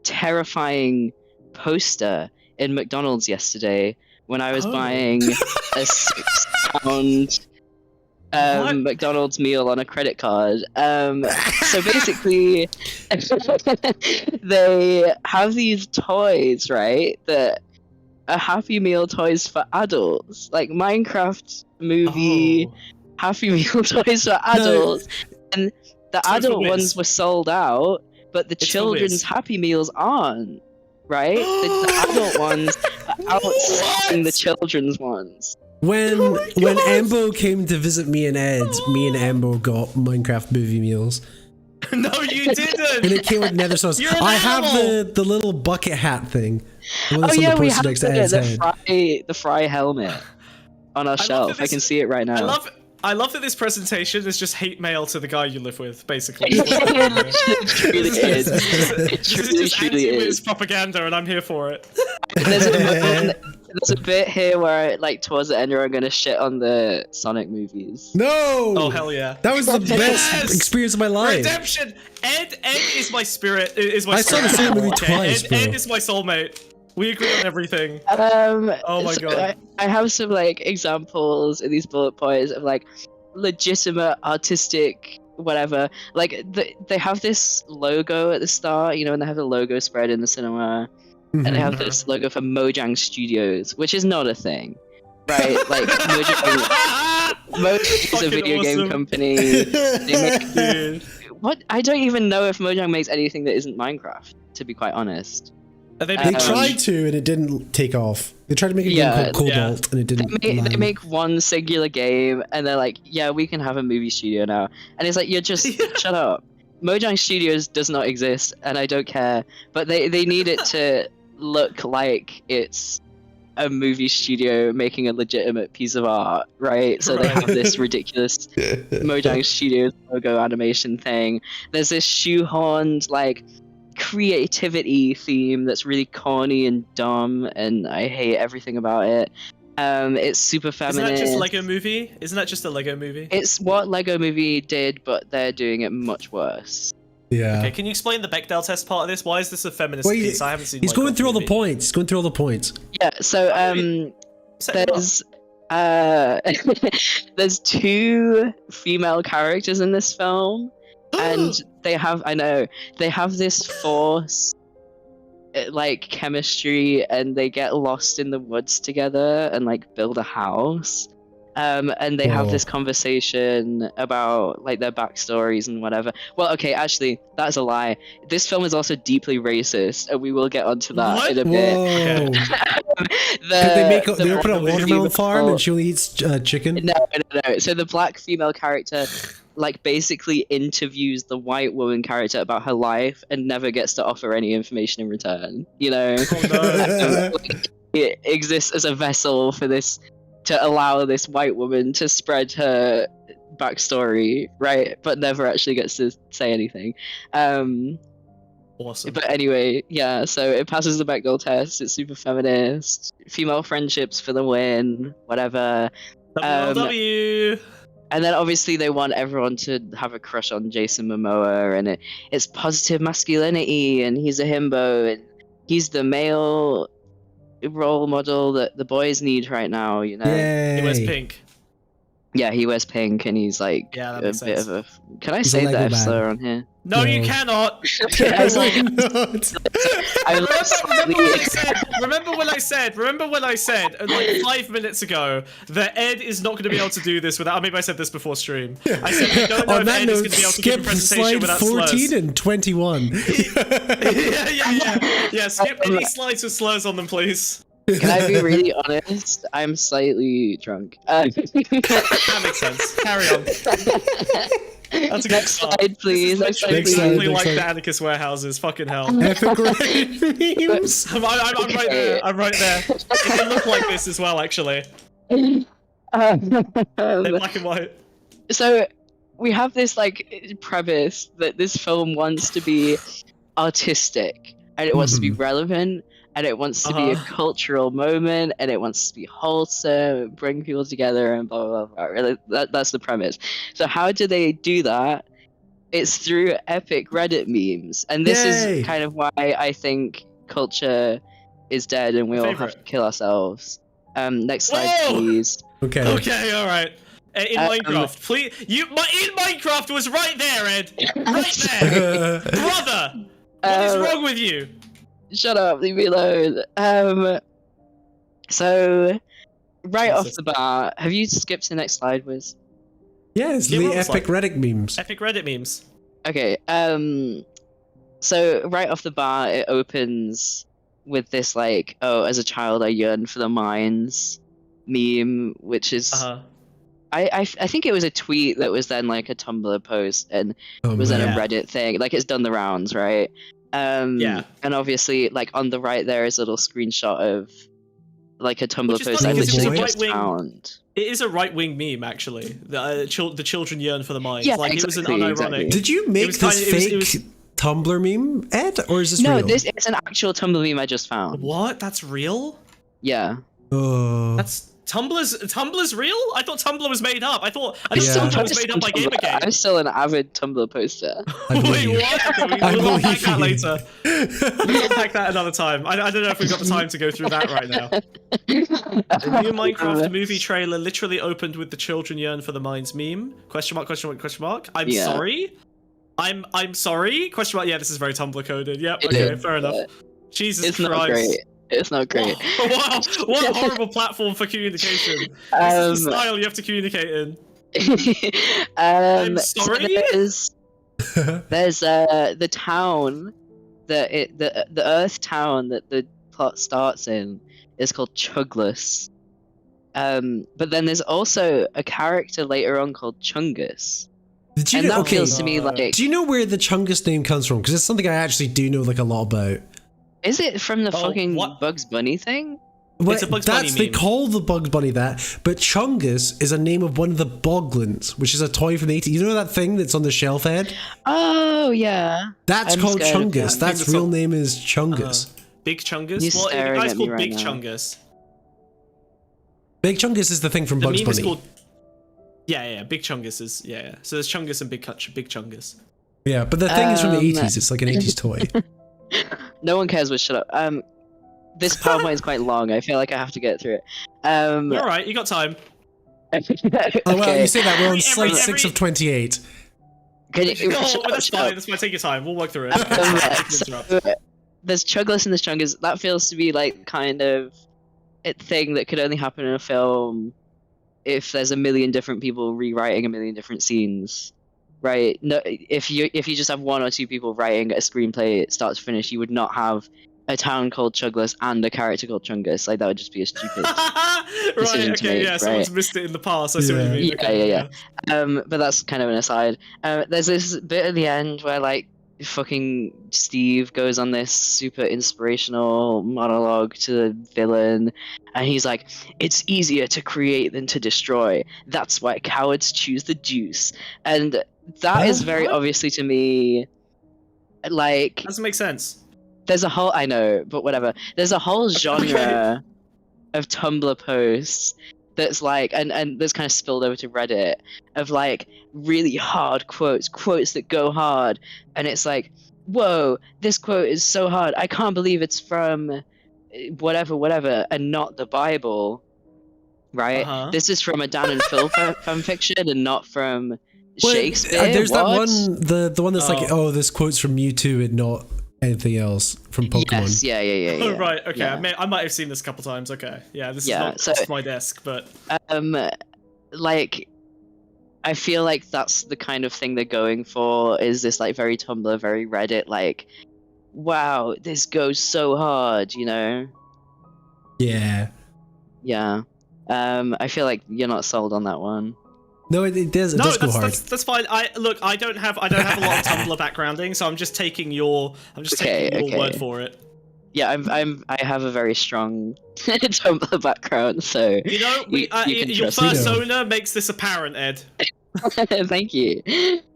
terrifying poster in McDonald's yesterday when I was buying a £6 What? McDonald's meal on a credit card. So basically, they have these toys, right, that are Happy Meal toys for adults, like Minecraft movie Happy Meal toys for adults, and the So it's for adult Wiz. ones were sold out, but the It's for children's Wiz. Happy Meals aren't. Right, the adult ones are outselling the children's ones. When Ambo came to visit me and Ed, me and Ambo got Minecraft movie meals. No, you didn't. And it came with nether sauce. You're an I have animal. the little bucket hat thing. The one Oh that's on yeah, the we poster have next to Ed's head. the Fry helmet on our love shelf. that I can this- see it right now. I love that this presentation is just hate mail to the guy you live with, basically. It truly is. It This is truly, just truly anti-Wiz is. propaganda, and I'm here for it. There's a bit here where, like, towards the end, we're gonna shit on the Sonic movies. No! Oh hell yeah! That was the best Yes! experience of my life. Redemption. Ed is my spirit. Is my. I saw the spirit same movie animal, okay? twice, bro. Ed is my soulmate. We agree on everything. Oh my God. I have some like examples in these bullet points of like legitimate artistic whatever. Like they have this logo at the start, you know, and they have the logo spread in the cinema, and they have this logo for Mojang Studios, which is not a thing, right? Like Mojang is a Fucking video game awesome. company. They make Dude. what? I don't even know if Mojang makes anything that isn't Minecraft, to be quite honest. Are they They big tried to, and it didn't take off. They tried to make a Yeah, game called Cobalt, and it didn't. They land. make one singular game, and they're like, "Yeah, we can have a movie studio now." And it's like, "You're just shut up." Mojang Studios does not exist, and I don't care. But they need it to look like it's a movie studio making a legitimate piece of art, right? So they have this ridiculous Mojang Studios logo animation thing. There's this shoehorned like creativity theme that's really corny and dumb, and I hate everything about it. It's super Isn't feminist. that just Lego Movie? Isn't that just a Lego Movie? It's what Lego Movie did, but they're doing it much worse. Yeah. Okay, can you explain the Bechdel test part of this? Why is this a feminist Well, piece? I haven't seen. He's Minecraft going through all the movie. points. He's going through all the points. Yeah, so Set it up. there's There's 2 female characters in this film, and they have this force, like chemistry, and they get lost in the woods together and like build a house. And they have this conversation about like their backstories and whatever. Well, okay, actually, that's a lie. This film is also deeply racist, and we will get onto that in a bit. They open a watermelon farm and she only eats chicken? No. So the black female character like basically interviews the white woman character about her life and never gets to offer any information in return. You know, it exists as a vessel for this, to allow this white woman to spread her backstory, right? But never actually gets to say anything. Awesome. But anyway, yeah, so it passes the Bechdel test. It's super feminist. Female friendships for the win, whatever. WLW. And then obviously they want everyone to have a crush on Jason Momoa, and it's positive masculinity, and he's a himbo, and he's the male role model that the boys need right now, you know. Yay. He wears pink. Yeah, he wears pink, and he's like Yeah, that a makes bit sense. of a. Can I He's a say the Lego F man. slur on here? No, you No. cannot. Remember when I said like 5 minutes ago that Ed is not going to be able to do this without. Maybe I said this before stream. I said we don't know On if that Ed is note, going to be able to give a skip presentation slide without 14 slurs. and 21. Yeah. Skip any slides with slurs on them, please. Can I be really honest? I'm slightly drunk. That makes sense. Carry on. That's a good Next start. slide, please. This is Next literally slide, slide, exactly next like slide. the Atticus warehouses. Fucking hell. Epic memes. I'm right there. I'm right there. They look like this as well, actually. They're black and white. So we have this like premise that this film wants to be artistic, and it wants to be relevant, and it wants to be a cultural moment, and it wants to be wholesome, and bring people together, and blah blah blah. Really, that's the premise. So how do they do that? It's through epic Reddit memes, and this Yay. is kind of why I think culture is dead, and we all have to Favorite. kill ourselves. Next slide, Whoa! please. Okay. Okay, all right. In Minecraft, please. In Minecraft was right there, Ed. Right there, brother. What is wrong with you? Shut up, leave me alone. So right off the bat, have you skipped to the next slide, Wiz? Yeah, it's Yeah, the what was epic Reddit memes. Epic Reddit memes. Okay, so right off the bat, it opens with this like, oh, as a child I yearned for the mines meme, which is I think it was a tweet that was then like a Tumblr post and was then man. a Reddit thing. Like it's done the rounds, right? Yeah. And obviously, like on the right there is a little screenshot of like a Tumblr Which is post funny I because it's a literally just right-wing- found. It is a right-wing meme, actually. The children yearn for the mines. Yeah, like it was an exactly, unironic. exactly. Did you make was this kind of- fake it was- Tumblr meme, Ed, or is this No, real? this is an actual Tumblr meme I just found. What? That's real? Yeah. Oh. That's Tumblr's real? I thought Tumblr was made up. I thought Yeah. Tumblr was made up by Gamergate. I'm still an avid Tumblr poster. I believe Wait, you. what? Okay, I we'll unpack believe that you. later. We'll unpack that another time. I don't know if we've got the time to go through that right now. The new Minecraft movie trailer literally opened with the children yearn for the mines meme. Question mark, question mark, question mark. I'm Yeah. sorry? I'm sorry? Question mark, yeah, this is very Tumblr coded. Yep, It okay, is, fair enough. but Jesus It's Christ. not great. It's not great. Wow, what a horrible platform for communication. This is the style you have to communicate in. I'm So sorry? there's the town the Earth town that the plot starts in is called Chugless. But then there's also a character later on called Chungus. Did you And know? that Okay. feels to me like, Do you know where the Chungus name comes from? Because it's something I actually do know like a lot about. is it from the Oh, fucking what? Bugs Bunny thing? Well, It's a Bugs Bunny They meme. call the Bugs Bunny that, but Chungus is a name of one of the Boglins, which is a toy from the 80s. You know that thing that's on the shelf, Ed? Oh yeah. That's I'm called scared of Chungus. that. That's real name is Chungus. Big Chungus? He's Well, the staring guy's at me called right Big now. Chungus. Big Chungus is the thing from The Bugs meme is Bunny. called... Yeah, Big Chungus is... Yeah. So there's Chungus and Big Chungus. Yeah, but the thing is from the Um, 80s. It's like an 80s toy. No one cares, but shut up. this PowerPoint is quite long. I feel like I have to get through it. You're alright, you got time. Okay. Oh well, you say that we're on Every- slide every- 6 of 28. Can you, No, shut up, that's shut fine. up. That's fine. Take your time. We'll work through it. So, there's Chugless and there's Chungus. That feels to be like kind of a thing that could only happen in a film if there's a million different people rewriting a million different scenes, right? No, if you just have one or two people writing a screenplay start to finish, you would not have a town called Chugless and a character called Chungus. Like that would just be a stupid. Right, decision to okay, make, yeah, right? someone's missed it in the past. I see what you mean. Yeah, Okay, yeah. But that's kind of an aside. There's this bit at the end where like fucking Steve goes on this super inspirational monologue to the villain, and he's like, "It's easier to create than to destroy. That's why cowards choose the juice." And that is very obviously to me, like, Doesn't make sense. there's a whole I know, but whatever. There's a whole genre of Tumblr posts that's like and that's kind of spilled over to Reddit of like really hard quotes that go hard, and it's like, whoa, this quote is so hard. I can't believe it's from whatever and not the Bible. Right? This is from a Dan and Phil fan fiction and not from Shakespeare. There's that What? one, the one that's like, oh, this quote's from U2 and not anything else from Pokemon. Yes, yeah. Oh, right, okay. Yeah. I might have seen this a couple times. Okay, yeah, this Yeah, is not so- off my desk, but Like, I feel like that's the kind of thing they're going for, is this like very Tumblr, very Reddit, like, wow, this goes so hard, you know? Yeah. Yeah. I feel like you're not sold on that one. No, it does. It no, does go hard. that's fine. I don't have a lot of Tumblr backgrounding, so I'm just taking your word for it. Yeah, I have a very strong Tumblr background, so You know, you can your trust me. persona makes this apparent, Ed. Thank you.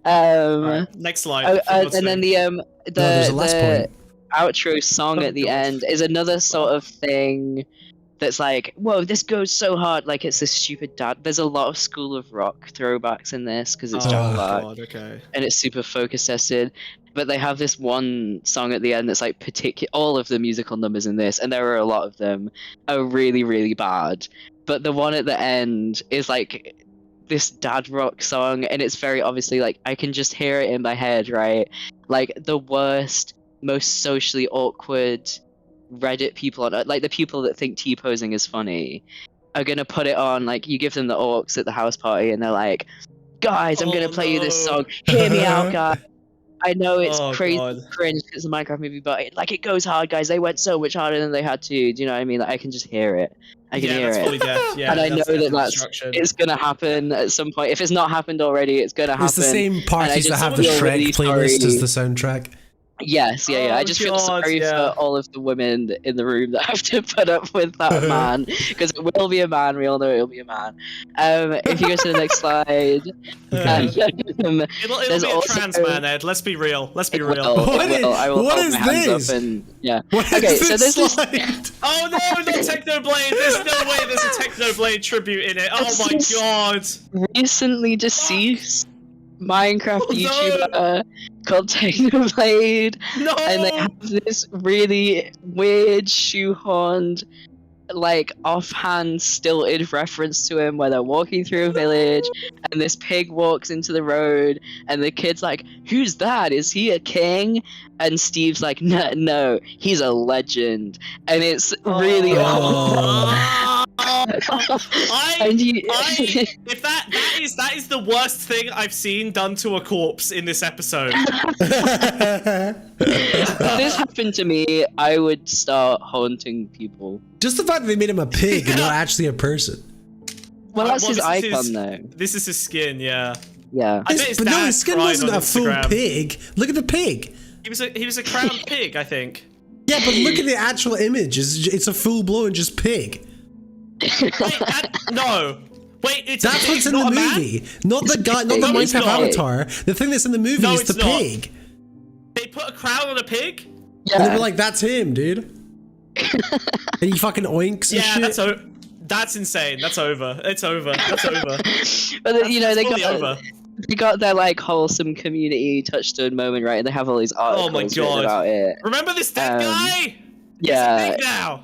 Right, next slide. And then there's a last the point. outro song at the God. end is another sort of thing that's like, whoa, this goes so hard. Like, it's this stupid dad. There's a lot of School of Rock throwbacks in this because it's John Clark, God, okay. and it's super focus tested. But they have this one song at the end that's like all of the musical numbers in this, and there are a lot of them, are really, really bad. But the one at the end is like this dad rock song, and it's very obviously like, I can just hear it in my head, right? Like the worst, most socially awkward Reddit people on, like the people that think T-posing is funny, are gonna put it on. Like, you give them the orcs at the house party, and they're like, guys, I'm gonna play you this song. Hear me out, guys. I know it's crazy cringe because it's a Minecraft movie, but it goes hard, guys. They went so much harder than they had to. Do you know what I mean? Like, I can just hear it. I can hear that's it. fully deaf. Yeah, And I know that's that it's gonna happen at some point. If it's not happened already, it's gonna happen. It's the same parties that have the feel Shrek really playlist sorry. as the soundtrack. Yes, yeah. I just feel sorry for all of the women in the room that have to put up with that man, because it will be a man. We all know it will be a man. If you go to the next slide, It'll be a trans man, Ed. Let's be real. Let's be real. What is my hands this? up and yeah. What Okay, is so this there's slide? Oh no, not Technoblade! There's no way there's a Technoblade tribute in it. Oh my god! recently deceased Minecraft Oh, no. YouTuber called Technoblade, No! and they have this really weird shoehorned, like offhand stilted reference to him where they're walking through a village and this pig walks into the road and the kid's like, who's that? Is he a king? And Steve's like, no, he's a legend. And it's really If that is the worst thing I've seen done to a corpse in this episode. If this happened to me, I would start haunting people. Just the fact that they made him a pig and not actually a person. Well, that's his this is icon, though. This is his skin, yeah. Yeah. I bet his But no, dad his skin cried wasn't on a full Instagram. pig. Look at the pig. He was a crowned pig, I think. Yeah, but look at the actual image. It's a full-blown just pig. No. Wait, it's That's a pig, what's in not the a man? movie. Not the guy, not the No, it's Minecraft not. avatar. The thing that's in the movie No, is the it's not. pig. They put a crown on a pig? And they Yeah. were like, that's him, dude. And he fucking oinks and Yeah, shit. that's insane. That's over. It's over. That's over. But you know, It's they fully over. got their like wholesome community touchstone moment, right? And they have all these articles Oh my written God. about it. Remember this dead Um, guy? Yeah. It's big now.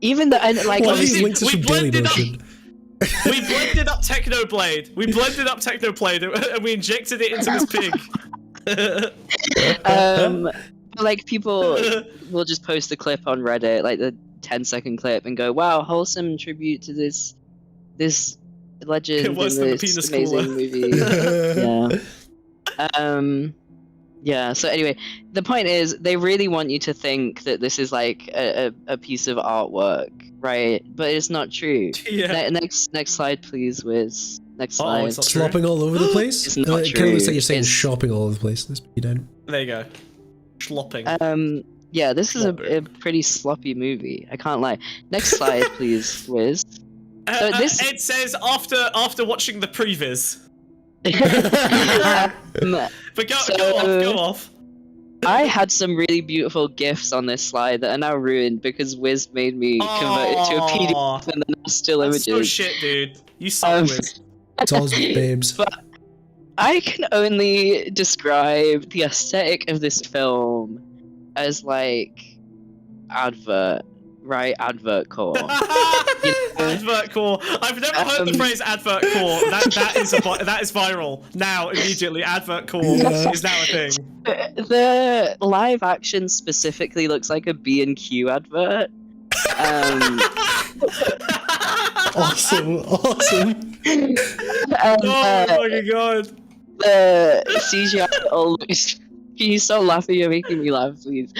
Even the and like Why are obviously- these links we from blended up- Dailymotion? We blended up Technoblade. We blended up Technoblade and we injected it into this pig. like people will just post a clip on Reddit, like the 10-second clip, and go, "Wow, wholesome tribute to this legend in Worse than the this penis amazing cooler." movie." Yeah. Yeah. So anyway, the point is, they really want you to think that this is like a piece of artwork, right? But it's not true. Yeah. Next slide, please, Wiz. Next Oh, slide. it's not true. Slopping all over the place? It's not It kind of looks true. like you're saying It's- shopping all over the place. Let's put you down. There you go. Schlopping. Yeah, this is a Sloppy. pretty sloppy movie. I can't lie. Next slide, please, Wiz. So this- It says after watching the previs. But go off. I had some really beautiful GIFs on this slide that are now ruined because Wiz made me convert it to a PDF and then still That's images. so shit, dude. You suck, Wiz. It's all babes. I can only describe the aesthetic of this film as like advert, right? Advert core. Advert core. I've never heard the phrase advert core. That is viral now immediately. Advert core is now a thing. The live action specifically looks like a B&Q advert. Awesome. Oh my god. The CGI all looks. He's so laughing. You're making me laugh, please.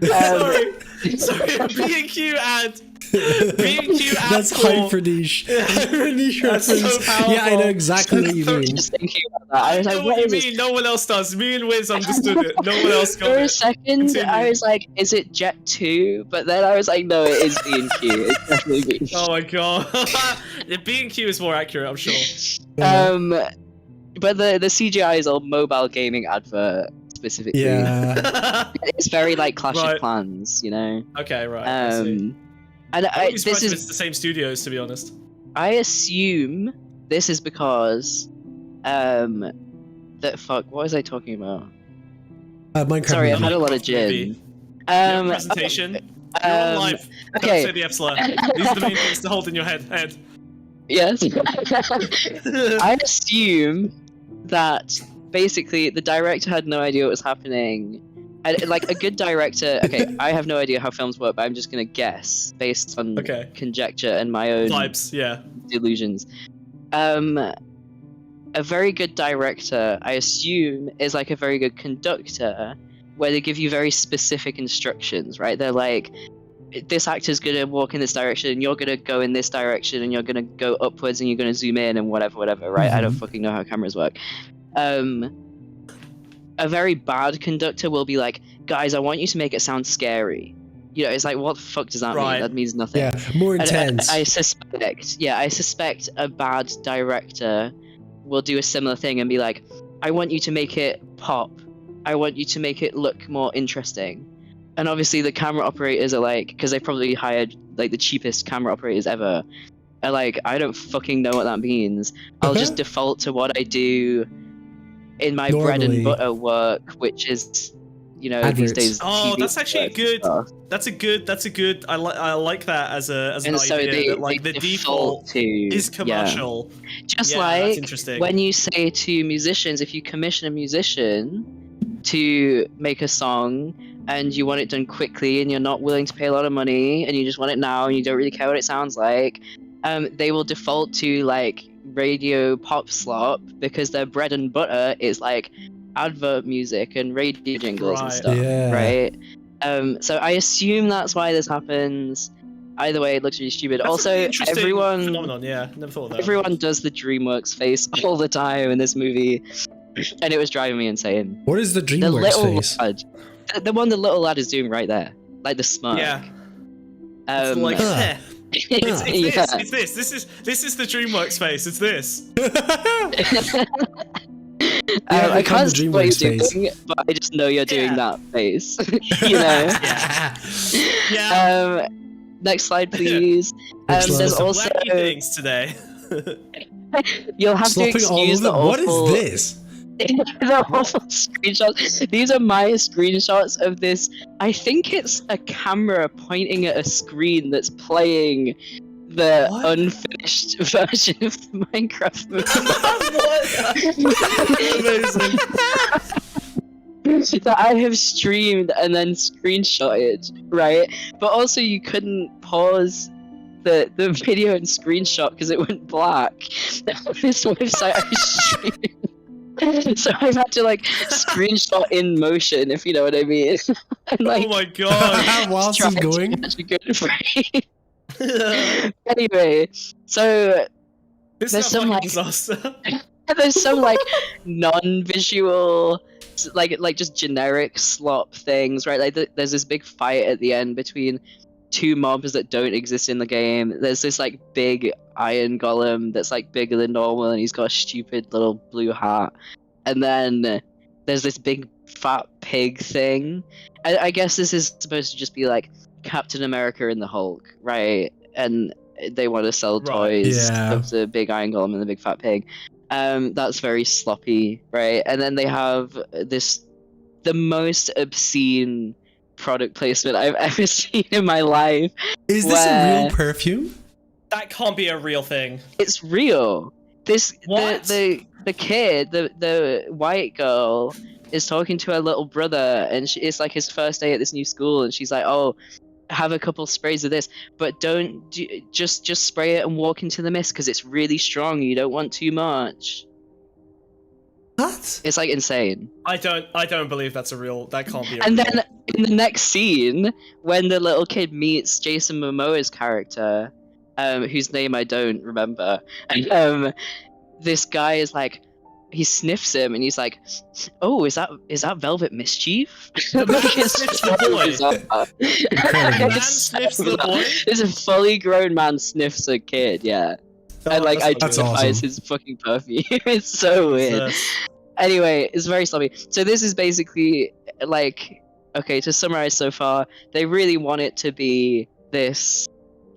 Sorry, B&Q ad. B&Q ad. That's core. hyper niche. Hyper niche That's so reference. powerful. Yeah, I know exactly what you I was mean. just thinking about that. I was I like, know what what you is this? mean. No one else does. Me and Wiz understood it. No one else got For a it. second, Continue. I was like, is it Jet 2? But then I was like, no, it is B&Q. It's definitely B&Q. Oh my god. The B&Q is more accurate, I'm sure. But the CGI is all mobile gaming advert specifically. Yeah. It's very like Clash Right. of Clans, you know. Okay, right. I see. And I wouldn't be surprised this if is it's the same studios, to be honest. I assume this is because that fuck, what was I talking about? Minecraft. Sorry, I've movie. had a lot of Movie. gin. Your presentation. You're on live. okay. Don't say the F slur. These are the main things to hold in your head. Yes. I assume that basically the director had no idea what was happening. And, like a good director, okay, I have no idea how films work, but I'm just gonna guess based on Okay. conjecture and my own Vibes, yeah. delusions. A very good director, I assume, is like a very good conductor, where they give you very specific instructions, right? They're like, this actor's gonna walk in this direction, and you're gonna go in this direction, and you're gonna go upwards, and you're gonna zoom in, and whatever, right? I don't fucking know how cameras work. A very bad conductor will be like, guys, I want you to make it sound scary. You know, it's like, what the fuck does that Right. mean? That means nothing. Yeah, more And intense. I suspect a bad director will do a similar thing and be like, I want you to make it pop. I want you to make it look more interesting. And obviously the camera operators are like, because they probably hired like the cheapest camera operators ever, are like, I don't fucking know what that means. I'll just default to what I do in my bread Normally. and butter work, which is, you know, these Adverts. days. Oh, TV that's actually work good. stuff. That's a good. I like that as an And so idea. they, that, like they the default default to is yeah. commercial. Just Yeah, that's like interesting. when you say to musicians, if you commission a musician to make a song and you want it done quickly and you're not willing to pay a lot of money and you just want it now and you don't really care what it sounds like, they will default to like radio pop slop because their bread and butter is like advert music and radio jingles and Right. stuff, Yeah. right? So I assume that's why this happens. Either way, it looks really stupid. That's a Also, really interesting everyone phenomenon. Yeah, never thought of that. everyone does the DreamWorks face all the time in this movie, and it was driving me insane. What is the The DreamWorks little face? lad, the one the little lad is doing right there, like the smirk. Yeah. It's like, Huh. it's yeah. this. This is the DreamWorks face. It's this. Yeah, I become can't the see what you're DreamWorks face. doing, but I just know you're doing Yeah. that face. You know. Yeah. Next slide, please. Next slide. There's Some also wacky things today. you'll have to Slopping all excuse the over. What awful. is this? The whole screenshots. These are my screenshots of this. I think it's a camera pointing at a screen that's playing the unfinished version of the Minecraft movie. That I have streamed and then screenshotted, right? But also you couldn't pause the video and screenshot because it went black. This website I streamed. So I've had to like screenshot in motion, if you know what I mean. And, like, oh my god! Whilst it's going. catch a good frame. Anyway, so This there's sounds some like like a disaster. there's some like non-visual, like just generic slop things, right? Like there's this big fight at the end between two mobs that don't exist in the game. There's this like big iron golem that's like bigger than normal, and he's got a stupid little blue hat. And then there's this big fat pig thing. I guess this is supposed to just be like Captain America and the Hulk, right? And they want to sell toys of the big iron golem and the big fat pig. That's very sloppy, right? And then they have the most obscene product placement I've ever seen in my life. Is this a real perfume? That can't be a real thing. It's real. What? The kid, the white girl, is talking to her little brother, and it's like his first day at this new school, and she's like, "Oh, have a couple sprays of this, but just spray it and walk into the mist because it's really strong. You don't want too much." What? It's like insane. I don't believe that's a real. That can't be. And then in the next scene, when the little kid meets Jason Momoa's character, whose name I don't remember, and this guy is like, he sniffs him and he's like, "Oh, is that Velvet Mischief?" The man sniffs the boy. Man sniffs the boy. It's a fully grown man sniffs a kid, yeah. And like that's identifies awesome. his fucking perfume. It's so weird. Anyway, it's very sloppy. So this is basically like, okay, to summarize so far, they really want it to be this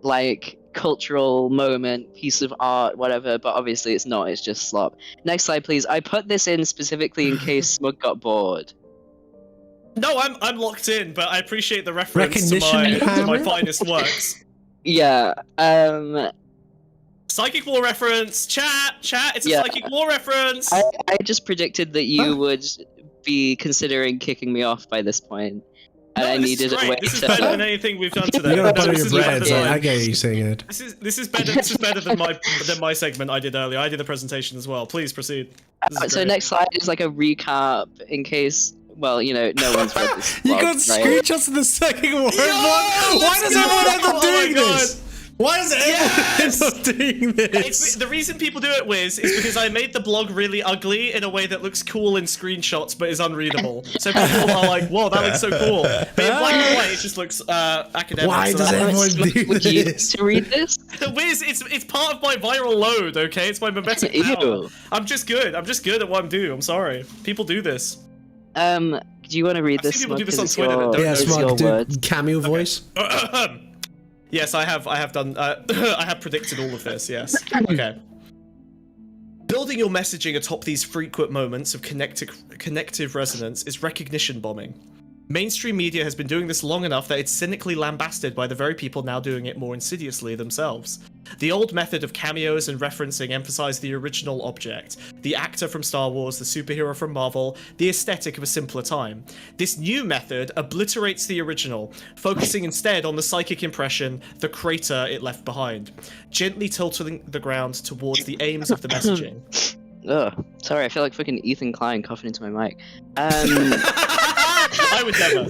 like cultural moment, piece of art, whatever, but obviously it's not, it's just slop. Next slide, please. I put this in specifically in case Smug got bored. No, I'm locked in, but I appreciate the reference to Recognition my hammer? finest works. Yeah, Psychic War reference, chat, it's a Yeah. Psychic War reference. I just predicted that you would be considering kicking me off by this point. And No, I this needed is a great. way This is to... better than anything we've done today. You gotta No, butter this your is bread. better So than- I get you saying it. This is better. This is better than my segment I did earlier. I did the presentation as well. Please proceed. This is So great. next slide is like a recap in case, well, you know, no one's read this You blog, got right? screenshots of the second word block? Why let's does go! everyone end up Oh my doing God. this? Why does everyone Yes! end up doing this? It's, the reason people do it, Wiz, is because I made the blog really ugly in a way that looks cool in screenshots but is unreadable. So people are like, "Whoa, that looks so cool." But in black and white, it just looks academic. Why so does that- everyone do Would you this? to read this? Wiz, it's part of my viral load, okay? It's my mimetic power. Ew. I'm just good at what I'm doing. I'm sorry. People do this. Do you want to read I've this? seen people do Smug, this 'cause on it's Twitter that your- don't Yeah, know it's Smug, your words. do cameo voice. Yes, I have done. I have predicted all of this. Yes. Okay. Building your messaging atop these frequent moments of connective resonance is recognition bombing. Mainstream media has been doing this long enough that it's cynically lambasted by the very people now doing it more insidiously themselves. The old method of cameos and referencing emphasized the original object, the actor from Star Wars, the superhero from Marvel, the aesthetic of a simpler time. This new method obliterates the original, focusing instead on the psychic impression, the crater it left behind, gently tilting the ground towards the aims of the messaging. Ugh, sorry, I feel like fucking Ethan Klein coughing into my mic. I would never.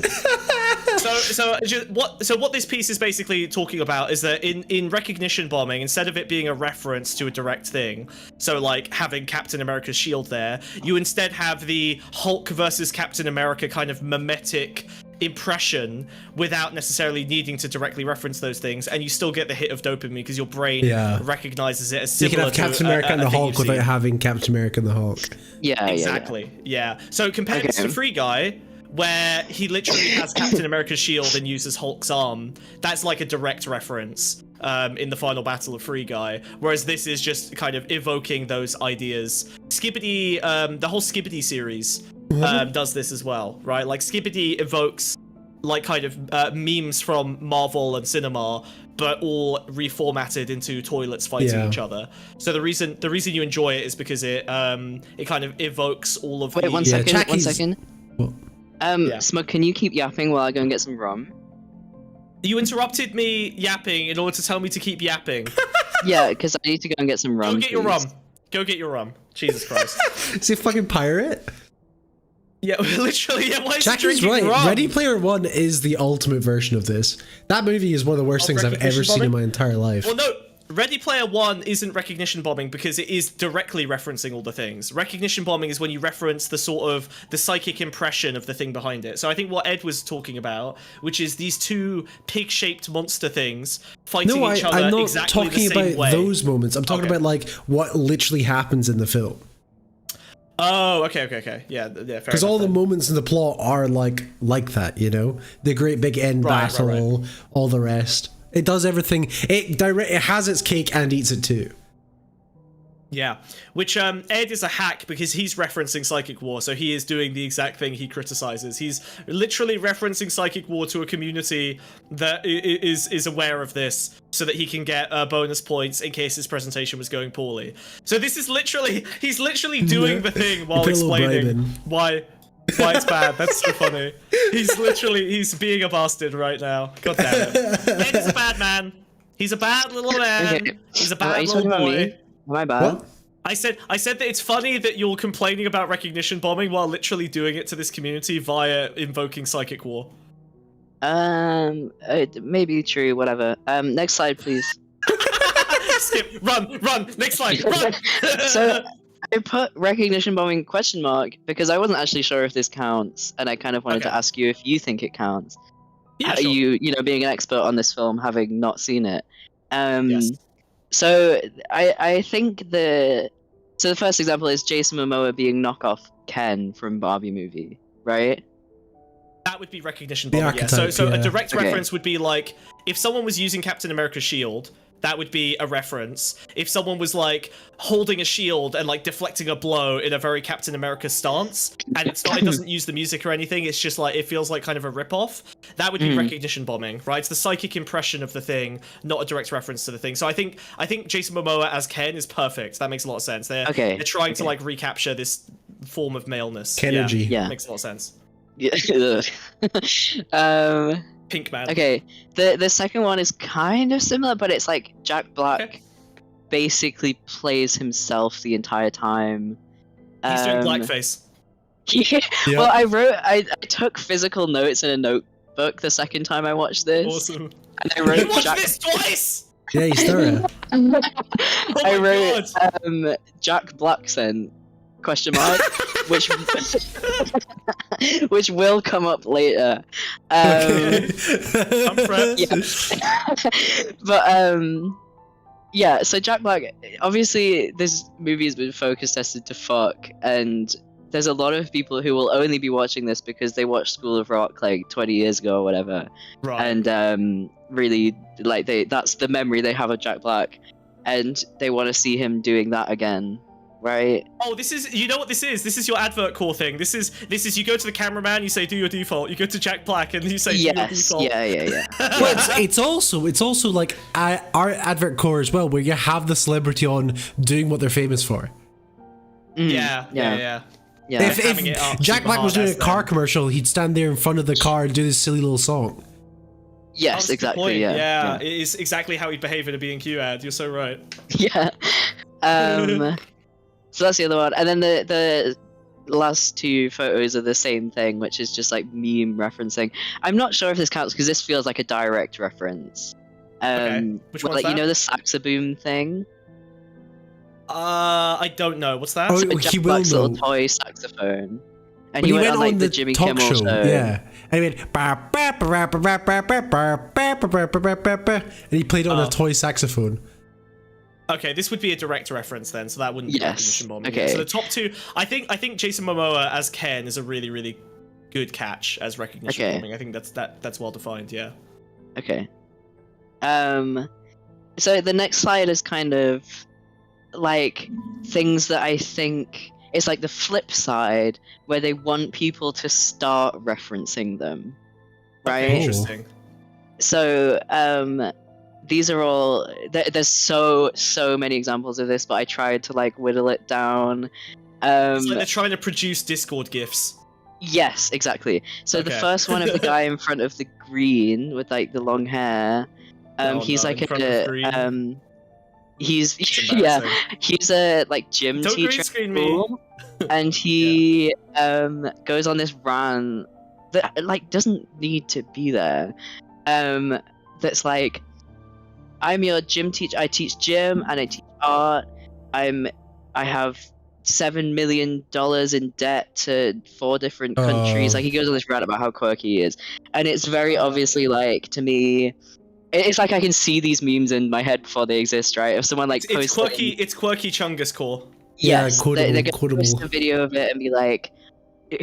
So what this piece is basically talking about is that in recognition bombing, instead of it being a reference to a direct thing, so like having Captain America's shield there, you instead have the Hulk versus Captain America kind of mimetic impression without necessarily needing to directly reference those things, and you still get the hit of dopamine because your brain recognizes it as You can similar have Captain to America and the a thing Hulk you've without seen. having Captain America and the Hulk. Yeah, Exactly. Yeah. So compare this Okay. to Free Guy, where he literally has Captain America's shield and uses Hulk's arm. That's like a direct reference. in the final battle of Free Guy, whereas this is just kind of evoking those ideas. Skibidi, the whole Skibidi series does this as well, right? Like Skibidi evokes like kind of memes from Marvel and cinema, but all reformatted into toilets fighting each other. So the reason you enjoy it is because it kind of evokes all of Wait, the... one second. What? Smug, can you keep yapping while I go and get some rum? You interrupted me yapping in order to tell me to keep yapping. Yeah, because I need to go and get some rum. Go get your please. rum. Go get your rum. Jesus Christ. Is he a fucking pirate? Yeah, literally. Yeah, why is he Jackie's drinking right. rum? Ready Player One is the ultimate version of this. That movie is one of the worst things I've ever seen in my entire life. Well, no, Ready Player One isn't recognition bombing because it is directly referencing all the things. Recognition bombing is when you reference the sort of the psychic impression of the thing behind it. So I think what Ed was talking about, which is these two pig-shaped monster things fighting each other I'm not exactly the talking same about way. those moments. I'm talking about like what literally happens in the film. Oh, okay. Yeah, fair Because enough all the then. moments in the plot are like that, you know? The great big end Right, battle, all the rest. It does everything. It has its cake and eats it too. Yeah, which Ed is a hack because he's referencing Psychic War, so he is doing the exact thing he criticizes. He's literally referencing Psychic War to a community that is aware of this, so that he can get bonus points in case his presentation was going poorly. So this is he's literally doing the thing while explaining why it's bad. That's so funny. He's being a bastard right now. God damn it. Ed is a bad man. He's a bad little man. Okay. He's a Are bad you little talking about boy. me? Am I bad? What? I said that it's funny that you're complaining about recognition bombing while literally doing it to this community via invoking Psychic War. It may be true, whatever. Next slide, please. Skip, run, next slide, run! So, I put recognition bombing question mark because I wasn't actually sure if this counts, and I kind of wanted to ask you if you think it counts. Yeah, sure. You know, being an expert on this film, having not seen it. Yes. So I think the first example is Jason Momoa being knockoff Ken from Barbie movie, right? That would be recognition The bombing, yeah. archetype, So yeah. a direct Okay. reference would be like, if someone was using Captain America's shield, that would be a reference. If someone was like holding a shield and like deflecting a blow in a very Captain America stance, and it doesn't use the music or anything, it's just like, it feels like kind of a rip-off, that would be recognition bombing, right? It's the psychic impression of the thing, not a direct reference to the thing. So I think Jason Momoa as Ken is perfect. That makes a lot of sense. They're trying to like recapture this form of maleness. Kenergy. Yeah. Makes a lot of sense. Yeah. Pink man. Okay. The second one is kind of similar, but it's like Jack Black basically plays himself the entire time. He's doing blackface. Yeah. Yeah. Well, I took physical notes in a notebook the second time I watched this. Awesome. And I wrote You watched this twice? Yeah, he's thorough. I wrote Jack Blackson ? which which will come up later. I'm Fred. Yeah. But yeah, so Jack Black, obviously this movie has been focus tested to fuck, and there's a lot of people who will only be watching this because they watched School of Rock like 20 years ago or whatever. Right. And really like that's the memory they have of Jack Black, and they want to see him doing that again. Right. Oh, this is, you know what this is? This is your advert core thing. This is you go to the cameraman, you say do your default. You go to Jack Black and you say do your default. Yeah. Well, it's also like our advert core as well, where you have the celebrity on doing what they're famous for. Yeah. If Having it up Jack super Black was hard doing a as car them. commercial, he'd stand there in front of the car and do this silly little song. Yes, That's a good exactly. point. Yeah. It is exactly how he'd behave in a B&Q ad. You're so right. Yeah. So that's the other one, and then the last two photos are the same thing, which is just like meme referencing. I'm not sure if this counts because this feels like a direct reference. Okay. Which one's like that? you know the saxoboom thing? I don't know. What's that? Oh, Jack he will Black's little know. toy saxophone. And When he went on like on the Jimmy talk Kimmel show. yeah, and he went and he played it on a toy saxophone. Okay, this would be a direct reference then, so that wouldn't be Yes, recognition bombing. okay. So the top two, I think Jason Momoa as Ken is a really, really good catch as recognition Okay. bombing. I think that's well defined. Yeah. Okay. So the next slide is kind of like things that I think is like the flip side, where they want people to start referencing them, right? Okay, interesting. So these are all there's so many examples of this, but I tried to like whittle it down. It's like they're trying to produce Discord gifs. Yes, exactly. So the Okay. first one of the guy in front of the green with like the long hair, he's no, like in front of green. he's It's yeah, embarrassing. he's a like gym Don't green teacher at screen me. school, and he goes on this rant that like doesn't need to be there. That's like, I'm your gym teacher. I teach gym and I teach art. I have $7 million in debt to 4 different countries. Like he goes on this rant about how quirky he is, and it's very obviously like, to me, it's like I can see these memes in my head before they exist, right? If someone like It's posts quirky. It's quirky Chungus core. yes, quotable, they're gonna quotable. post a video of it and be like,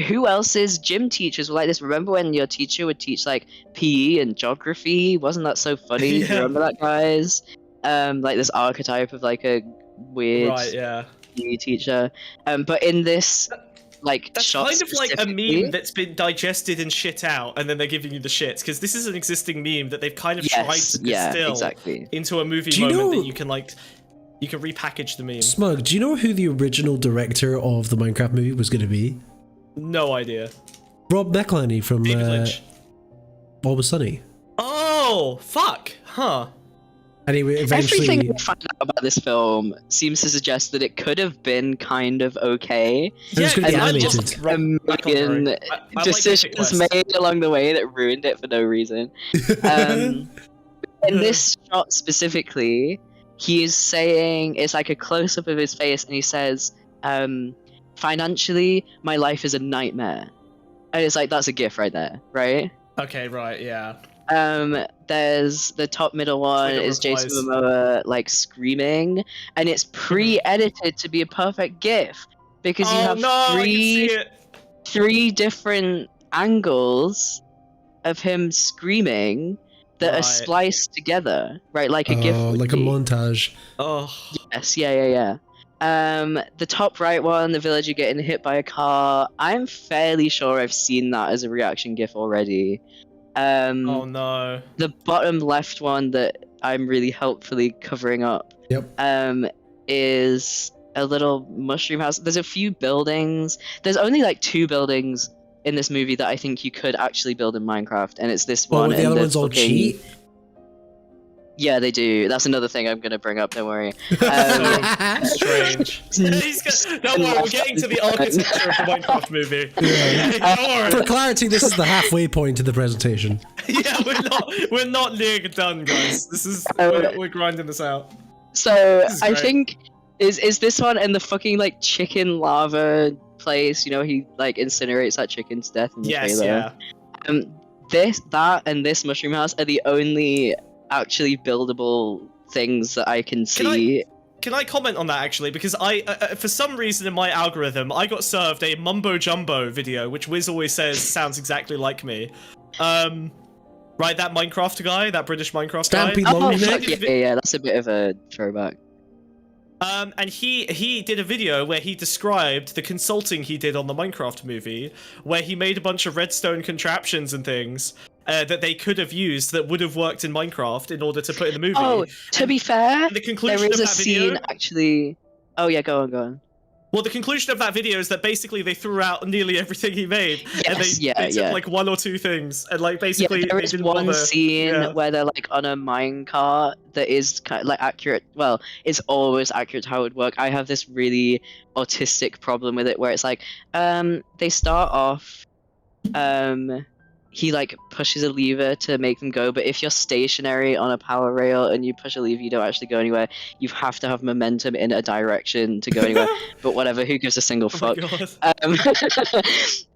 who else's gym teachers were like this? Remember when your teacher would teach like PE and geography? Wasn't that so funny? Do you Yeah. remember that, guys? Like this archetype of like a weird Right. Yeah. PE teacher. But in this like That's shot kind of like a specifically- meme that's been digested and shit out, and then they're giving you the shits, because this is an existing meme that they've kind of tried Yes, to yeah, distill exactly. into a movie Do you moment know- that you can like, you can repackage the meme. Smug, do you know who the original director of the Minecraft movie was going to be? No idea. Rob McElhenney from David Lynch. Always Sunny. Oh fuck, huh? And he eventually... Everything we find out about this film seems to suggest that it could have been kind of okay. It was gonna be and I animated. just- A million I like decisions Epic Quest. made along the way that ruined it for no reason. In this shot specifically, he is saying, it's like a close-up of his face, and he says, financially, my life is a nightmare. And it's like, that's a gif right there, right? Okay, right, yeah. There's the top middle one Like it is Jason replies. Momoa like screaming, and it's pre-edited to be a perfect gif because you Oh have no, I can see three it. 3 different angles of him screaming that are Right. spliced together, right? Like a gif. would like a be. montage. Oh, Yes, yeah. The top right one, the villager getting hit by a car. I'm fairly sure I've seen that as a reaction gif already. oh no. The bottom left one that I'm really helpfully covering up Yep. is a little mushroom house. There's a few buildings. There's only like 2 buildings in this movie that I think you could actually build in Minecraft, and it's this Oh, one. the and other ones all fucking- cheat? Yeah, they do. That's another thing I'm gonna bring up. Don't worry. Strange. Don't worry, we're getting to the architecture of the Minecraft movie. Ignore For it. clarity, this is the halfway point of the presentation. Yeah, we're not near done, guys. This is we're grinding this out. So This is I great. think is this one and the fucking like chicken lava place. You know, he like incinerates that chicken to death in the Yes, trailer. yeah. That and this mushroom house are the only actually buildable things that I can see. Can I comment on that actually? Because I, for some reason in my algorithm, I got served a mumbo jumbo video, which Wiz always says sounds exactly like me. Right, that Minecraft guy, that British Minecraft Stampede guy. Long Oh, neck. fuck, yeah, that's a bit of a throwback. And he did a video where he described the consulting he did on the Minecraft movie, where he made a bunch of redstone contraptions and things that they could have used that would have worked in Minecraft in order to put in the movie. Oh, to be fair, the conclusion there is of a that video, scene actually. Oh yeah, go on. well, the conclusion of that video is that basically they threw out nearly everything he made, and Yes, they took yeah. like 1 or 2 things, and like basically Yeah, there they is didn't one bother. scene Yeah. where they're like on a minecart that is kind of like accurate. Well, it's always accurate to how it would work. I have this really autistic problem with it where it's like, they start off, he like pushes a lever to make them go, but if you're stationary on a power rail and you push a lever, you don't actually go anywhere. You have to have momentum in a direction to go anywhere. But whatever, who gives a single Oh my fuck? God.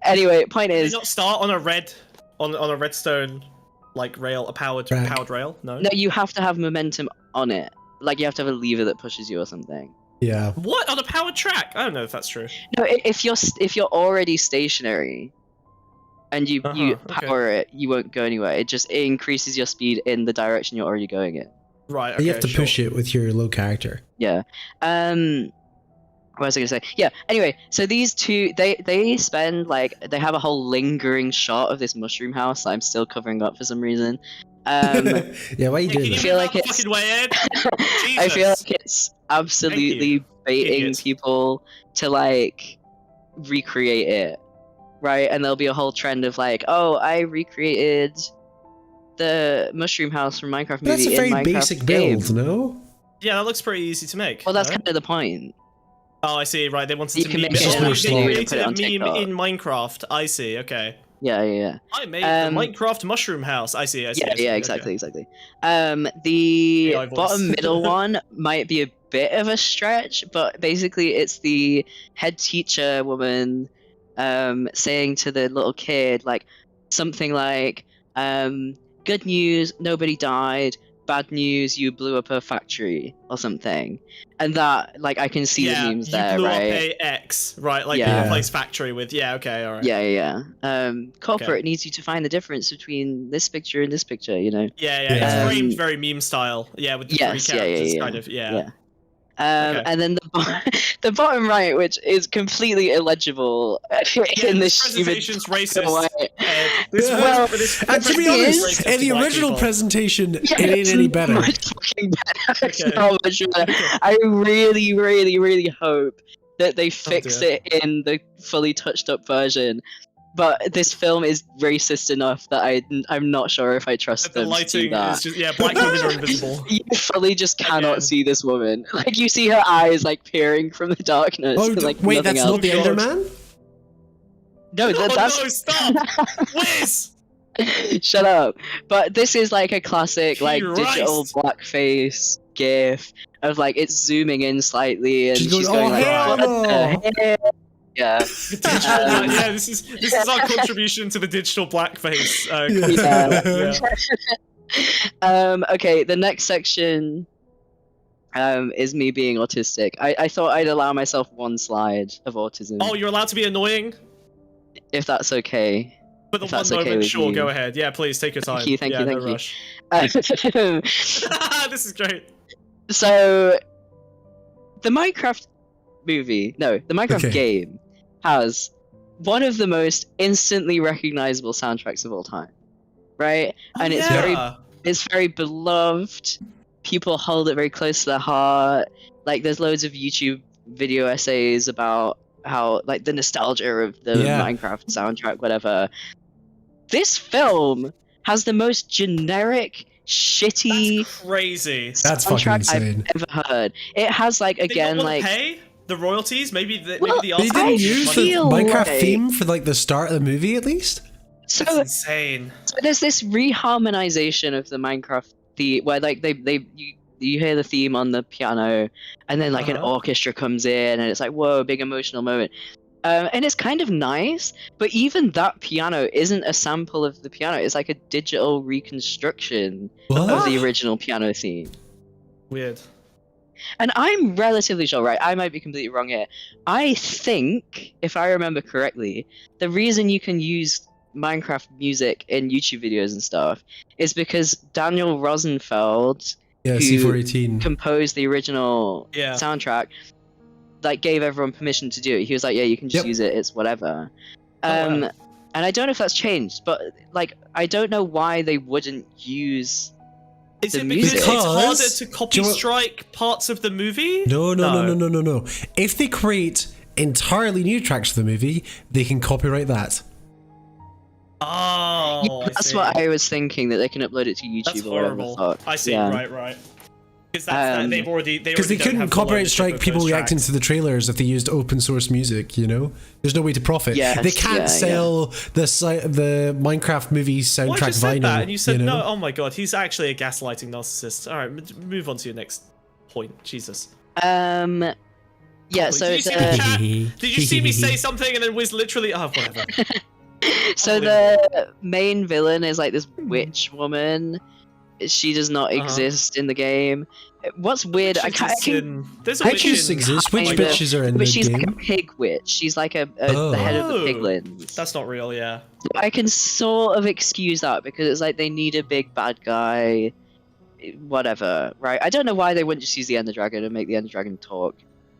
Anyway, point Did is, they not start on a redstone like rail, a powered rail? No. no, you have to have momentum on it. Like you have to have a lever that pushes you or something. Yeah. What, on a powered track? I don't know if that's true. No, if you're already stationary, and you Okay. power it, you won't go anywhere. It increases your speed in the direction you're already going in. Right. Okay, you have to sure. push it with your low character. Yeah. What was I gonna say? Yeah. Anyway, so these two, they spend like they have a whole lingering shot of this mushroom house that I'm still covering up for some reason. Yeah, why are you Hey, doing can you that? feel move like out the it's- fucking way, Ed? I feel Jesus. like it's absolutely baiting Idiot. people to like recreate it, right? And there'll be a whole trend of like, oh, I recreated the mushroom house from Minecraft But that's movie a very in Minecraft basic game. build, no? Yeah, that looks pretty easy to make. Well, that's no? kind of the point. Oh, I see. Right, they wanted You to can meme make it. it Oh, more they slow. created Put it a on meme TikTok. in Minecraft. I see. Okay. Yeah. I made the Minecraft mushroom house. I see. I see. Yeah, I see. yeah, Okay. exactly. The AI voice. bottom middle one might be a bit of a stretch, but basically it's the head teacher woman saying to the little kid like something like good news, nobody died, bad news, you blew up a factory or something. And that like I can see Yeah, the memes you there, blew right? up a X, right? Like Yeah. you replace factory with. Yeah. Okay. All right. Yeah. Corporate needs you to find the difference between this picture and this picture, you know. Yeah. Yeah. It's framed Um, very meme style. Yeah, with the Yes, three yeah, characters, yeah. kind of. Yeah. Okay. And then the bottom right, which is completely illegible Yeah, in this this stupid presentation's black and racist. white. This Well, this And to be presentation is honest, racist in the to white original people. presentation, Yeah, it ain't it's any better. Much fucking better. It's Okay. not much better. I really hope that they fix dear. it in the fully touched up version. But this film is racist enough that I'm not sure if I trust The them to do lighting that. is just black women are invisible. You fully just cannot Again. see this woman. Like you see her eyes like peering from the darkness. Oh, and, like, wait, nothing that's else. not the Oh, God. Enderman? No, Oh that's no! Stop! Wiz! shut up. But this is like a classic like Christ. digital blackface gif of like it's zooming in slightly and She's she's going, going, "Oh, like, hell "What no." the hell?" Yeah. Yeah, this is our contribution to the digital blackface. Yeah. Okay, the next section is me being autistic. I thought I'd allow myself one slide of autism. Oh, you're allowed to be annoying, if that's okay. but the If one that's okay moment, with sure, you. go ahead. Yeah, please take your time. Thank you, thank yeah, you, no thank you. rush. This is great. So, the Minecraft the Minecraft Okay. game has one of the most instantly recognizable soundtracks of all time, right? And it's very beloved. People hold it very close to their heart. Like, there's loads of YouTube video essays about how, like, the nostalgia of the Yeah. Minecraft soundtrack, whatever. This film has the most generic, shitty That's crazy. That's fucking soundtrack I've insane. ever heard. It has, like, They don't again, want like, to pay the royalties. Maybe the Well, maybe the They artists didn't I use the feel Minecraft like- theme for like the start of the movie at least? so That's insane. there's this reharmonization of the Minecraft theme where like you hear the theme on the piano and then like an Uh-huh. orchestra comes in and it's like whoa, big emotional moment. And it's kind of nice, but even that piano isn't a sample of the piano. It's like a digital reconstruction of What? the original piano theme. Weird. And I'm relatively sure, right? I might be completely wrong here. I think, if I remember correctly, the reason you can use Minecraft music in YouTube videos and stuff is because Daniel Rosenfeld, Yeah, who C418. composed the original Yeah. soundtrack, like gave everyone permission to do it. He was like, "Yeah, you can just Yep. use it. It's whatever." Oh, wow. And I don't know if that's changed, but like, I don't know why they wouldn't use. Is The it because it's music. harder Because- to do copy you know what- strike parts of the movie? No. If they create entirely new tracks for the movie, they can copyright that. Oh, Yeah, that's what I was thinking, that they can upload it to YouTube That's or whatever the horrible. fuck. I see. Yeah. Right. Because that's they've already Because they don't couldn't have full copyright ownership strike of people those reacting tracks. to the trailers if they used open source music, you know? There's no way to profit. Yes, they can't yeah. sell the Minecraft movie Well, I soundtrack just said vinyl. that, and you said know? no. Oh my god, he's actually a gaslighting narcissist. All right, move on to your next point. Jesus. Yeah. Holy- So did you it's see the chat? Did you see me say something and then Wiz literally? Oh, whatever. so the main villain is like this witch woman. She does not exist in the game. What's weird? I can't. There's a witch Witches in. exist. Which kind of- bitches are in the But she's like a game? pig witch. She's like the head of the Oh. piglins. That's not real. Yeah. I can sort of excuse that because it's like they need a big bad guy whatever, right? I don't know why they wouldn't just use the Ender Dragon and make the Ender Dragon talk.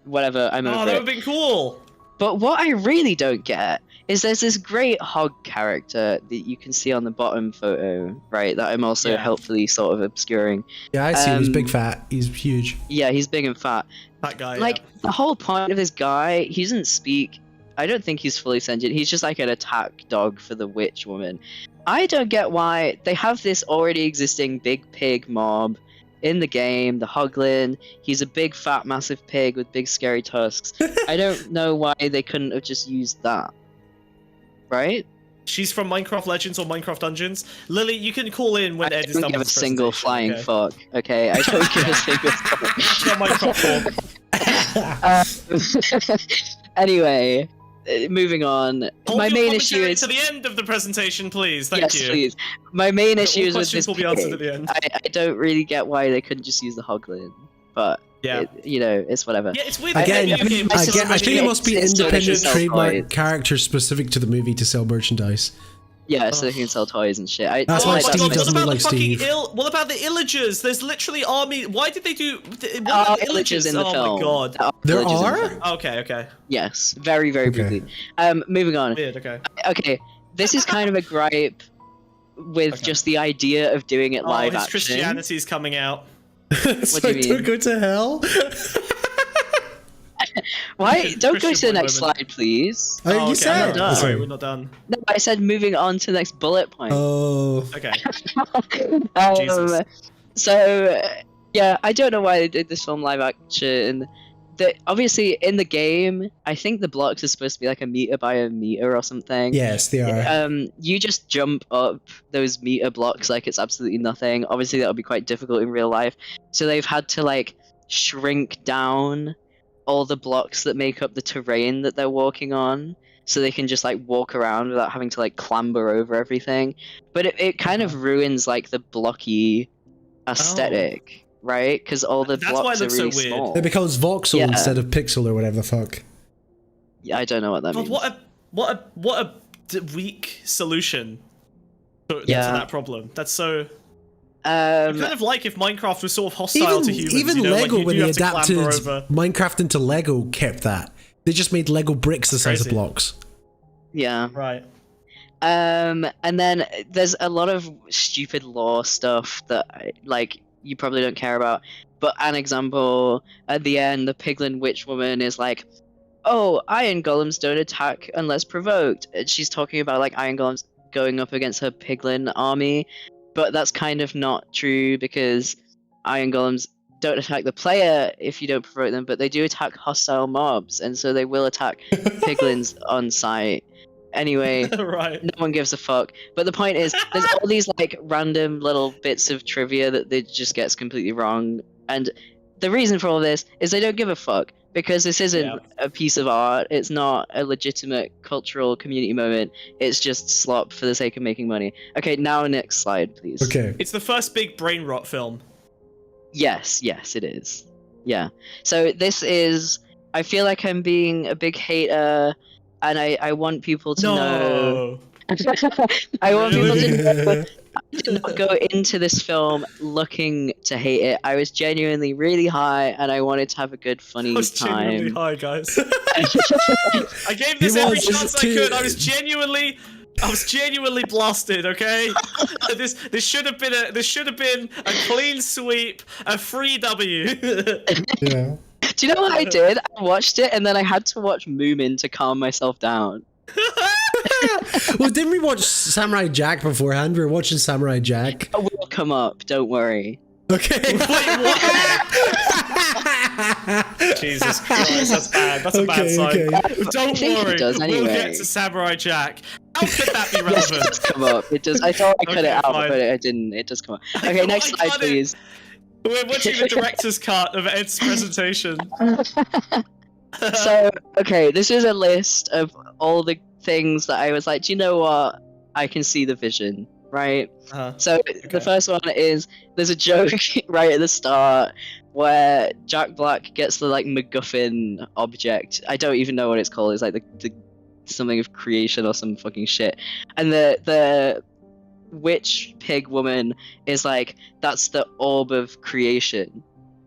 Whatever, I'm over Oh, that it. would have been cool. But what I really don't get is there's this great hog character that you can see on the bottom photo, right? That I'm also Yeah. helpfully sort of obscuring. Yeah, I see him. He's Um, big fat. He's huge. Yeah, he's big and fat. That guy. Like, the whole point of this guy, he doesn't speak. I don't think he's fully sentient. He's just like an attack dog for the witch woman. I don't get why they have this already existing big pig mob in the game, the Hoglin. He's a big, fat, massive pig with big, scary tusks. I don't know why they couldn't have just used that. Right? She's from Minecraft Legends or Minecraft Dungeons. Lily, you can call in when I Ed is don't done give a with his single flying presentation, fuck, okay? I don't give a single fuck. It's not Minecraft talk. Anyway, moving on. Hold My your main issue commentary is... to the end of the presentation, please. Thank yes, you. please. My main All issue is with questions this will be answered at pig. the end. I don't really get why they couldn't just use the Hoglin, but Yeah. it's whatever. Yeah, it's weird. Again, that video game has so I think many it must be it's still independent sell trademark toys. characters specific to the movie to sell merchandise. Yeah, so they can sell toys and shit. That's Oh why my Steve god, what doesn't about look the like fucking Steve. what about the Illagers? There's literally army. Why did they do? What about the Illagers in the oh film. my god. There Illagers in the are? film. Okay. Yes, very, very Okay. briefly. Moving on. Weird, okay. Okay, this is kind of a gripe with Okay. just the idea of doing it Oh, live his action. Christianity's coming out. So do you don't mean? go to hell. Why? Don't go to Christian the next women. slide, please. Oh, you okay, said. I'm not done. Sorry, we're not done. No, I said moving on to the next bullet point. Oh. Okay. Um, so yeah, I don't know why they did this film live action. Obviously in the game, I think the blocks are supposed to be like a meter by a meter or something. Yes, they are. You just jump up those meter blocks like it's absolutely nothing. Obviously that would be quite difficult in real life. So they've had to like shrink down all the blocks that make up the terrain that they're walking on, so they can just like walk around without having to like clamber over everything. But it kind of ruins like the blocky aesthetic, right? Because all the That's why it blocks are looks so really weird. small. It becomes voxel Yeah. instead of pixel or whatever the fuck. Yeah, I don't know what that God, means. what a weak solution to Yeah. that problem. That's so. Kind of like if Minecraft was sort of hostile to humans. Even you know, Lego, like when you they have to adapted clamber over. Minecraft into Lego, kept that. They just made Lego bricks the size of Crazy. blocks. Yeah. Right. And then there's a lot of stupid lore stuff that like you probably don't care about. But an example, at the end, the Piglin witch woman is like, "Oh, iron golems don't attack unless provoked." And she's talking about like iron golems going up against her Piglin army, but that's kind of not true because iron golems don't attack the player if you don't provoke them, but they do attack hostile mobs, and so they will attack Piglins on sight. Anyway, Right. no one gives a fuck. But the point is, there's all these like random little bits of trivia that they just gets completely wrong. And the reason for all this is they don't give a fuck because this isn't Yeah. a piece of art. It's not a legitimate cultural community moment. It's just slop for the sake of making money. Okay, now next slide, please. Okay. It's the first big brain rot film. Yes, it is. Yeah. So this is. I feel like I'm being a big hater, and I want people to know. I want people to know. I did not go into this film looking to hate it. I was genuinely really high, and I wanted to have a good, funny I was genuinely time. high, guys. I gave this He every was chance I too. could. I was genuinely blasted. Okay, this should have been a clean sweep, a free W. Yeah. Do you know what I did? I watched it, and then I had to watch Moomin to calm myself down. Well, didn't we watch Samurai Jack beforehand? We were watching Samurai Jack. It will come up. Don't worry. Okay. Wait, what? Jesus Christ, that's bad. That's a bad sign. Okay. Don't I think it worry, does we'll anyway. get to Samurai Jack. How could that be Yes, it relevant? does come up. It does. I thought I cut Okay, it out, fine. but I didn't. It does come up. Okay, next I slide, got it. please. We're watching the director's cut of Ed's presentation. So, okay, this is a list of all the things that I was like, do you know what? I can see the vision, right? So the first one is there's a joke right at the start where Jack Black gets the like MacGuffin object. I don't even know what it's called. It's like the something of creation or some fucking shit. And the witch pig woman is like, that's the orb of creation.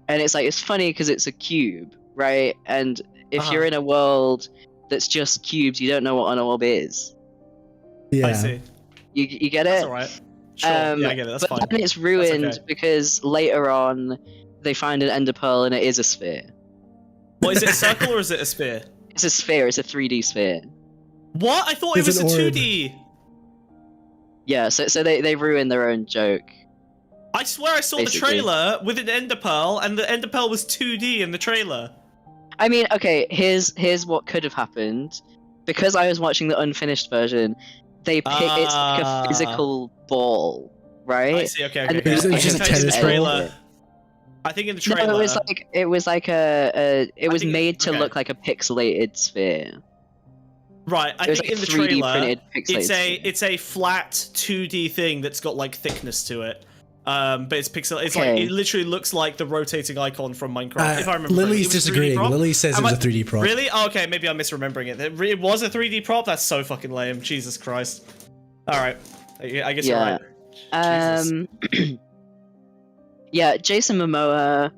And it's like, it's funny because it's a cube, right? And if you're in a world that's just cubes, you don't know what an orb is. Yeah. I see. You get it? That's alright. Sure. Yeah, I get it. That's but fine. then it's ruined okay. because later on they find an ender pearl and it is a sphere. What, is it a circle or is it a sphere? It's a sphere, it's a 3D sphere. What? I thought It's it was a an orb. 2D. Yeah, so they ruined their own joke. I swear I saw Basically. the trailer with an ender pearl, and the ender pearl was 2D in the trailer. I mean, okay, here's what could have happened. Because I was watching the unfinished version, it's like a physical ball, right? I see. Okay. And Okay. It was just a I think in the tennis trailer. I think in the trailer. No, it was think made to okay. look like a pixelated sphere. Right. I It was think like in the 3D trailer, printed pixelated it's a flat 2D thing that's got like thickness to it. But it's pixel. It's Okay. like it literally looks like the rotating icon from Minecraft. If I remember, Lily's correctly. It was a 3D disagreeing. prop? Lily says it was a 3D prop. Really? Oh, okay, maybe I'm misremembering it. It was a 3D prop. That's so fucking lame. Jesus Christ. All right, I guess Yeah. you're right. Jesus. Yeah, Jason Momoa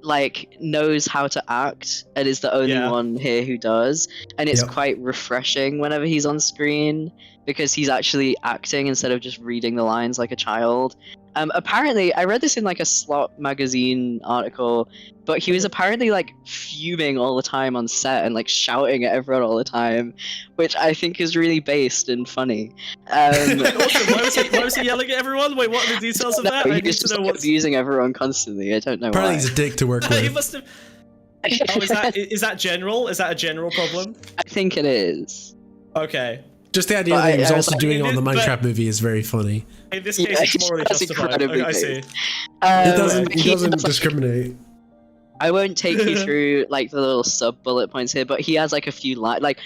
like knows how to act and is the only Yeah. one here who does, and it's Yep. quite refreshing whenever he's on screen because he's actually acting instead of just reading the lines like a child. Apparently, I read this in like a Slot magazine article, but he was apparently like fuming all the time on set and like shouting at everyone all the time, which I think is really based and funny. Awesome. Why was he yelling at everyone? Wait, what are the details of that? I He need was to just know like, what's. abusing everyone constantly. I don't know Apparently why. he's a dick to work He with. must have. Oh, is that general? Is that a general problem? I think it is. Okay. Just the idea But that he was I was also like- doing it on the But- Minecraft movie is very funny. In this Yeah, case, it's morally that's justified. incredibly I see. He doesn't He has, like, discriminate. I won't take you through like the little sub bullet points here, but he has like a few lines. Like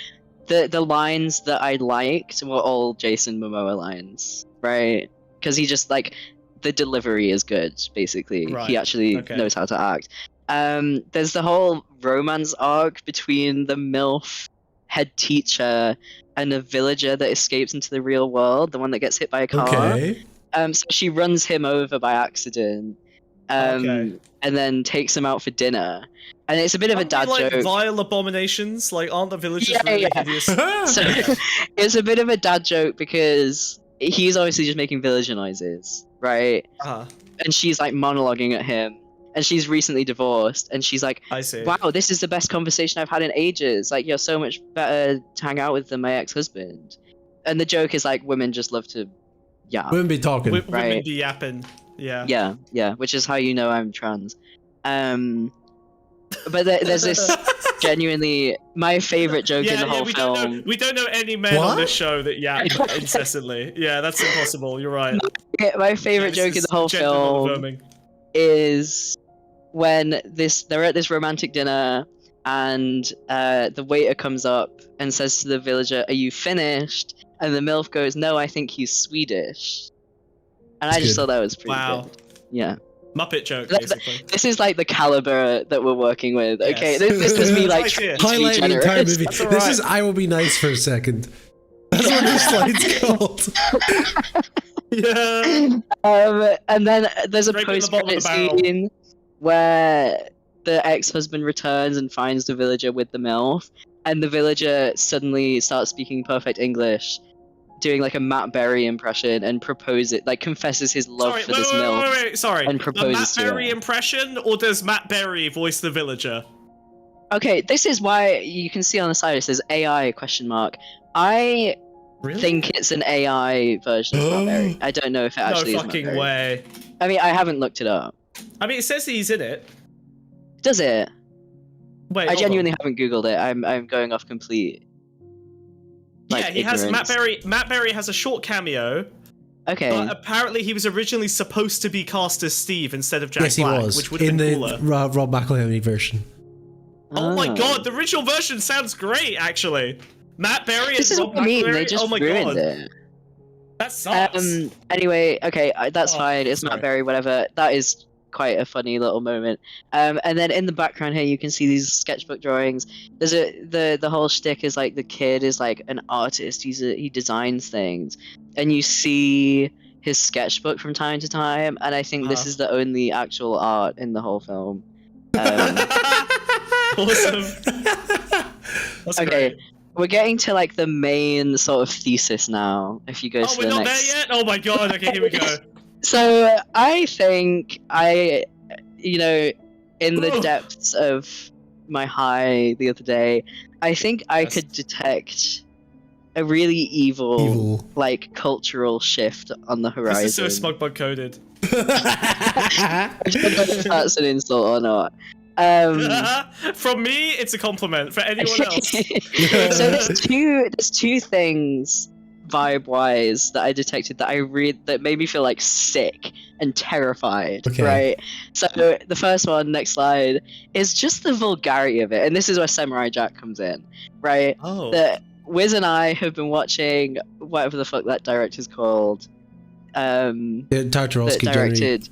the lines that I liked were all Jason Momoa lines, right? Because he just like the delivery is good. Basically, Right, he actually okay. knows how to act. There's the whole romance arc between the MILF head teacher and a villager that escapes into the real world, the one that gets hit by a car. Okay. So she runs him over by accident, Okay. and then takes him out for dinner. And it's a bit of a Aren't they, dad like joke. vile abominations? Like, aren't the villagers Yeah, really yeah. hideous? So it's a bit of a dad joke because he's obviously just making villager noises, right? Uh-huh. And she's like monologuing at him. And she's recently divorced, and she's like, I see. "Wow, this is the best conversation I've had in ages. Like, you're so much better to hang out with than my ex-husband." And the joke is like, women just love to yap. Wouldn't be talking. Women Right. be yapping. Yeah. Yeah, which is how you know I'm trans. But there's this genuinely my favorite joke in the whole film. we don't know any men What? on this show that yap incessantly. Yeah, that's impossible. You're right. My favorite Yeah, joke this in the whole is gender film non-affirming. is when they're at this romantic dinner and the waiter comes up and says to the villager, "Are you finished?" And the MILF goes, "No, I think he's Swedish." And I That's just good. thought that was pretty Wow. good. Yeah. Muppet joke, That- basically. This is like the caliber that we're working with. Okay, Yes. this was me like Nice, yeah. trying to be Highlighting the entire generous. movie. That's This alright. is I Will Be Nice for a second. That's what this slide's called. Yeah. And then there's a Scraping the bottom of post-credit the barrel. scene where the ex-husband returns and finds the villager with the MILF, and the villager suddenly starts speaking perfect English, doing like a Matt Berry impression, and confesses his love Sorry, for this MILF. wait, sorry. and A proposes Matt to her. Berry impression, or does Matt Berry voice the villager? Okay, this is why you can see on the side it says AI ? I Really? think it's an AI version of Matt Berry. I don't know if it No actually is Matt fucking Berry. way. I mean, I haven't looked it up. I mean, it says he's in it. Does it? Wait, I hold genuinely on. haven't googled it. I'm going off complete. Yeah, he has ignorance. Matt Berry has a short cameo, Okay. but apparently he was originally supposed to be cast as Steve instead of Jack Yes, he Black, was which would have in been the cooler. Rob McElhenney version. Oh my Ah. god, the original version sounds great, actually. Matt Berry This and is Rob what I mean. They McElhenney? just Oh my ruined god, it. that sucks. Anyway, okay, that's Oh, fine. It's sorry. Matt Berry, whatever. That is quite a funny little moment. And then in the background here, you can see these sketchbook drawings. There's the whole shtick is like the kid is like an artist. He designs things, and you see his sketchbook from time to time. And I think this is the only actual art in the whole film. Awesome. That's Okay. great. We're getting to like the main sort of thesis now. If you go to we're the not next. there yet. Oh my god. Okay, here we go. So I think in the depths of my high the other day, I think I could detect a really evil, like cultural shift on the horizon. This is so SmugBug coded. I don't know if that's an insult or not. From me, it's a compliment. For anyone else. So there's two things vibe-wise that I detected that made me feel like sick and terrified. Okay. Right. So the first one, next slide, is just the vulgarity of it, and this is where Samurai Jack comes in. Right. Oh. That Wiz and I have been watching whatever the fuck that director's called. Tartarovsky that directed.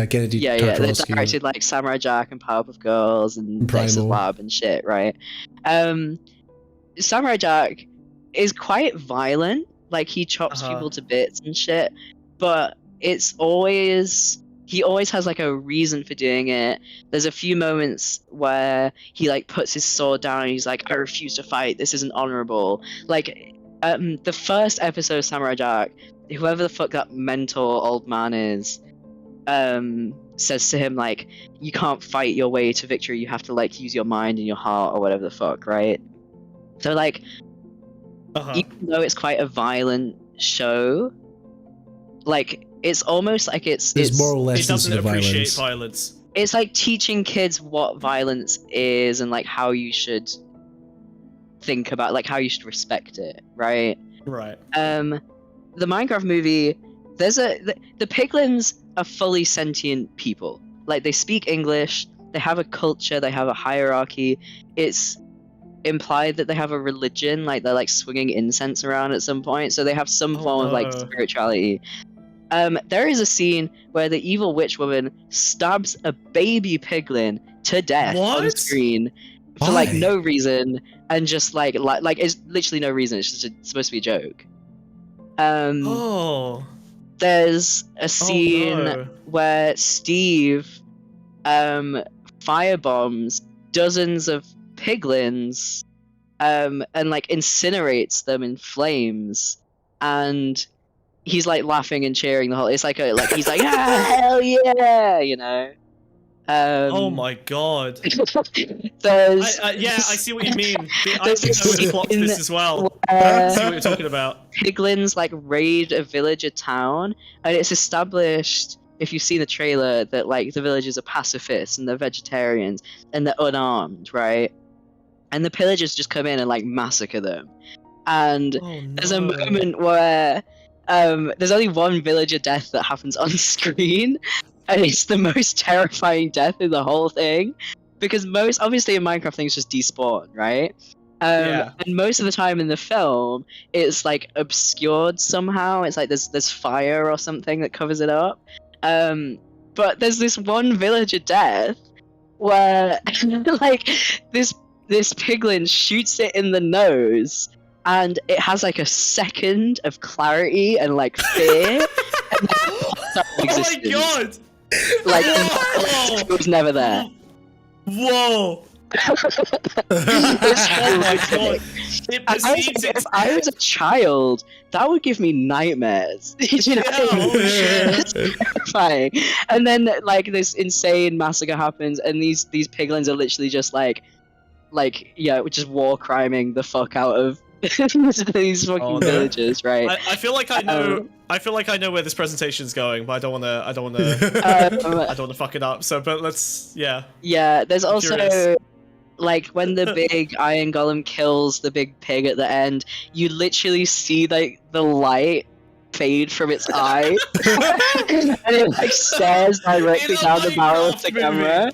Kennedy That Tartarovsky. directed like Samurai Jack and Powerpuff Girls and Primal. Dexter's Lab and shit, right? Samurai Jack is quite violent, like he chops people to bits and shit, but he always has like a reason for doing it. There's a few moments where he like puts his sword down and he's like, I refuse to fight, this isn't honorable. Like the first episode of Samurai Jack, whoever the fuck that mentor old man is, says to him like, you can't fight your way to victory, you have to like use your mind and your heart or whatever the fuck, right? So like even though it's quite a violent show, like it's almost like There's it's moral It lessons doesn't to the appreciate violence. violence. it's like teaching kids what violence is and like how you should think about, like how you should respect it, right? Right. The Minecraft movie, the piglins are fully sentient people. Like they speak English, they have a culture, they have a hierarchy. It's implied that they have a religion, like they're like swinging incense around at some point, so they have some form of like spirituality. There is a scene where the evil witch woman stabs a baby piglin to death on screen for like no reason, and just like it's literally no reason. It's just supposed to be a joke. There's a scene where Steve firebombs dozens of piglins and like incinerates them in flames, and he's like laughing and cheering the whole. It's like he's like, ah, hell yeah, you know. Oh my god. There's I see what you mean. I think I would have clocked this as well. where See what you're talking about. piglins like raid a village or town, and it's established, if you see the trailer, that like the villagers are pacifists and they're vegetarians and they're unarmed, right? And the pillagers just come in and like massacre them. And there's a moment where there's only one villager death that happens on screen, and it's the most terrifying death in the whole thing, because most obviously in Minecraft things just despawn, right? And most of the time in the film, it's like obscured somehow. It's like there's fire or something that covers it up. But there's this one villager death where like this piglin shoots it in the nose, and it has like a second of clarity and like fear. And then Oh my god! Like it was never there. Whoa! Oh my god! It perceives if I was a child, that would give me nightmares. You know? It's terrifying. And then like this insane massacre happens, and these piglins are literally just like just war criming the fuck out of these fucking villagers, right? I feel like I know. I feel like I know where this presentation is going, but I don't want to fuck it up. So, but let's, yeah. Yeah, there's also curious. like when the big iron golem kills the big pig at the end, you literally see like the light fade from its eye, and it like stares directly down the barrel of the camera.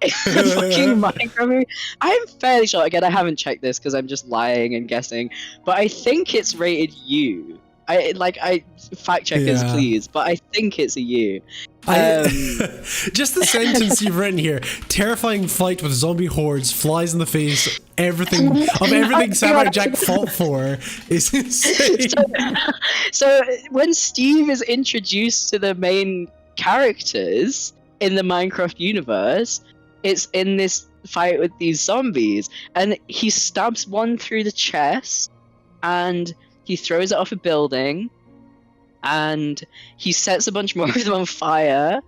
It's a fucking Minecraft movie. I'm fairly sure. Again, I haven't checked this because I'm just lying and guessing, but I think it's rated U. I fact checkers, please, but I think it's a U. Just the sentence you've written here: terrifying fight with zombie hordes, flies in the face, everything Samurai Jack fought for is insane. So when Steve is introduced to the main characters in the Minecraft universe, it's in this fight with these zombies, and he stabs one through the chest, and he throws it off a building, and he sets a bunch more of them on fire,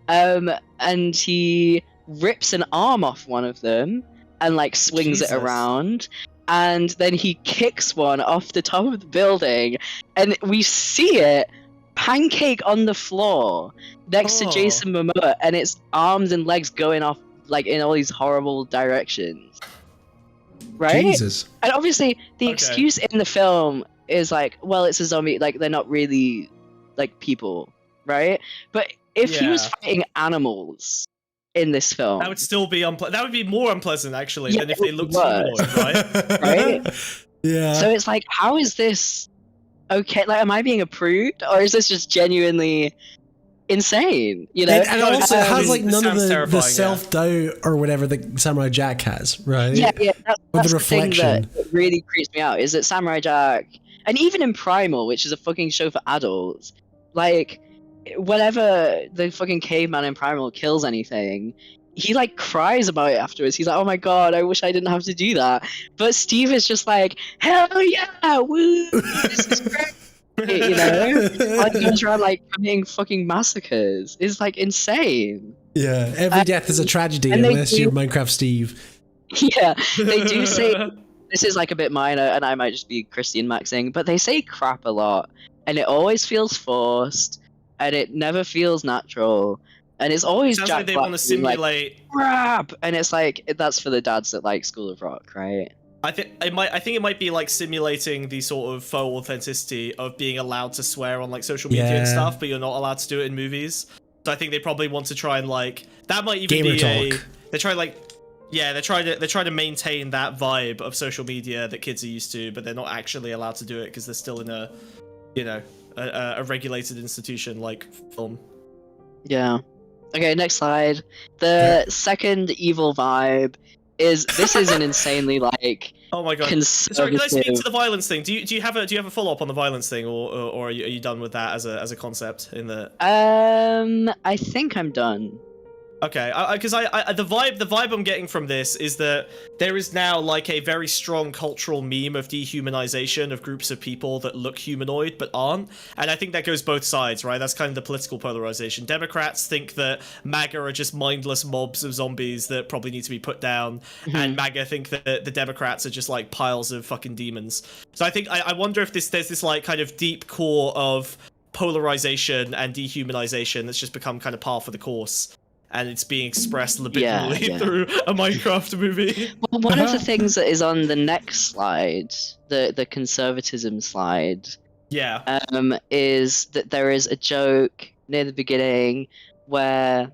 and he rips an arm off one of them and like swings it around, and then he kicks one off the top of the building, and we see it pancake on the floor next to Jason Momoa, and its arms and legs going off like in all these horrible directions, right? Jesus. And obviously the excuse in the film is like, well, it's a zombie, like they're not really like people, right? But if he was fighting animals in this film, that would still be that would be more unpleasant actually than if they looked humanoid, right? Right? Yeah. So it's like, how is this okay? Like, am I being approved, or is this just genuinely insane? You know, and also it has like none of the sounds self-doubt or whatever that Samurai Jack has, right? Yeah, that's the the thing reflection. that really creeps me out, is that Samurai Jack, and even in Primal, which is a fucking show for adults, like, whenever the fucking caveman in Primal kills anything, he like cries about it afterwards. He's like, oh my god, I wish I didn't have to do that. But Steve is just like, hell yeah, woo, this is great. You know, like, he goes around like committing fucking massacres. It's like insane. Yeah, every death is a tragedy unless you're Minecraft Steve. Yeah, they do say, this is like a bit minor, and I might just be Christian maxing, but they say crap a lot, and it always feels forced, and it never feels natural, and it's always sounds Jack like they Black want to being like, simulate crap, and it's like, that's for the dads that like School of Rock, right? I think it might be like simulating the sort of faux authenticity of being allowed to swear on like social media and stuff, but you're not allowed to do it in movies. So I think they probably want to try and like, that might even Gamer be talk. they're trying to maintain that vibe of social media that kids are used to, but they're not actually allowed to do it because they're still in a, you know, a regulated institution like film. Yeah. Okay, next slide. The second evil vibe is, this is an insanely like, oh my god. Sorry, can I speak to the violence thing? Do you have a follow up on the violence thing, or are you done with that as a concept in the? I think I'm done. Okay, because the vibe I'm getting from this is that there is now like a very strong cultural meme of dehumanization of groups of people that look humanoid but aren't, and I think that goes both sides, right? That's kind of the political polarization. Democrats think that MAGA are just mindless mobs of zombies that probably need to be put down, and MAGA think that the Democrats are just like piles of fucking demons. So I think I wonder if there's this like kind of deep core of polarization and dehumanization that's just become kind of par for the course. And it's being expressed libidinally through a Minecraft movie. Well, one of the things that is on the next slide, the conservatism slide, is that there is a joke near the beginning where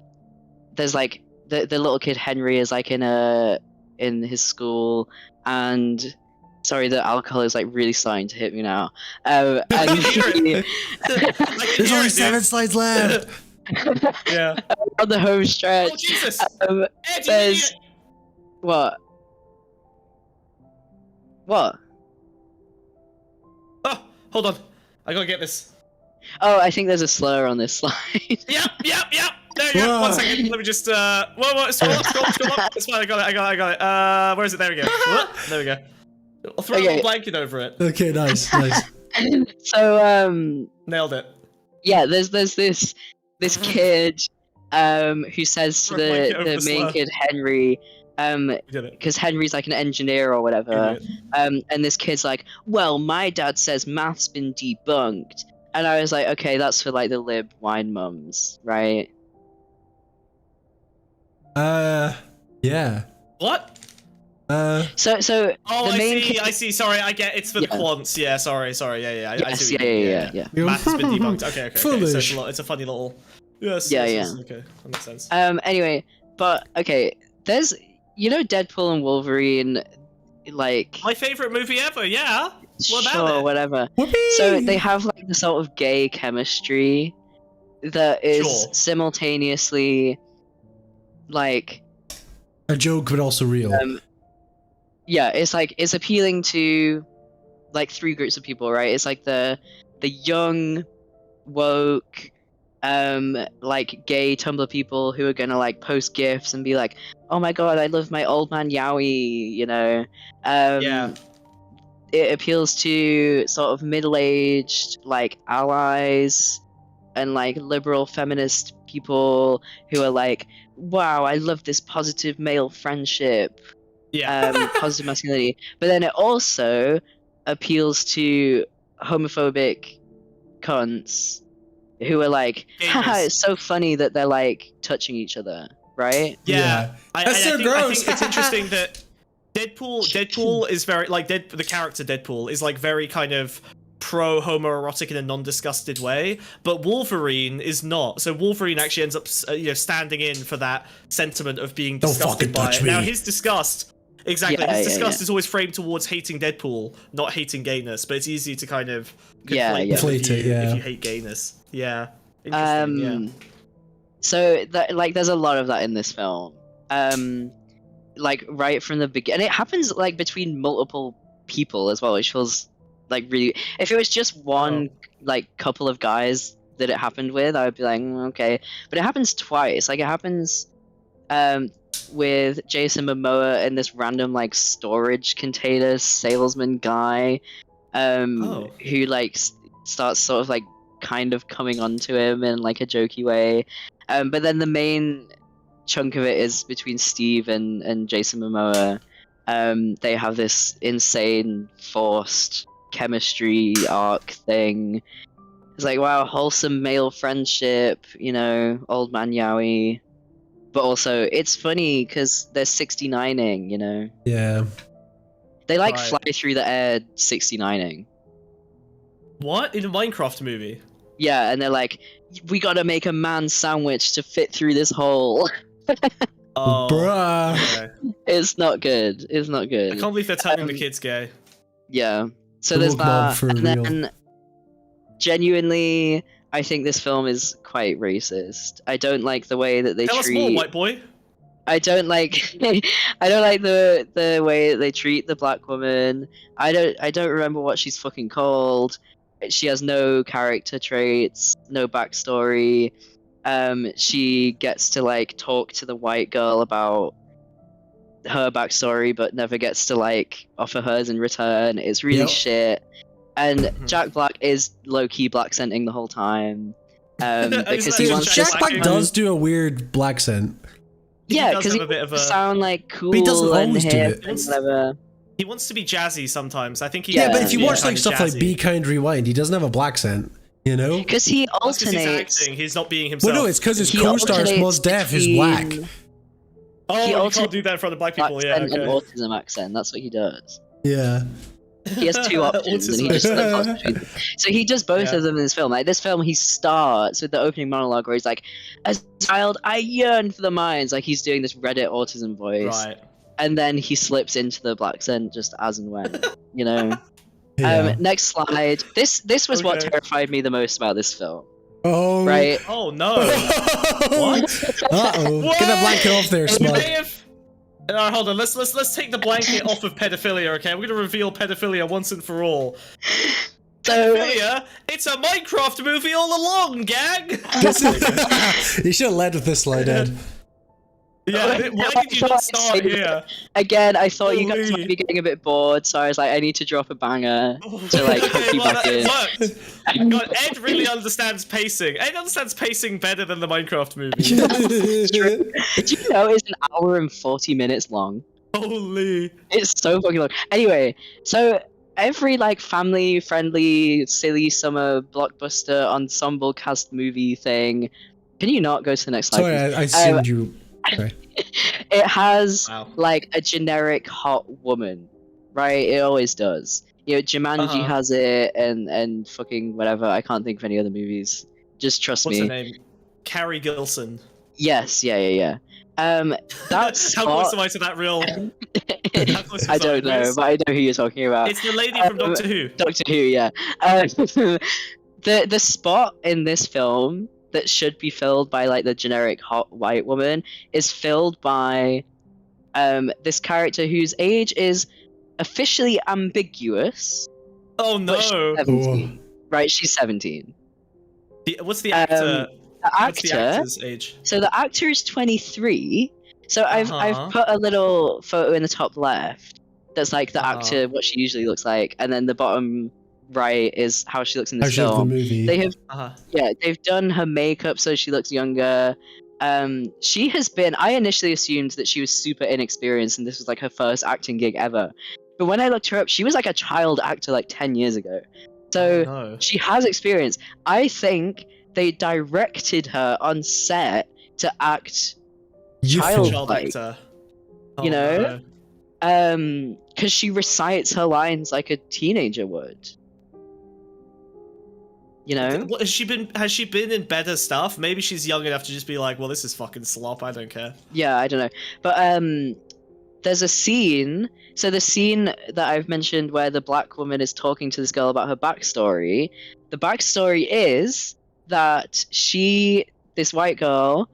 there's like the little kid Henry is like in his school, and sorry, the alcohol is like really starting to hit me now. And there's only 7 slides left. Yeah. On the home stretch. Oh Jesus! There's what? What? Oh, hold on. I gotta get this. Oh, I think there's a slur on this slide. Yep. There you go. 1 second. Let me just whoa, scroll up. It's fine. I got it. Where is it? There we go. There we go. I'll throw a little blanket over it. Okay, nice. So nailed it. Yeah, there's this kid who says to the main kid Henry, because Henry's like an engineer or whatever, and this kid's like, well, my dad says math's been debunked, and I was like, okay, that's for like the lib wine mums, right? Yeah. What? So oh, the main I see. Sorry, I get it's for the quants. Yeah, sorry. Yeah. I see yeah. Math's been debunked. Okay. Foolish. So it's a funny little. Yes. Yeah. Okay, that makes sense. Anyway, but okay, there's Deadpool and Wolverine, like my favorite movie ever. Yeah. What about sure, it? whatever. Whoopee! So they have like the sort of gay chemistry, that is Sure. simultaneously like A joke, but also real. yeah, it's like it's appealing to like three groups of people, right? It's like the young, woke, like gay Tumblr people who are gonna like post gifs and be like, "Oh my god, I love my old man Yowie," you know. Yeah. It appeals to sort of middle-aged like allies and like liberal feminist people who are like, "Wow, I love this positive male friendship." Yeah. Positive masculinity, but then it also appeals to homophobic cunts who are like, haha, Gamers. it's so funny that they're like touching each other, right? Yeah. That's so I gross. think it's interesting that Deadpool is very like the character Deadpool is like very kind of pro homoerotic in a non-disgusted way, but Wolverine is not. So Wolverine actually ends up standing in for that sentiment of being Don't disgusted fucking by touch it. me. Now his disgust Exactly. Yeah, his yeah, disgust yeah. is always framed towards hating Deadpool, not hating gayness, but it's easy to kind of Yeah, conflate yeah. them Conflate it, yeah. if you hate gayness. Yeah. Interesting, yeah. So that like there's a lot of that in this film. Like right from the beginning, and it happens like between multiple people as well, which feels like really. If it was just one like couple of guys that it happened with, I would be like, okay. But it happens twice. Like it happens with Jason Momoa and this random like storage container salesman guy who like starts sort of like kind of coming onto him in like a jokey way, but then the main chunk of it is between Steve and Jason Momoa. They have this insane forced chemistry arc thing. It's like, wow, wholesome male friendship, you know, old man Yowie. But also, it's funny because they're 69ing, you know? Yeah. They like Right. fly through the air 69ing. What? In a Minecraft movie? Yeah, and they're like, we gotta make a man sandwich to fit through this hole. Oh. Bruh. Okay. It's not good. It's not I good. can't believe they're turning the Um, kids gay. Yeah. So The there's woke mob that. for And real. then, genuinely, I think this film is quite racist. I don't like the way that they Tell us treat. more, white boy. I don't like. I don't like the way that they treat the black woman. I don't remember what she's fucking called. She has no character traits, no backstory. She gets to like talk to the white girl about her backstory, but never gets to like offer hers in return. It's really Yep. shit. And Jack Black is low key black scenting the whole time. Because that he just wants Jack to Jack Black Black sound- does do a weird black scent. yeah, does because have he a bit of wants a- to sound like cool But he doesn't and always do hip it. and whatever. He wants to be jazzy sometimes. I think he. Yeah, Yeah, but if you yeah. watch like kind of stuff like jazzy. Be Kind Rewind, he doesn't have a black scent, you know? Because he That's 'cause he's alternates. acting. He's not being himself. Well, no, it's because his He co-star alternates Mos Def is between whack. Oh, he you alternates can't do that in front of black people. Yeah, accent and okay. autism accent. That's what he does. Yeah. He has two options, and he Autism just accent. flips between them. So he does both Yeah. of them in this film. Like this film, he starts with the opening monologue where he's like, "As a child, I yearned for the mines." Like he's doing this Reddit autism voice, Right. and then he slips into the black scent just as and when, you know. Yeah. Next slide. This was what Okay. terrified me the most about this film, Oh. right? Oh no. What? Uh-oh. Get that blanket off there, We Smug. may have- hold on. Let's take the blanket off of pedophilia. Okay, we're gonna reveal pedophilia once and for all. So Pedophilia? It's a Minecraft movie all along, gang. This is- you should have led with this slide, Ed. Yeah. Why did you not start here? again, I thought you guys Holy. might be getting a bit bored, so I was like, I need to drop a banger to like hook you well, back that in. worked. God, Ed really understands pacing. Ed understands pacing better than the Minecraft movie. Do you know it's an hour and 40 minutes long? Holy. It's so fucking long. Anyway, so every like family friendly, silly summer blockbuster ensemble cast movie thing. Can you not go to the next slide? Sorry, please? I assumed you. Sorry. It has Wow. like a generic hot woman, right? It always does. You know, Jumanji Uh-huh. has it, and fucking whatever. I can't think of any other movies. Just trust What's me. her name? Carrie Gilson. Yes, yeah. That's How close am I to that real? How close I is that? don't know, but I know who you're talking about. It's the lady from Doctor Who. Doctor Who, yeah. The spot in this film that should be filled by like the generic hot white woman is filled by this character whose age is officially ambiguous. Oh But she's no! 17. Right, she's 17. What's the actor? What's the actor- actor's age? So the actor is 23. So I've Uh-huh. put a little photo in the top left that's like the Uh-huh. actor, what she usually looks like, and then the bottom right is how she looks in How this she looks in film. the movie. They have Uh-huh. they've done her makeup so she looks younger. She has been. I initially assumed that she was super inexperienced and this was like her first acting gig ever. But when I looked her up, she was like a child actor like 10 years ago. So No. she has experience. I think they directed her on set to act Youthful. Child like, actor. you know? no. Because she recites her lines like a teenager would. You know? What, has she been in better stuff? Maybe she's young enough to just be like, well, this is fucking slop. I don't care. Yeah, I don't know. But there's a scene. So the scene that I've mentioned where the black woman is talking to this girl about her backstory. The backstory is that this white girl,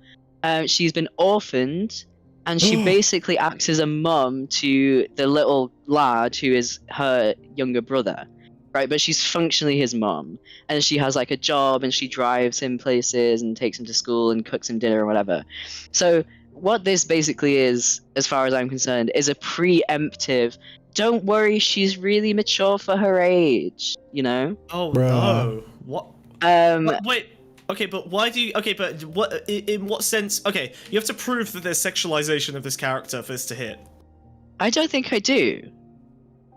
she's been orphaned, and she basically acts as a mum to the little lad who is her younger brother. Right, but she's functionally his mom, and she has like a job, and she drives him places and takes him to school and cooks him dinner or whatever. So what this basically is, as far as I'm concerned, is a preemptive. Don't worry, she's really mature for her age. You know. Oh Bruh. no! What? Um. Wait. Okay, but why do you? Okay, but what? In what sense? Okay, you have to prove that there's sexualization of this character for this to hit. I don't think I do.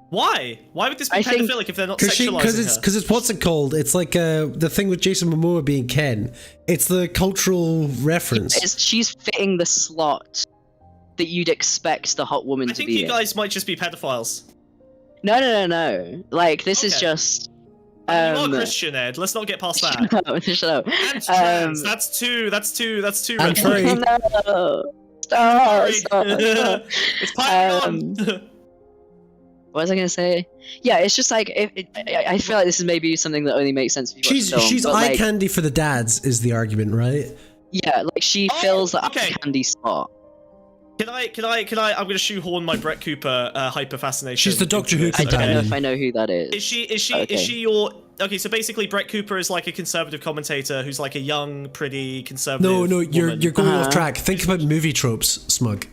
Why? Why would this be I think- pedophilic if they're not Because sexualizing her? it's what's it called? It's like the thing with Jason Momoa being Ken. It's the cultural reference. She's fitting the slot that you'd expect the hot woman I to think be you in. guys might just be pedophiles. No. Like this is Okay. just. You are Christian, Ed. Let's not get past that. Shut up, shut up. And trans. That's two. And red furry. flags. No. Sorry. Stop. It's piling on. What was I gonna say? Yeah, it's just like I feel like this is maybe something that only makes sense if you watch the film. She's but, eye like, candy for the dads, is the argument, right? Yeah, like she Oh, fills the okay. eye candy spot. Can I? I'm gonna shoehorn my Brett Cooper hyper fascination. She's the Doctor into Who this, I don't know companion. if I know who that is. Is she Okay. your okay? So basically, Brett Cooper is like a conservative commentator who's like a young, pretty conservative. No, you're woman. going off Uh-huh. track. Think about movie tropes, Smug.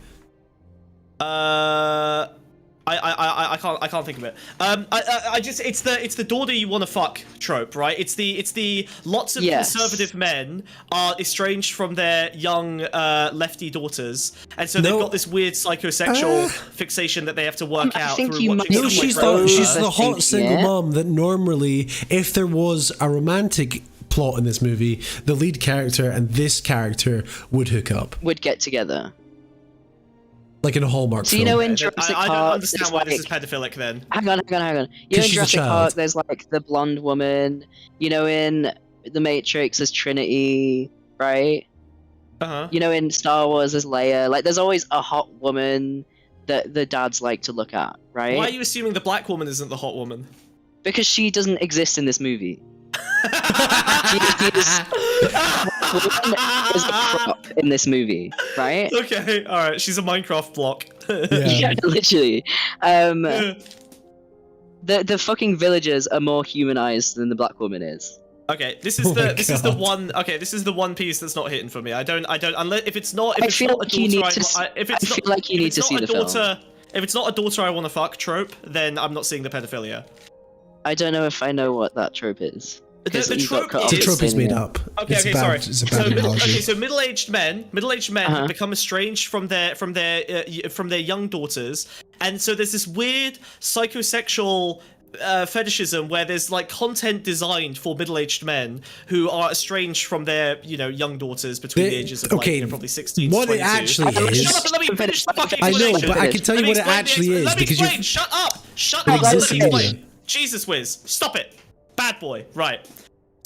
I can't think of it. I just it's the daughter you want to fuck trope, right? It's the lots of Yes. conservative men are estranged from their young lefty daughters, and so they've No. got this weird psychosexual fixation that they have to work I out think through you watching might No, be stuff she's like the Brett she's Cooper. the hot Overthinking single it. mom that normally, if there was a romantic plot in this movie, the lead character and this character would hook up, Would get together. like in a Hallmark So film. you know in I Jurassic don't Park, understand there's why this is like- pedophilic then. Hang on. You know 'Cause in she's a Jurassic child. Park, there's like the blonde woman. You know in The Matrix, there's Trinity, right? Uh-huh. You know in Star Wars, there's Leia. Like there's always a hot woman that the dads like to look at, right? Why are you assuming the black woman isn't the hot woman? Because she doesn't exist in this movie. Is a prop in this movie, right? Okay, all right. She's a Minecraft block. Yeah, literally. The fucking villagers are more humanized than the black woman is. Okay, this is Oh my this is the God. one. Okay, this is the one piece that's not hitting for me. I don't unless if it's not I if it's feel not like a you need daughter. to If I it's feel not like you if need it's to not see a the film. daughter, if it's not a daughter I want to fuck trope, then I'm not seeing the pedophilia. I don't know if I know what that trope is. The 'Cause you got trope cut is- off The at trope is saying made it. up. Okay, It's okay, a bad, sorry. It's a bad analogy. So middle-aged men Uh-huh. become estranged from their young daughters, and so there's this weird psychosexual fetishism where there's like content designed for middle-aged men who are estranged from their young daughters between the ages of Okay, probably 16 to what it 22. actually is- Shut up and let me finish the fucking I know, explanation. but I can tell you Let me what it explain the actually explanation. is Let me because you. explain. Shut up! Shut It up! Let exists me in explain. media. Jesus whiz! Stop it! Bad boy. Right.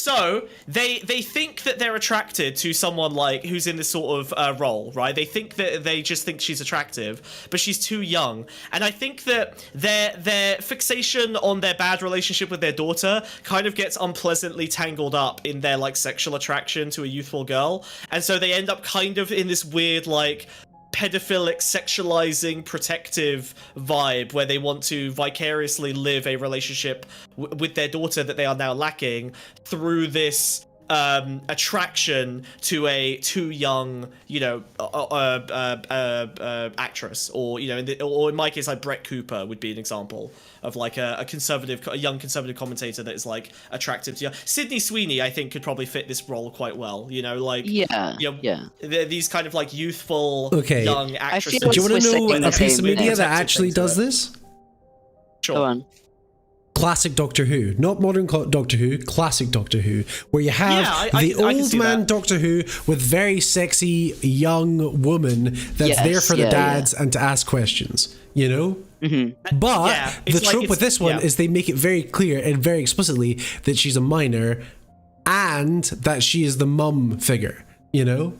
So they think that they're attracted to someone like who's in this sort of role, right? They think that they just think she's attractive, but she's too young. And I think that their fixation on their bad relationship with their daughter kind of gets unpleasantly tangled up in their like sexual attraction to a youthful girl, and so they end up kind of in this weird like pedophilic, sexualizing, protective vibe where they want to vicariously live a relationship with their daughter that they are now lacking through this attraction to a too young, you know, actress, or you know, or in my case, like Brett Cooper would be an example of like a young conservative commentator that is like attractive to young. Sydney Sweeney, I think, could probably fit this role quite well. You know, like these kind of like youthful, young actresses. Do you want to know a piece of media things that actually does this? Sure. Go on. Classic Doctor Who, not modern Doctor Who, classic Doctor Who, where you have the old man Doctor Who with very sexy young woman that's there for the dads and to ask questions, you know? Mm-hmm. But the trope with this one is they make it very clear and very explicitly that she's a minor and that she is the mum figure, you know?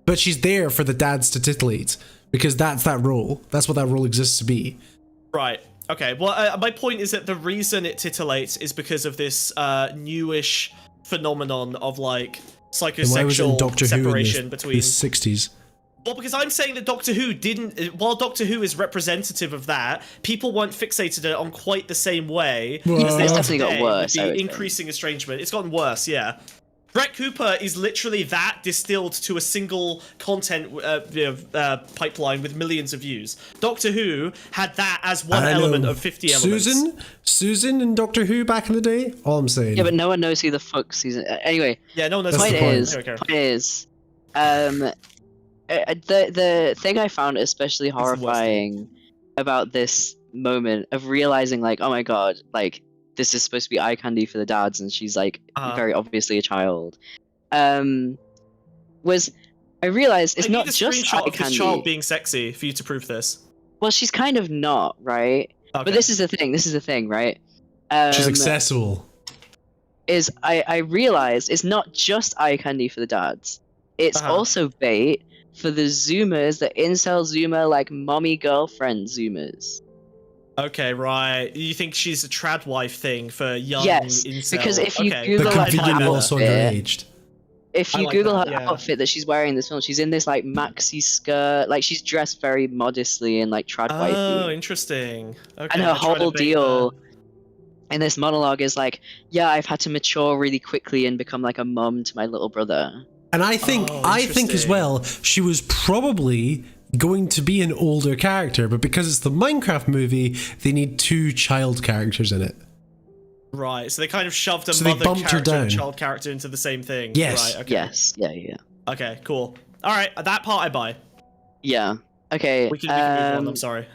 But she's there for the dads to titillate because that's that role. That's what that role exists to be. Right. Okay, well, my point is that the reason it titillates is because of this newish phenomenon of like psychosexual separation between the 60s. Well, because I'm saying that Doctor Who didn't, while Doctor Who is representative of that, people weren't fixated on quite the same way. It's definitely got worse. The increasing estrangement, it's gotten worse. Yeah. Brett Cooper is literally that distilled to a single content pipeline with millions of views. Doctor Who had that as one element of 50 elements. Susan in Doctor Who back in the day? All I'm saying. Yeah, but no one knows who the fuck Susan... Anyway. Yeah, no one knows who the point is, the thing I found especially horrifying about this moment of realizing, like, oh my god, like, this is supposed to be eye candy for the dads, and she's like very obviously a child. Was I realized it's not just eye candy. This child being sexy for you to prove this. Well, she's kind of not, right? Okay. But this is the thing, right? She's accessible. Is I realized it's not just eye candy for the dads. It's also bait for the Zoomers, the incel Zoomer, like mommy girlfriend Zoomers. Okay, right. You think she's a trad wife thing for young incel? Because if you Google her outfit, her outfit that she's wearing in this film, she's in this like maxi skirt, like she's dressed very modestly and like trad wifey. Oh, interesting. Okay, and her whole deal in this monologue is like, yeah, I've had to mature really quickly and become like a mum to my little brother. And I think as well, she was probably going to be an older character, but because it's the Minecraft movie, they need two child characters in it. Right, so they kind of shoved a mother character and a child character into the same thing. Yes. Right, okay. Yes. Yeah. Okay, cool. All right, that part I buy. Yeah. Okay. We can move on. I'm sorry.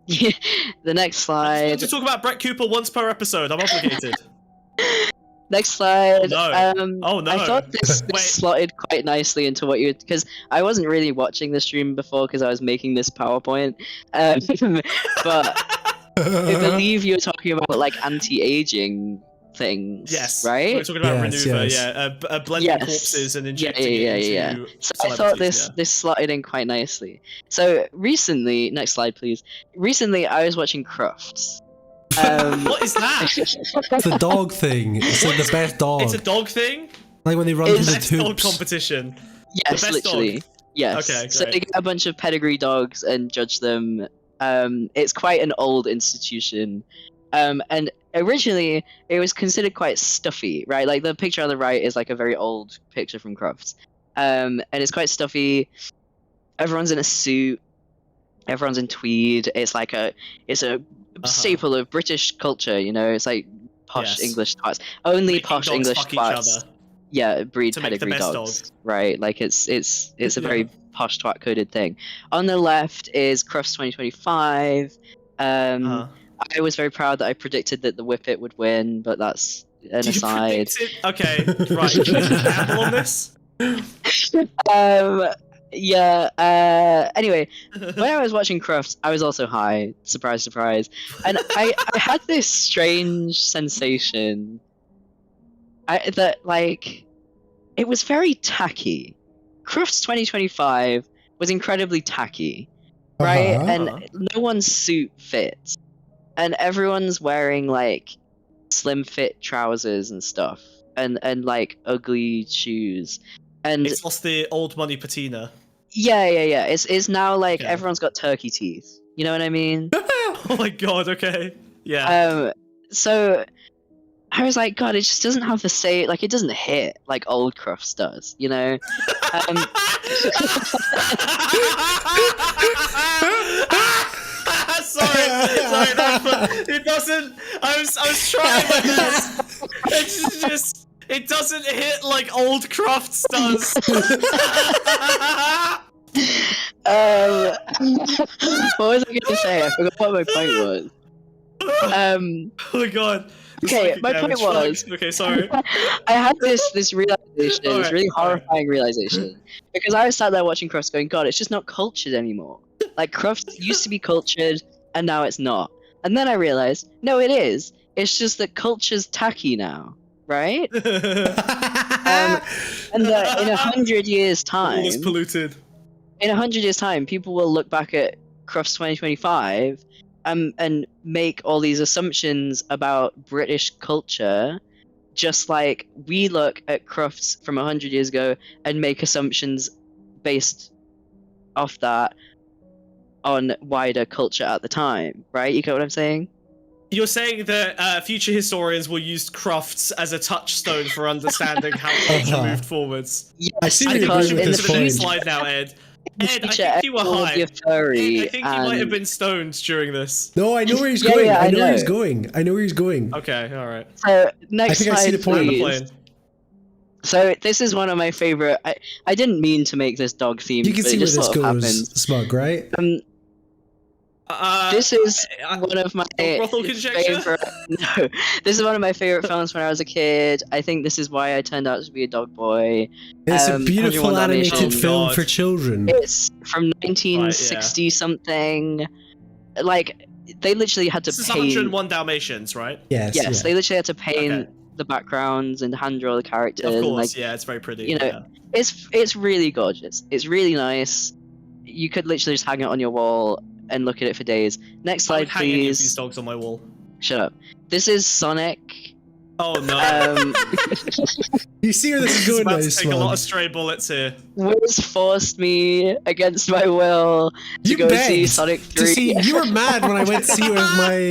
The next slide. I just want to talk about Brett Cooper once per episode. I'm obligated. Next slide. Oh no. I thought this slotted quite nicely into what you, because I wasn't really watching the stream before because I was making this PowerPoint, but I believe you were talking about like anti-aging things. Yes. Right. We're talking about Renuva. Blending corpses and injecting it into So I thought this slotted in quite nicely. So recently, next slide please. Recently, I was watching Crufts. What is that? It's a dog thing. It's like the best dog. It's a dog thing? Like when they run to the best dog toops. competition. Yes, the best literally. Dog. Yes. Okay, so they get a bunch of pedigree dogs and judge them. It's quite an old institution. And originally it was considered quite stuffy, right? Like the picture on the right is like a very old picture from Crufts. And it's quite stuffy. Everyone's in a suit. Everyone's in tweed. It's a staple of British culture, you know. It's like posh English twats. Only posh English twats. Yeah, breed pedigree dogs, right? Like it's a very posh twat coded thing. On the left is Crufts 2025. I was very proud that I predicted that the Whippet would win, but that's an aside. Okay, right. Can you dabble on this? Anyway, when I was watching Crufts, I was also high. Surprise, surprise. And I had this strange sensation it was very tacky. Crufts 2025 was incredibly tacky, right? Uh-huh. And no one's suit fits, and everyone's wearing like slim fit trousers and stuff, and like ugly shoes, and It's lost the old money patina. yeah. It's now like Okay. everyone's got turkey teeth. You know what I mean? Oh my god. Okay. Yeah. So I was like, God, it just doesn't have the same, like, it doesn't hit like old Crufts does, you know? Sorry, it doesn't. I was trying my best. It's just, it doesn't hit like old Crufts does. What was I going to say? I forgot what my point was. Oh my god. The Okay, psychic my damage. point was- Fuck. Okay, sorry. I had this realization, this Alright, really alright. horrifying realization, because I was sat there watching Crufts going, God, it's just not cultured anymore. Like, Crufts used to be cultured, and now it's not. And then I realized, no, it is. It's just that culture's tacky now, right? And that in 100 years' All time, is polluted. in 100 years' time, people will look back at Crufts 2025 and make all these assumptions about British culture, just like we look at Crufts from 100 years ago and make assumptions based off that on wider culture at the time, right? You get what I'm saying? You're saying that future historians will use Crufts as a touchstone for understanding how culture Uh-huh. moved forwards. I seem I to think agree we should with get this to the next point. slide now, Ed. In Ed, I future, think you were everyone will high. be a furry, Ed, I think you might have and- been stoned during this. No, I know where he's Yeah, going. yeah, I I know where he's know. going. I know where he's going. Okay, alright. So I next think I see slide, the point. I'm please. playing. So this is one of my favorite. I didn't mean to make this dog themed, You can but see it where just this sort of happened. goes, Smug, right? This is uh, one of my brothel conjecture? favorite. No, this is one of my favorite films when I was a kid. I think this is why I turned out to be a dog boy. It's a 101 beautiful animated Dalmatians. film God. for children. It's from 1960 something. Like they literally had to This is paint. 101 Dalmatians, right? Yes. Yes, yeah. they literally had to paint Okay. the backgrounds and hand draw the characters. Of and, course, like, yeah, it's very pretty. you know, yeah. it's really gorgeous. It's really nice. You could literally just hang it on your wall and look at it for days. Next I would slide, hang any of these please. dogs on my wall. Shut up. This is Sonic. Oh no. You see where this is going now, about to take a lot Smug. of stray bullets here. Wiz forced me against my will to You go begged see Sonic 3. to see. You were mad when I went to see it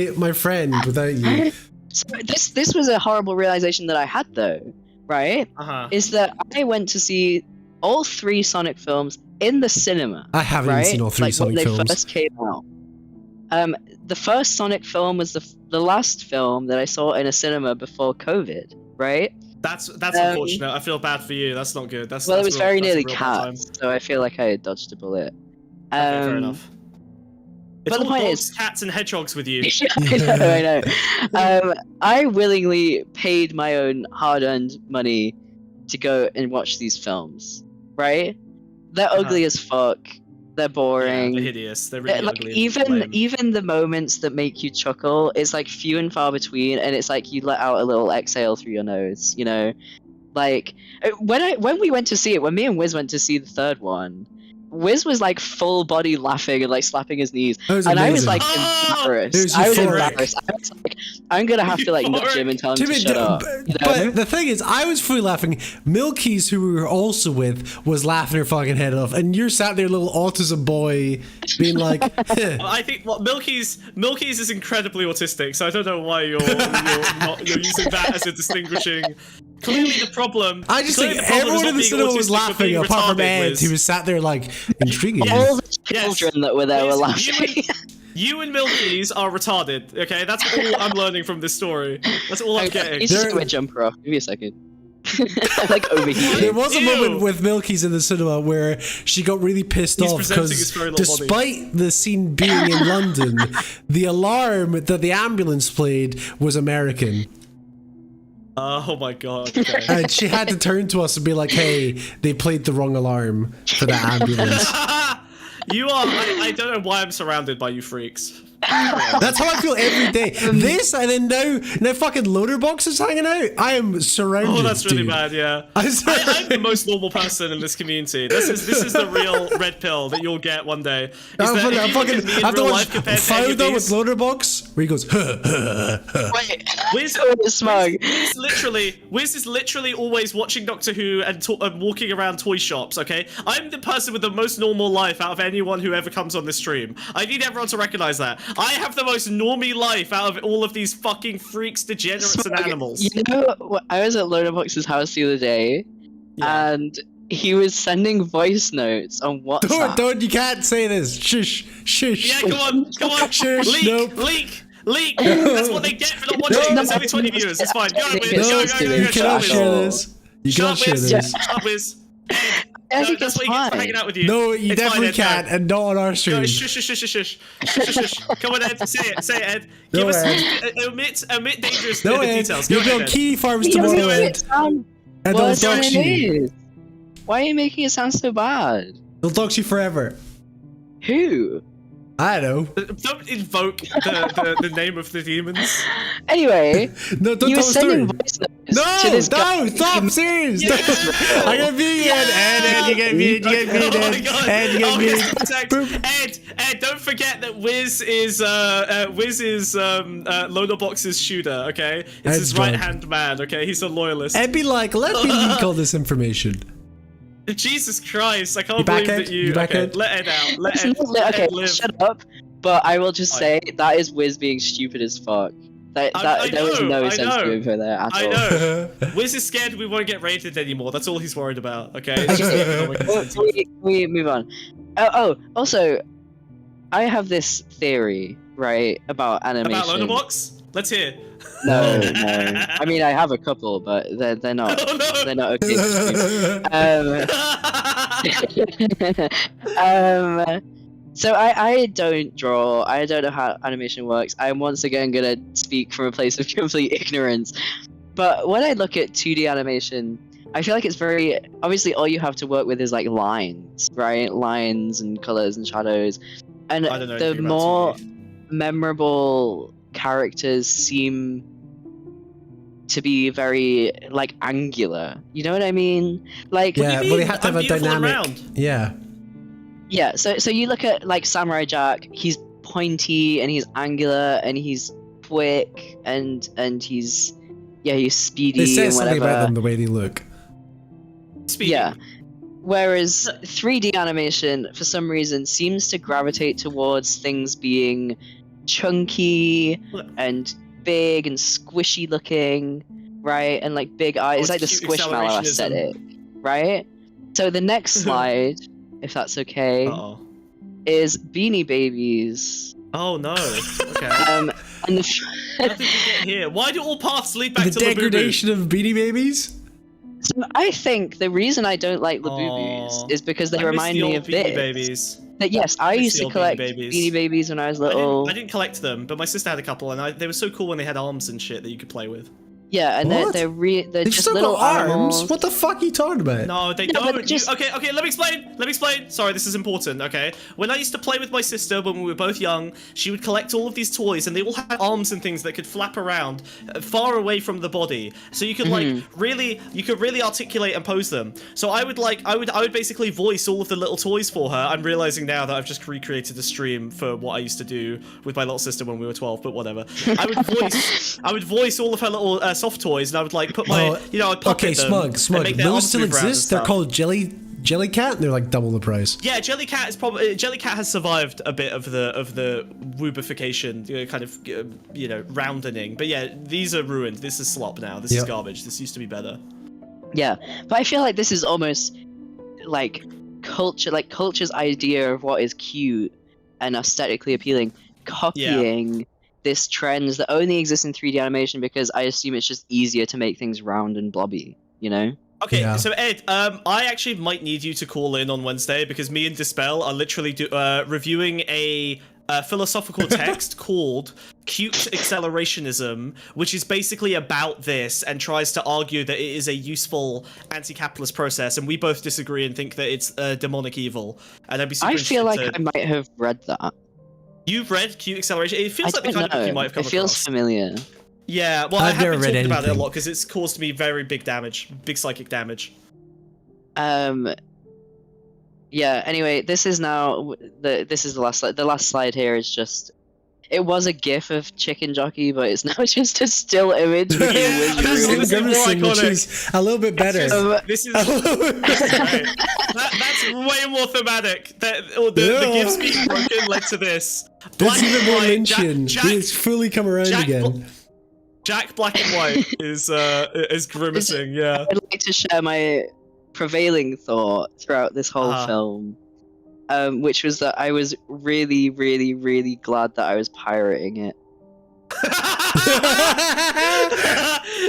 with my friend without you. So this was a horrible realization that I had though, right? Uh-huh. Is that I went to see all 3 Sonic films in the cinema. I haven't right? even seen all 3 like Sonic when they films. first came out. The first Sonic film was the last film that I saw in a cinema before COVID, right? That's unfortunate. I feel bad for you. That's not good. Well, it that's was real- very that's a nearly real bad time. cats, so I feel like I dodged a bullet. Okay, fair enough. It's but the all point dogs, is- cats, and hedgehogs with you. I know. I willingly paid my own hard-earned money to go and watch these films, right? They're ugly as fuck. They're boring. Yeah, they're hideous. They're really Like ugly. and lame. even the moments that make you chuckle, it's like few and far between, and it's like you let out a little exhale through your nose, you know. Like when we went to see it, when me and Wiz went to see the third one, Wiz was like full body laughing and like slapping his knees, That was and I was amazing. like Oh! embarrassed. It was I was euphoric. embarrassed. I was like, I'm gonna have to like nudge him and tell him to shut up. You know? But the thing is, I was fully laughing. Milky's, who we were also with, was laughing her fucking head off, and you're sat there, little autism boy, being like, I think Milky's is incredibly autistic, so I don't know why you're using that as a distinguishing. Clearly, the problem. I just clearly think the problem is everyone not in the being cinema was autistic, but laughing, being apart from retarded, Ed, Wiz. who was sat there like intriguing. All the children that were there were Wiz, laughing. You and Milky's are retarded. Okay, that's all I'm learning from this story. That's all I'm getting. He's just There- a wet jumper off. Give me a second. I'm like overheating. There was a Ew. moment with Milky's in the cinema where she got really pissed He's off presenting because his very little body. despite the scene being in London, the alarm that the ambulance played was American. Oh my god. Okay. And she had to turn to us and be like, hey, they played the wrong alarm for that ambulance. You are. I don't know why I'm surrounded by you freaks. That's how I feel every day. This and then now fucking loader boxes hanging out. I am surrounded. Oh, that's really dude. bad. Yeah, I'm I'm the most normal person in this community. This is the real red pill that you'll get one day. I have to watch Founder with loader box where he goes. Wait, Wiz smug. Wiz is literally always watching Doctor Who and walking around toy shops. Okay, I'm the person with the most normal life out of anyone who ever comes on this stream. I need everyone to recognize that. I have the most normie life out of all of these fucking freaks, degenerates, and animals. You know, I was at Loaderbox's house the other day, and he was sending voice notes on WhatsApp. Don't, you can't say this. Shush. Yeah, come on. Shush, Leak. That's what they get for not watching. There's only 20 viewers. It's fine. Go, you cannot share this. You cannot share this. Shut up, Wiz. I think that's it's what you get for fine. hanging out with you. No, you It's definitely fine, Ed, can't, and not on our stream. Go, shush. Come on, Ed. Say it, Ed. Give us omit dangerous details. Go You'll be ahead, on Ed. Key Farms tomorrow, Ed. And they'll Worse than dox it you. is. Why are you making it sound so bad? They'll dox you forever. Who? I know. Don't invoke the name of the demons. Anyway, No, don't you tell were the story. sending voice notes to this guy. Stop, serious. I got muted, Ed, you get muted, Oh my god! Ed, you get muted. Contact. Ed, don't forget that Wiz is Loaderbox's shooter. Okay, it's Ed's his drunk. right-hand man. Okay, he's a loyalist. Ed be like, let me leak all this information. Jesus Christ! I can't You back, believe Ed? that You back, okay, Ed? let Ed out. Let Listen, Ed, let okay, Ed live. shut up. But I will just say that is Wiz being stupid as fuck. There was no sense to him there at I all. know. Wiz is scared we won't get raided anymore. That's all he's worried about. Okay. It's just economic incentive. we move on. Also, I have this theory, right, about animation. About Loaderbox? Let's hear. No. I mean, I have a couple, but they're not. Oh no! They're not okay. So I don't draw. I don't know how animation works. I'm once again gonna speak from a place of complete ignorance. But when I look at 2D animation, I feel like it's very obviously all you have to work with is like lines, right? Lines and colors and shadows. And I don't know the anything about more 2D. memorable characters seem to be very like angular. You know what I mean? Like Yeah, well, they have to I'm have a beautiful and dynamic. round. Yeah. yeah, so you look at like Samurai Jack, he's pointy and he's angular and he's quick and he's speedy It says and something whatever. about them the way they look. Speedy. Yeah. Whereas 3D animation, for some reason, seems to gravitate towards things being chunky and big and squishy looking, right? And like big eyes. It's like the cute Squishmallow accelerationism. aesthetic, right? So the next slide, if that's okay, Uh-oh. is Beanie Babies. Oh no. Okay. And How did we get here? Why do all paths lead back The to Labubu? degradation of Beanie Babies? so I think the reason I don't like Aw. Labubus is because they I miss remind the me old of Beanie this. Babies. That yes, I miss used the to old Beanie collect Babies. Beanie Babies when I was little. I didn't collect them, but my sister had a couple, and they were so cool when they had arms and shit that you could play with. Yeah, and What? they're They've just still little got arms? animals. What the fuck are you talking about? No, they No, but don't. just- Okay, let me explain. Sorry, this is important, okay? When I used to play with my sister when we were both young, she would collect all of these toys, and they all had arms and things that could flap around far away from the body. So you could really articulate and pose them. So I would basically voice all of the little toys for her. I'm realizing now that I've just recreated a stream for what I used to do with my little sister when we were 12, but whatever. I would voice all of her little soft toys, and I would like put my, I'd puppet Okay, them smug. and make their Those arms still move around and exist. They're stuff. called Jellycat, and they're like double the price. Yeah, Jellycat has survived a bit of the woobification, kind of roundening. But yeah, these are ruined. This is slop now. This is Yep. garbage. This used to be better. Yeah, but I feel like this is almost like culture's idea of what is cute and aesthetically appealing, copying this trend that only exists in 3D animation because I assume it's just easier to make things round and blobby, you know? Okay, Yeah. so Ed, I actually might need you to call in on Wednesday because me and Dispel are literally reviewing a philosophical text called Cute Accelerationism, which is basically about this and tries to argue that it is a useful anti-capitalist process, and we both disagree and think that it's demonic evil. And I'd be super I feel like interested I might have read that. You've read Cute Acceleration? It feels I like the don't kind of book you might have know. come It feels across. familiar. Yeah, well, I've I have never been read talking about it a anything. lot because it's caused me very big damage, big psychic damage. Yeah. Anyway, this is now this is the last slide. The last slide here is just. It was a GIF of Chicken Jockey, but it's now just a still image with a Yeah, wizard. that's Him honestly more grimacing, which iconic. is a little bit better. This is great. That's way more thematic. The gifts being broken led to this. That's Black even and more white, Lynchian. Jack, He's fully come around Jack again. Jack Black and White is grimacing. Yeah. I'd like to share my prevailing thought throughout this whole film, which was that I was really, really, really glad that I was pirating it.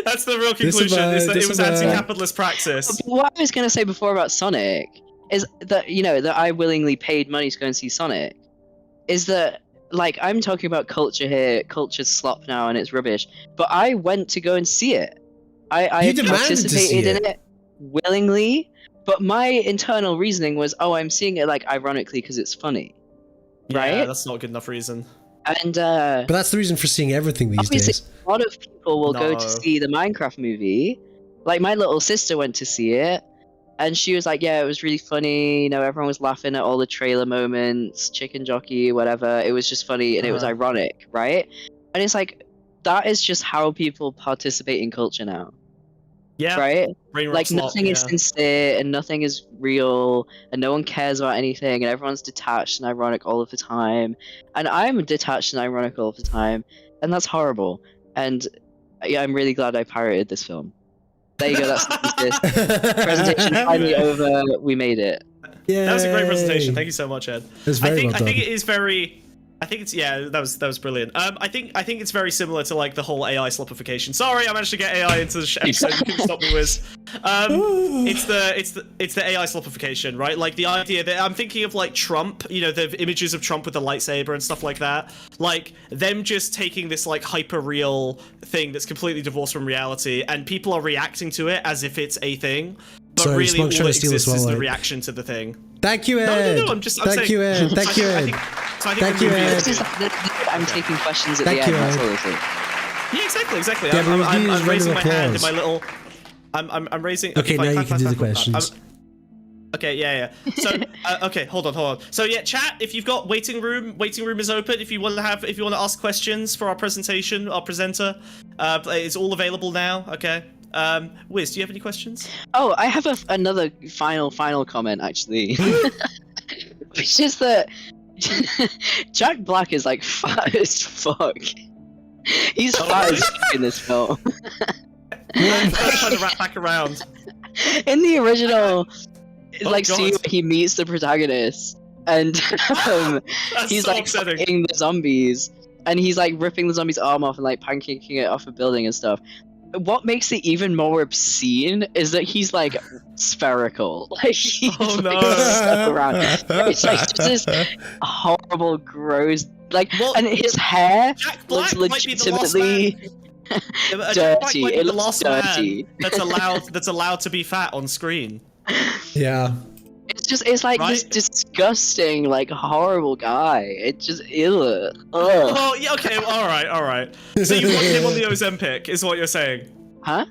That's the real conclusion. Is that it was anti-capitalist praxis. But what I was going to say before about Sonic is that that I willingly paid money to go and see Sonic. Is that like I'm talking about culture here? Culture's slop now and it's rubbish. But I went to go and see it. I participated in it willingly. But my internal reasoning was, oh, I'm seeing it like ironically because it's funny, right? Yeah, that's not a good enough reason. And But that's the reason for seeing everything these obviously, days. a lot of people will go No. to see the Minecraft movie. Like my little sister went to see it, and she was like, "Yeah, it was really funny. You know, everyone was laughing at all the trailer moments, chicken jockey, whatever. It was just funny and it was ironic, right?" And it's like that is just how people participate in culture now, Yeah. right? Brain rot Like slop, nothing is yeah. sincere and nothing is real and no one cares about anything and everyone's detached and ironic all of the time. And I'm detached and ironic all of the time, and that's horrible. And yeah, I'm really glad I pirated this film. There you go, that's this presentation finally over. We made it. Yeah, That was a great presentation. Thank you so much, Ed. was very well I think done. it is very. I think it's that was brilliant. I think it's very similar to like the whole AI slopification. Sorry, I managed to get AI into the episode. You can stop me, Wiz. It's the AI slopification, right? Like the idea that I'm thinking of like Trump. You know, the images of Trump with the lightsaber and stuff like that. Like them just taking this like hyper real thing that's completely divorced from reality, and people are reacting to it as if it's a thing. But Sorry, really, Smoke's all trying that to steal exists as is well, the like- reaction to the thing. Thank you, Ed. I'm Thank saying- you, Ed. Thank you, Ed. So I think This the movie is I'm taking questions at Thank the you, end. That's Ed. all it is. Yeah, exactly. Yeah, but we do use I'm raising my random hand in applause. my little. I'm raising. Okay, fine, now fine, you can fine, do the fine, fine. questions. Okay, yeah. So, okay, hold on. So yeah, chat. If you've got waiting room is open. If you want to ask questions for our presentation, our presenter, it's all available now. Okay. Wiz, do you have any questions? Oh, I have another final comment actually, which is that Jack Black is like fat as fuck. He's fat as fuck in this film. I'm trying to wrap back around. In the original, Oh, like God. scene where he meets the protagonist, and That's he's so like upsetting. fighting the zombies, and he's like ripping the zombie's arm off and like pancaking it off a building and stuff. What makes it even more obscene is that he's like spherical. Like he's Oh, no. like, stuck around. It's like just this horrible, gross. Like, Well, and his hair Jack Black looks might be the last legitimately Yeah, Jack Black dirty. might be It the looks last dirty. man that's allowed to be fat on screen. Yeah. It's like this Right? disgusting, like horrible guy. It just ugh. Oh, yeah, okay, all right. So you want him on the Ozempic, is what you're saying? Huh?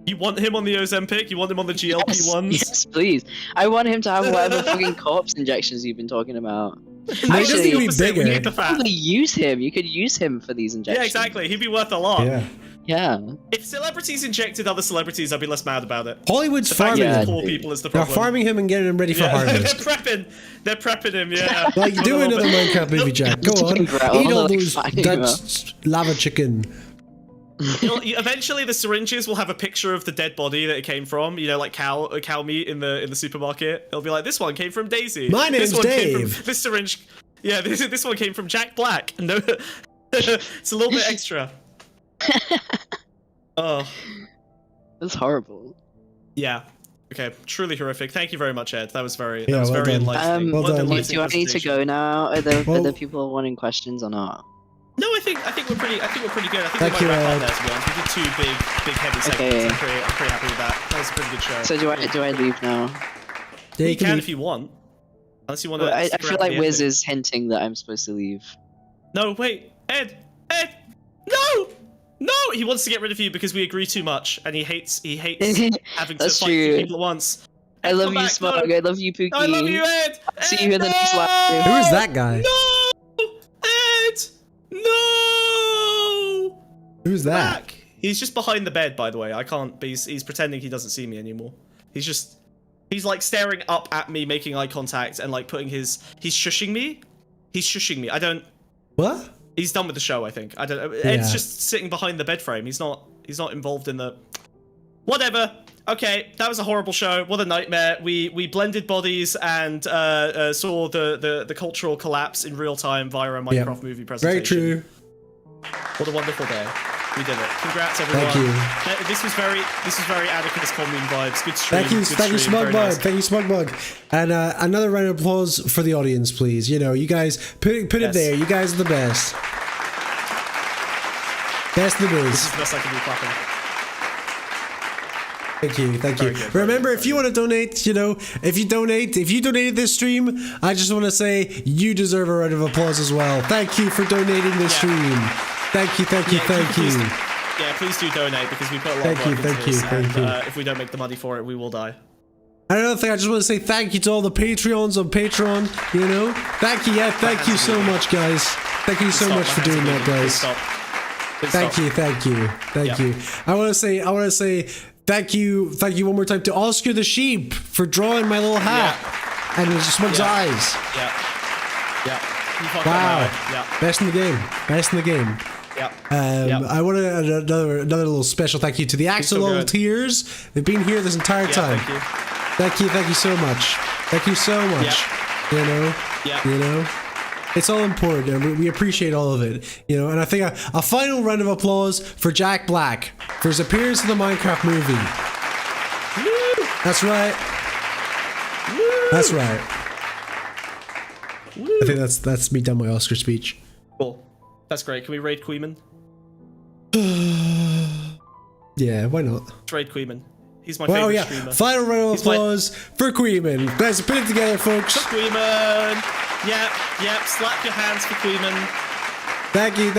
You want him on the Ozempic? You want him on the GLP-1s? Yes, please. I want him to have whatever fucking corpse injections you've been talking about. No, he doesn't Actually, need to be Opposite, we bigger. need the fat. Probably use him. You could use him for these injections. Yeah, exactly. He'd be worth a lot. Yeah. Yeah. If celebrities injected other celebrities, I'd be less mad about it. Hollywood's The fact farming that him. poor people is the They're problem. farming him and getting him ready for Yeah, harvest. They're prepping him, yeah. Like, do another Minecraft movie, Jack. Go on. Gretel, Eat all like, those finding Dutch lava chicken. Eventually, the syringes will have a picture of the dead body that it came from. You know, like cow meat in the supermarket. It'll be like, this one came from Daisy. My this name's one Came Dave. from, this syringe. Yeah, this one came from Jack Black. No, it's a little bit extra. Oh, That's horrible. yeah. Okay, truly horrific. Thank you very much, Ed. That was very Yeah, well very done. enlightening. Well What an done. enlightening Do I need to presentation. go now? Are there Well- people wanting questions or not? No, I think we're pretty. I think we're pretty good. I think Thank we you, might wrap up Ed. there. To be honest, we did two big heavy segments. Okay. I'm pretty happy with that. That was a pretty good show. So do I leave now? Yeah, you you can can if you want. Unless you want to. I feel like Wiz is hinting that I'm supposed to leave. No, wait, Ed, no, no. He wants to get rid of you because we agree too much, and he hates having to fight two people at once. I love you, Smug. I love you, Pookie. I love you, Ed. See you in the next live. Who is that guy? No, Ed, no. Who's that? Back. He's just behind the bed, by the way. I can't. But he's pretending he doesn't see me anymore. He's like staring up at me, making eye contact, and like he's shushing me. He's shushing me. I don't. What? He's done with the show, I think. I don't. Yeah. Ed's just sitting behind the bed frame. He's not involved in the. Whatever. Okay, that was a horrible show. What a nightmare. We blended bodies and saw the cultural collapse in real time via a Minecraft movie presentation. Very true. What a wonderful day. We did it. Congrats, everyone. Thank you. This was very Atticus commune vibes. Good stream. Thank you, Smugbug. Nice. Thank you, Smugbug. And another round of applause for the audience, please. You know, you guys put it there. You guys are the best. Best in the biz. This is the best I can do clapping. Thank you. Good, Remember, if you want to donate, you know, if you donated this stream, I just want to say you deserve a round of applause as well. Thank you for donating this stream. Thank you. Please do donate because we put a lot of work into this. Thank you. If we don't make the money for it, we will die. Another thing, I just want to say thank you to all the Patreons on Patreon, you know. Thank you so much, guys. Thank you so much for doing that, guys. Thank you. I want to say thank you one more time to Oscar the Sheep for drawing my little hat and just one's eyes. Wow. Best in the game. I want another little special thank you to the Axolotls. They've been here this entire time. Thank you so much. You know, it's all important, and we appreciate all of it. You know, and I think a final round of applause for Jack Black for his appearance in the Minecraft movie. Woo! That's right. Woo! That's right. Woo! I think that's me done my Oscar speech. Cool. That's great. Can we raid Queeman? Yeah, why not? Let's raid Queeman. He's my favorite streamer. Final round of applause for Queeman. Guys, put it together, folks. For Queeman. Yep. Slap your hands for Queeman. Thank you.